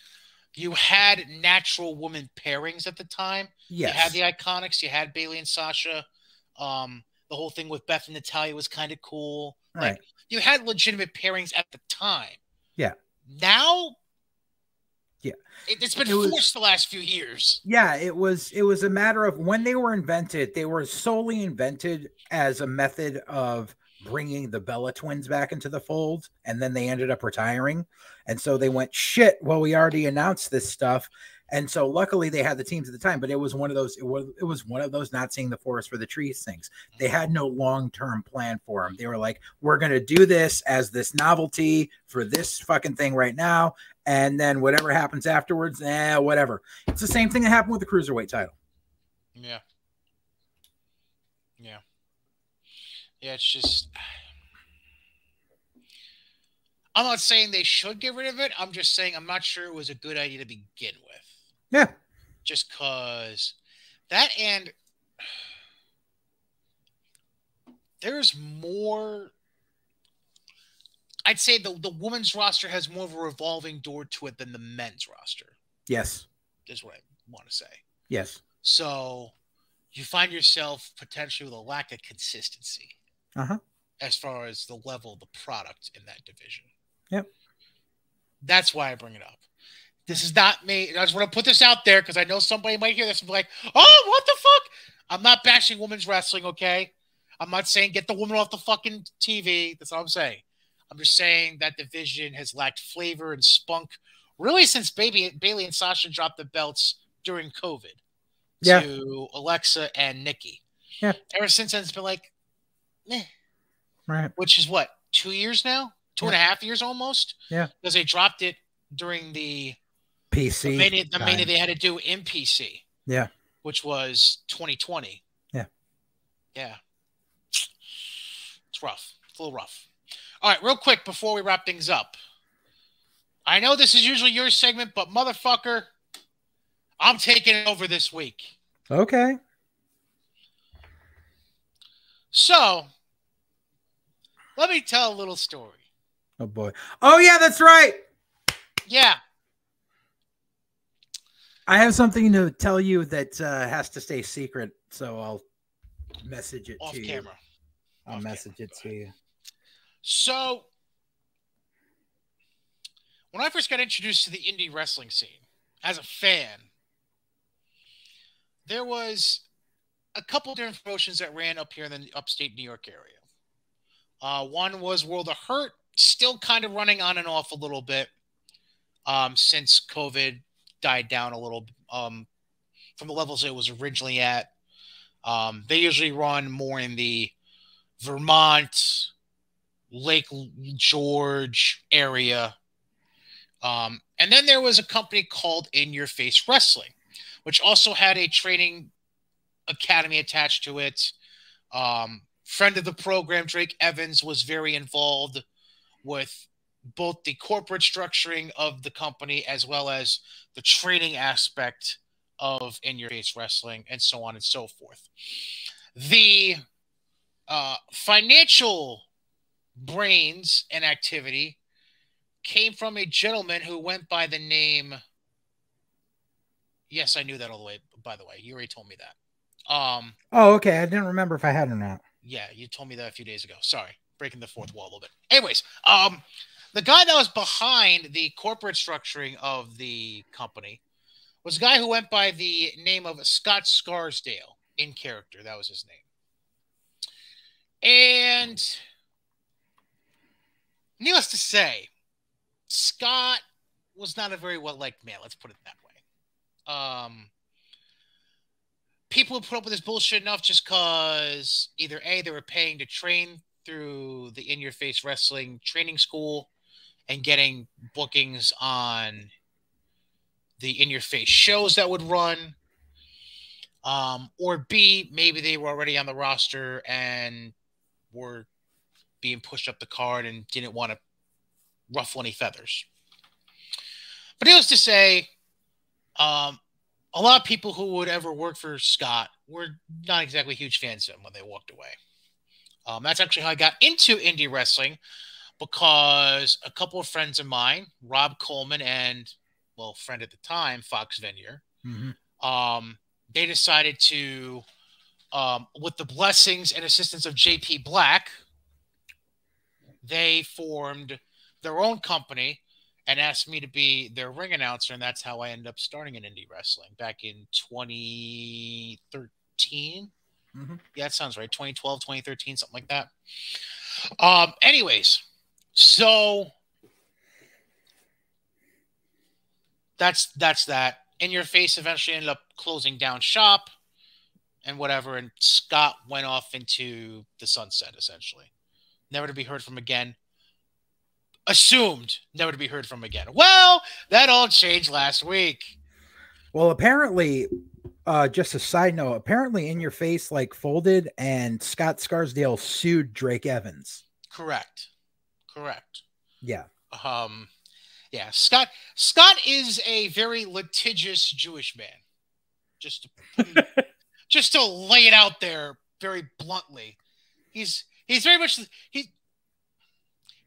you had natural women pairings at the time. Yes. You had the Iconics, you had Bayley and Sasha. The whole thing with Beth and Natalya was kind of cool. Right. Like, you had legitimate pairings at the time. Yeah. Now, yeah, it's been forced the last few years. Yeah, it was a matter of when they were invented. They were solely invented as a method of bringing the Bella twins back into the fold, and then they ended up retiring. And so they went, shit, well, we already announced this stuff. And so luckily they had the teams at the time, but it was one of those, it was one of those not seeing the forest for the trees things. They had no long-term plan for them. They were like, we're going to do this as this novelty for this fucking thing right now. And then whatever happens afterwards, whatever. It's the same thing that happened with the Cruiserweight title. Yeah. Yeah. Yeah, it's just... I'm not saying they should get rid of it. I'm just saying I'm not sure it was a good idea to begin with. Yeah. Just because that, and there's more... I'd say the women's roster has more of a revolving door to it than the men's roster. Yes. Is what I want to say. Yes. So you find yourself potentially with a lack of consistency as far as the level of the product in that division. Yep. That's why I bring it up. This is not me. I just want to put this out there because I know somebody might hear this and be like, oh, what the fuck? I'm not bashing women's wrestling, okay? I'm not saying get the woman off the fucking TV. That's all I'm saying. I'm just saying that division has lacked flavor and spunk really since Bayley and Sasha dropped the belts during COVID to Alexa and Nikki. Yeah. Ever since then, it's been like, meh. Right. Which is what, 2 years now? 2.5 years almost? Yeah. Because they dropped it during the PC. The mania they had to do in PC. Yeah. Which was 2020. Yeah. Yeah. It's rough. It's a little rough. All right, real quick before we wrap things up. I know this is usually your segment, but motherfucker, I'm taking it over this week. Okay. So, let me tell a little story. Oh, boy. Oh, yeah, that's right. Yeah. I have something to tell you that has to stay secret, so I'll message it to you. Off camera. I'll message it to you. So, when I first got introduced to the indie wrestling scene, as a fan, there was a couple different promotions that ran up here in the upstate New York area. One was World of Hurt, still kind of running on and off a little bit since COVID died down a little from the levels it was originally at. They usually run more in the Vermont, Lake George area. And then there was a company called In Your Face Wrestling, which also had a training academy attached to it. Friend of the program, Drake Evans, was very involved with both the corporate structuring of the company as well as the training aspect of In Your Face Wrestling, and so on and so forth. The financial brains and activity came from a gentleman who went by the name. Yes, I knew that all the way. By the way, you already told me that. Oh, okay. I didn't remember if I had or not. Yeah, you told me that a few days ago. Sorry, breaking the fourth wall a little bit. Anyways, the guy that was behind the corporate structuring of the company was a guy who went by the name of Scott Scarsdale in character. That was his name. And needless to say, Scott was not a very well-liked man. Let's put it that way. People put up with this bullshit enough just because either A, they were paying to train through the In Your Face Wrestling training school and getting bookings on the In Your Face shows that would run, or B, maybe they were already on the roster and were being pushed up the card and didn't want to ruffle any feathers. But needless to say, a lot of people who would ever work for Scott were not exactly huge fans of him when they walked away. That's actually how I got into indie wrestling, because a couple of friends of mine, Rob Coleman and, well, friend at the time, Fox Venier, they decided to, with the blessings and assistance of JP Black, they formed their own company and asked me to be their ring announcer, and that's how I ended up starting in indie wrestling back in 2013. Yeah, that sounds right. 2012, 2013, something like that. Anyways, so that's that. In Your Face eventually ended up closing down shop and whatever, and Scott went off into the sunset, essentially. Never to be heard from again. Assumed never to be heard from again. Well, that all changed last week. Well, apparently, just a side note, apparently In Your Face like folded and Scott Scarsdale sued Drake Evans. Correct. Yeah. Yeah. Scott is a very litigious Jewish man. Just to lay it out there very bluntly. He's very much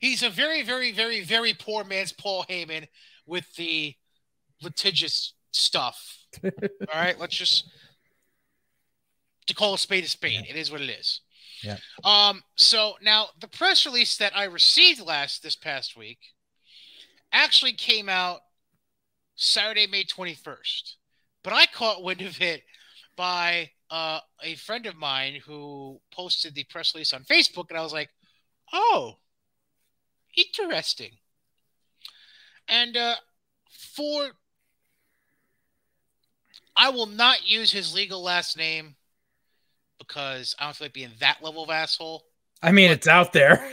He's a very, very, very, very poor man's Paul Heyman with the litigious stuff. All right, let's just to call a spade. Yeah. It is what it is. Yeah. So now the press release that I received this past week actually came out Saturday, May 21st, but I caught wind of it by a friend of mine who posted the press release on Facebook, and I was like, oh. Interesting. And I will not use his legal last name because I don't feel like being that level of asshole. I mean, it's out there.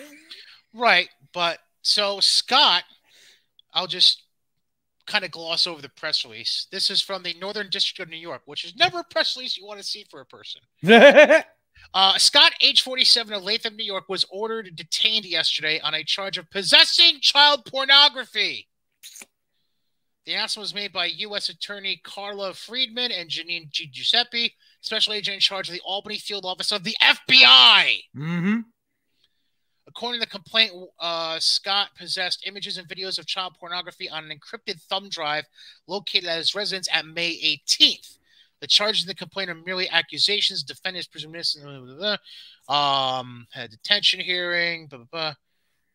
Right. But so Scott, I'll just kind of gloss over the press release. This is from the Northern District of New York, which is never a press release you want to see for a person. Scott, age 47 of Latham, New York, was ordered and detained yesterday on a charge of possessing child pornography. The announcement was made by U.S. Attorney Carla Friedman and Janine G. Giuseppe, special agent in charge of the Albany Field Office of the FBI. According to the complaint, Scott possessed images and videos of child pornography on an encrypted thumb drive located at his residence at May 18th. The charges in the complaint are merely accusations. Defendants presume innocent. Had a detention hearing. Blah, blah, blah.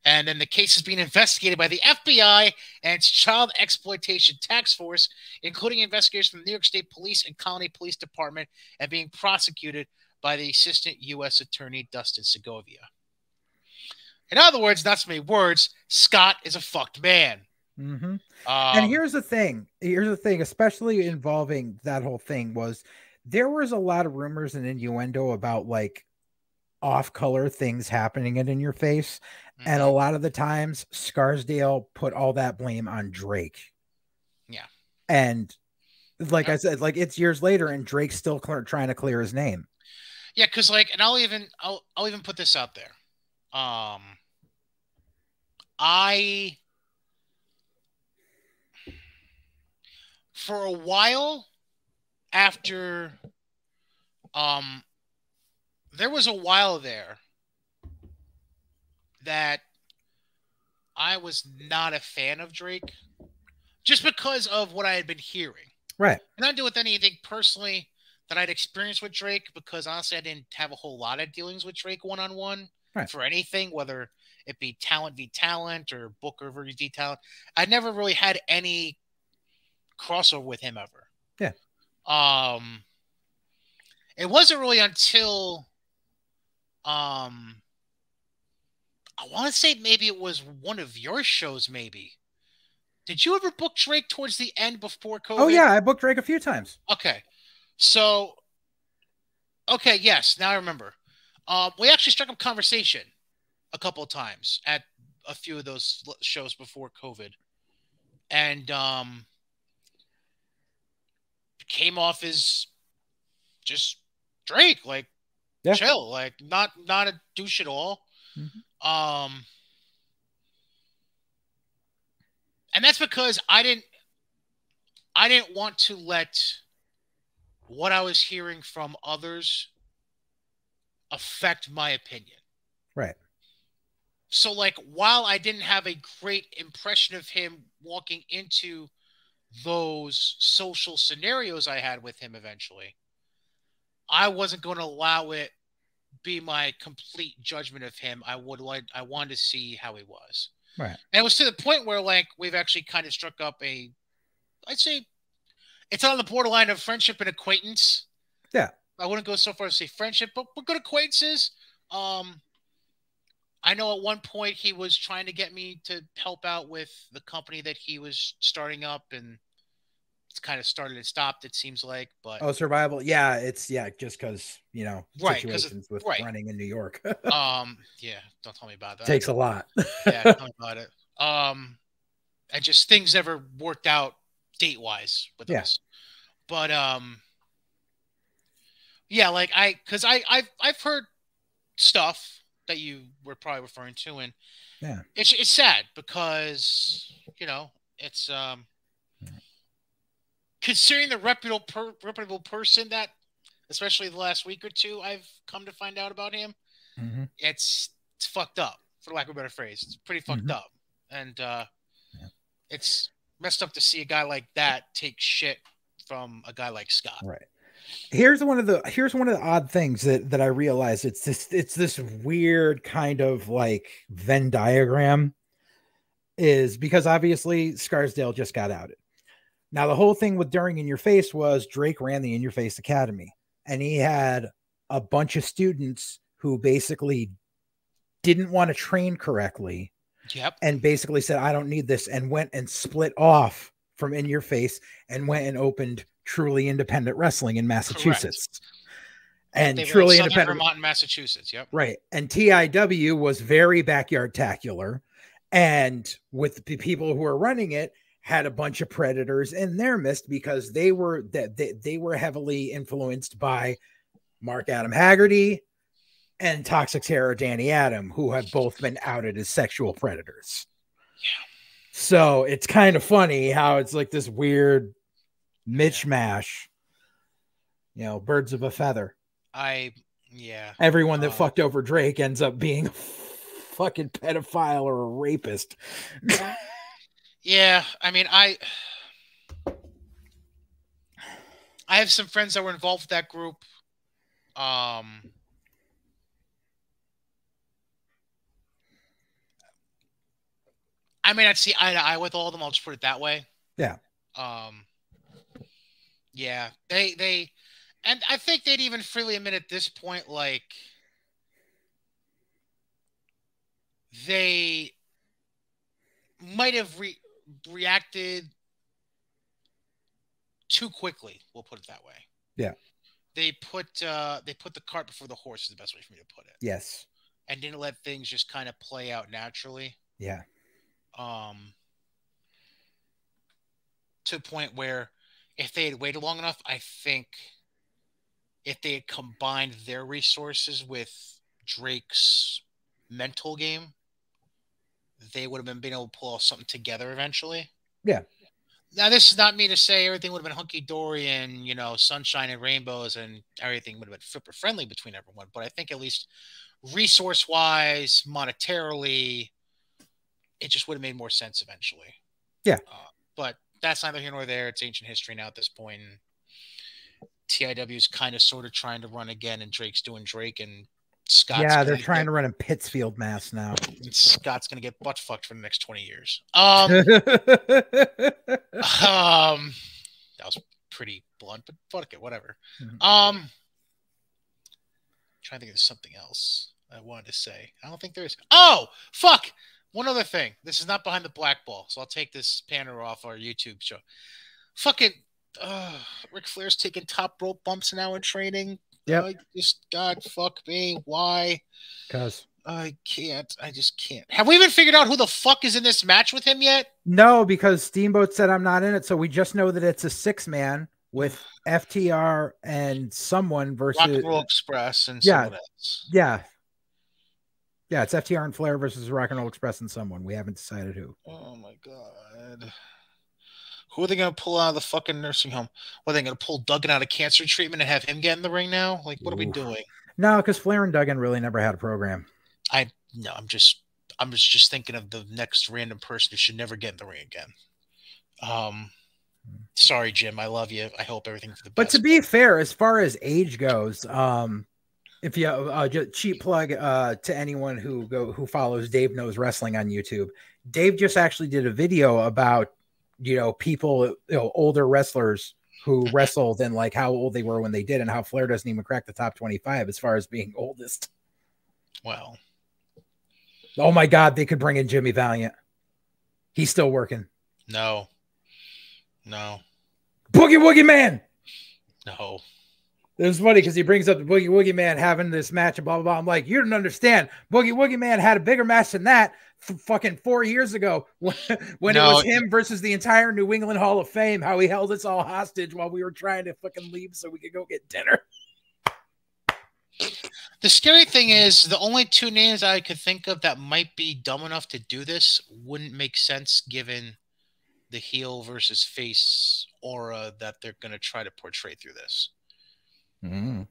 And then the case is being investigated by the FBI and its Child Exploitation Task Force, including investigators from the New York State Police and Colony Police Department, and being prosecuted by the Assistant U.S. Attorney Dustin Segovia. In other words, not so many words, Scott is a fucked man. And here's the thing, especially involving that whole thing, was there was a lot of rumors and innuendo about like off-color things happening in your face. And a Mm-hmm. lot of the times, Scarsdale put all that blame on Drake. Yeah. And like Yep. I said, like it's years later, and Drake's still trying to clear his name. Yeah, because like, and I'll even put this out there. I for a while after there was a while there that I was not a fan of Drake just because of what I had been hearing. Right. And not do with anything personally that I'd experienced with Drake, because honestly, I didn't have a whole lot of dealings with Drake one-on-one for anything, whether it be talent v talent or Booker v talent. I never really had any crossover with him ever. Yeah. It wasn't really until I want to say maybe it was one of your shows, maybe. Did you ever book Drake towards the end before COVID? Oh, yeah. I booked Drake a few times. Okay. So, okay, yes. Now I remember. We actually struck up conversation a couple of times at a few of those shows before COVID. And came off as just Drake, like chill, like not a douche at all. Mm-hmm. And that's because I didn't want to let what I was hearing from others affect my opinion. Right. So, like, while I didn't have a great impression of him walking into those social scenarios I had with him eventually, I wasn't going to allow it be my complete judgment of him. I wanted to see how he was. Right. And it was to the point where, like, we've actually kind of struck up I'd say it's on the borderline of friendship and acquaintance. Yeah. I wouldn't go so far as to say friendship, but we're good acquaintances. I know at one point he was trying to get me to help out with the company that he was starting up, and it's kind of started and stopped, it seems like. But survival. Yeah, it's just because situations with running in New York. Yeah, don't tell me about that. Takes a lot. Yeah, tell me about it. And just things never worked out date wise with us. But yeah, like I've heard stuff that you were probably referring to, and it's sad because it's considering the reputable person that, especially the last week or two, I've come to find out about him. Mm-hmm. It's fucked up, for lack of a better phrase. It's pretty fucked up, and it's messed up to see a guy like that take shit from a guy like Scott. Right. Here's one of the odd things that I realized. It's this weird kind of like Venn diagram, is because obviously Scarsdale just got outed. Now the whole thing with during In Your Face was Drake ran the In Your Face Academy, and he had a bunch of students who basically didn't want to train correctly. Yep. And basically said, I don't need this, and went and split off from In Your Face and went and opened Truly Independent Wrestling in Massachusetts. Correct. And Truly Independent Vermont and Massachusetts. Yep. Right. And TIW was very backyard-tacular, and with the people who were running it had a bunch of predators in their midst, because they were heavily influenced by Mark Adam Haggerty and Toxic Terror Danny Adam, who have both been outed as sexual predators. Yeah. So it's kind of funny how it's like this weird mishmash, birds of a feather. Everyone that fucked over Drake ends up being a fucking pedophile or a rapist. Yeah, I mean, I have some friends that were involved with that group. I may not see eye to eye with all of them. I'll just put it that way. Yeah. Yeah, they, and I think they'd even freely admit at this point, like, they might have reacted too quickly. We'll put it that way. Yeah. they put the cart before the horse is the best way for me to put it. Yes. And didn't let things just kind of play out naturally. Yeah. To a point where if they had waited long enough, I think if they had combined their resources with Drake's mental game, they would have been able to pull something together eventually. Yeah. Now, this is not me to say everything would have been hunky-dory and, sunshine and rainbows and everything would have been flipper-friendly between everyone. But I think at least resource-wise, monetarily, it just would have made more sense eventually. Yeah. But that's neither here nor there. It's ancient history now at this point. And TIW is kind of sort of trying to run again, and Drake's doing Drake, and Scott's they're trying to run in Pittsfield, Mass now. And Scott's going to get butt fucked for the next 20 years. That was pretty blunt, but fuck it, whatever. Trying to think of something else I wanted to say. I don't think there is. Oh, fuck! One other thing. This is not behind the Blackball, so I'll take this banner off our YouTube show. Fucking Ric Flair's taking top rope bumps now in training. Yeah. Just God fuck me. Why? Because I can't. I just can't. Have we even figured out who the fuck is in this match with him yet? No, because Steamboat said I'm not in it, so we just know that it's a 6-man with FTR and someone versus Rock and Roll Express and someone else. Yeah. Yeah, it's FTR and Flair versus Rock and Roll Express and someone. We haven't decided who. Oh my God. Who are they going to pull out of the fucking nursing home? What, are they going to pull Duggan out of cancer treatment and have him get in the ring now? Like, what are we doing? No, because Flair and Duggan really never had a program. I'm just thinking of the next random person who should never get in the ring again. Sorry, Jim. I love you. I hope everything for the best. But to be fair, as far as age goes, if you just cheap plug to anyone who follows Dave Knows Wrestling on YouTube, Dave just actually did a video about people, older wrestlers who wrestled and like how old they were when they did, and how Flair doesn't even crack the top 25 as far as being oldest. Well, oh my God, they could bring in Jimmy Valiant. He's still working. No. Boogie Woogie Man. No. It was funny because he brings up the Boogie Woogie Man having this match and blah, blah, blah. I'm like, you don't understand. Boogie Woogie Man had a bigger match than that fucking 4 years ago when it was him versus the entire New England Hall of Fame, how he held us all hostage while we were trying to fucking leave so we could go get dinner. The scary thing is the only two names I could think of that might be dumb enough to do this wouldn't make sense given the heel versus face aura that they're going to try to portray through this. Mm-hmm.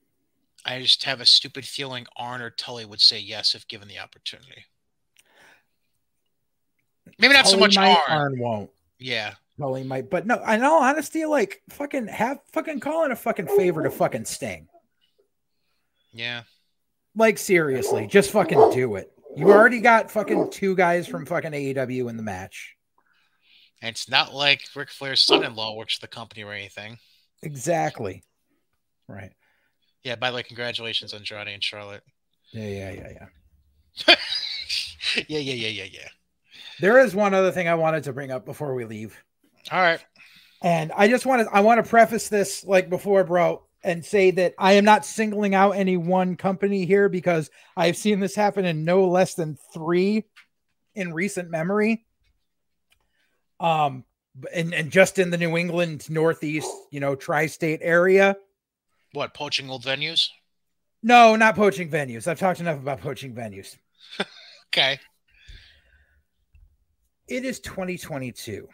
I just have a stupid feeling Arn or Tully would say yes if given the opportunity. Maybe not Tully so much Arn won't. Yeah. Tully might, but no, in all honesty, like fucking call in a fucking favor to fucking Sting. Yeah. Like seriously, just fucking do it. You already got fucking 2 guys from fucking AEW in the match. And it's not like Ric Flair's son-in-law works for the company or anything. Exactly. Right. Yeah, by the way, congratulations on Andrade and Charlotte. Yeah. Yeah. There is one other thing I wanted to bring up before we leave. All right. And I want to preface this like before, bro, and say that I am not singling out any one company here because I've seen this happen in no less than 3 in recent memory. And just in the New England Northeast, tri-state area. What, poaching old venues? No, not poaching venues. I've talked enough about poaching venues. Okay. It is 2022.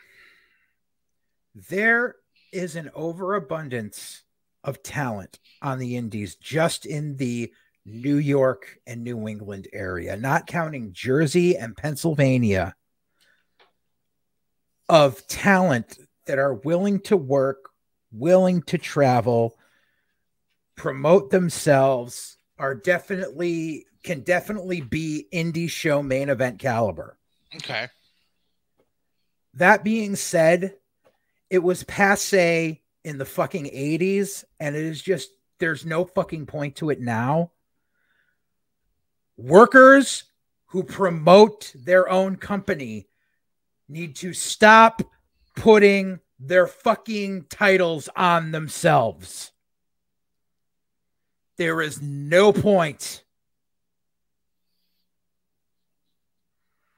There is an overabundance of talent on the indies just in the New York and New England area, not counting Jersey and Pennsylvania, of talent that are willing to work, willing to travel, promote themselves, can definitely be indie show main event caliber. Okay. That being said, it was passe in the fucking 80s, and it is just, there's no fucking point to it now. Workers who promote their own company need to stop putting their fucking titles on themselves. There is no point.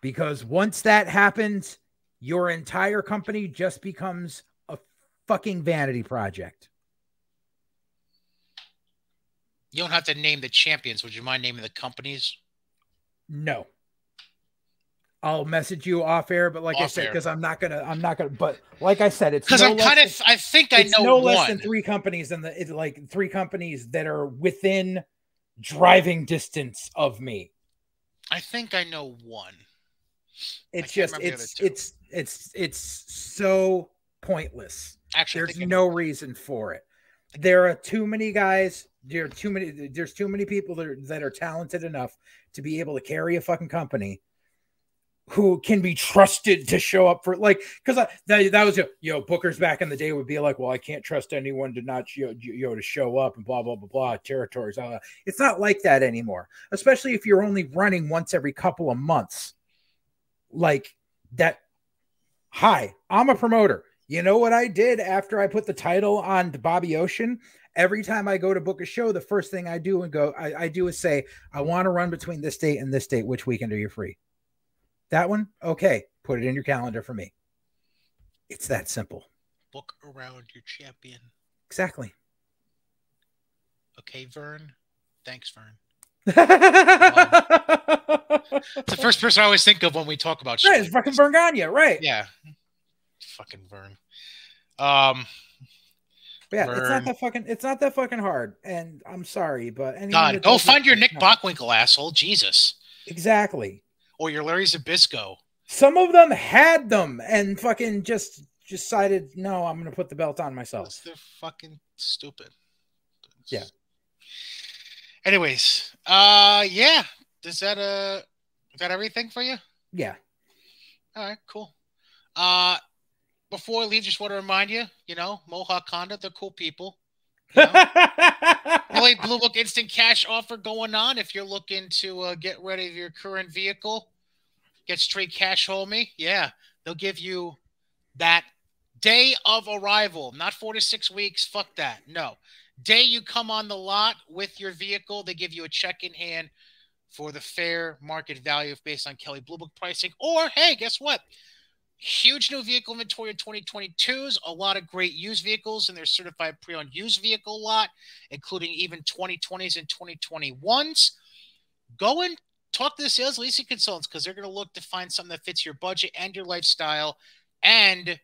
Because once that happens, your entire company just becomes a fucking vanity project. You don't have to name the champions. Would you mind naming the companies? No. I'll message you off air, but like I said, because I'm not gonna. But like I said, it's because I'm kind of. I think I know no less than 3 companies, and it's like 3 companies that are within driving distance of me. I think I know one. It's just it's so pointless. Actually, there's no reason for it. There are too many guys. There's too many people that are talented enough to be able to carry a fucking company, who can be trusted to show up for, like, because that was bookers back in the day would be like, well, I can't trust anyone to not to show up and blah blah blah blah territories. It's not like that anymore, especially if you're only running once every couple of months. Like that. Hi, I'm a promoter. You know what I did after I put the title on Bobby Ocean? Every time I go to book a show, the first thing I do is say, I want to run between this date and this date. Which weekend are you free? That one? Okay. Put it in your calendar for me. It's that simple. Book around your champion. Exactly. Okay, Vern. Thanks, Vern. It's the first person I always think of when we talk about shit. Right, it's fucking Vern Gagne, right? Yeah. Fucking Vern. Yeah, Vern. It's not that fucking hard. And I'm sorry, but God, go find your Nick Bockwinkel, asshole. Jesus. Exactly. Or your Larry Zbyszko. Some of them had them and fucking just decided, no, I'm going to put the belt on myself. They're fucking stupid. Yeah. Anyways, yeah. Is that everything for you? Yeah. All right, cool. Before I leave, just want to remind you, Mohawk Honda, they're cool people. Really, Blue Book instant cash offer going on. If you're looking to get rid of your current vehicle, get straight cash homie. Yeah, they'll give you that day of arrival, not 4 to 6 weeks. Fuck that. No. Day you come on the lot with your vehicle, they give you a check in hand for the fair market value based on Kelley Blue Book pricing. Or, hey, guess what? Huge new vehicle inventory in 2022s. A lot of great used vehicles in their certified pre-owned used vehicle lot, including even 2020s and 2021s. Go and talk to the sales leasing consultants because they're going to look to find something that fits your budget and your lifestyle and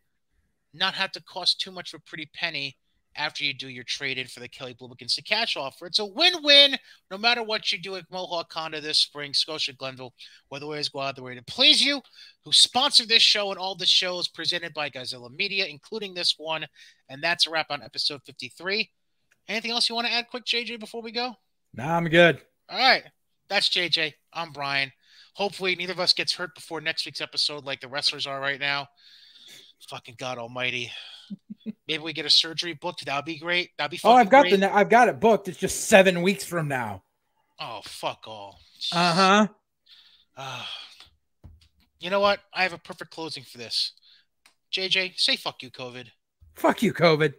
not have to cost too much of a pretty penny after you do your trade-in for the Kelley Blue Book Instant Cash offer. It's a win-win no matter what you do at Mohawk Honda this spring, Scotia, Glenville, whether ways go out the way to please you, who sponsored this show and all the shows presented by Godzilla Media, including this one. And that's a wrap on episode 53. Anything else you want to add quick, JJ, before we go? Nah, I'm good. All right. That's JJ. I'm Brian. Hopefully neither of us gets hurt before next week's episode like the wrestlers are right now. Fucking God almighty. Maybe we get a surgery booked. That'd be great. That'd be fucking great. I've got it booked. It's just 7 weeks from now. Oh, fuck all. Uh-huh. You know what? I have a perfect closing for this. JJ, say fuck you, COVID. Fuck you, COVID.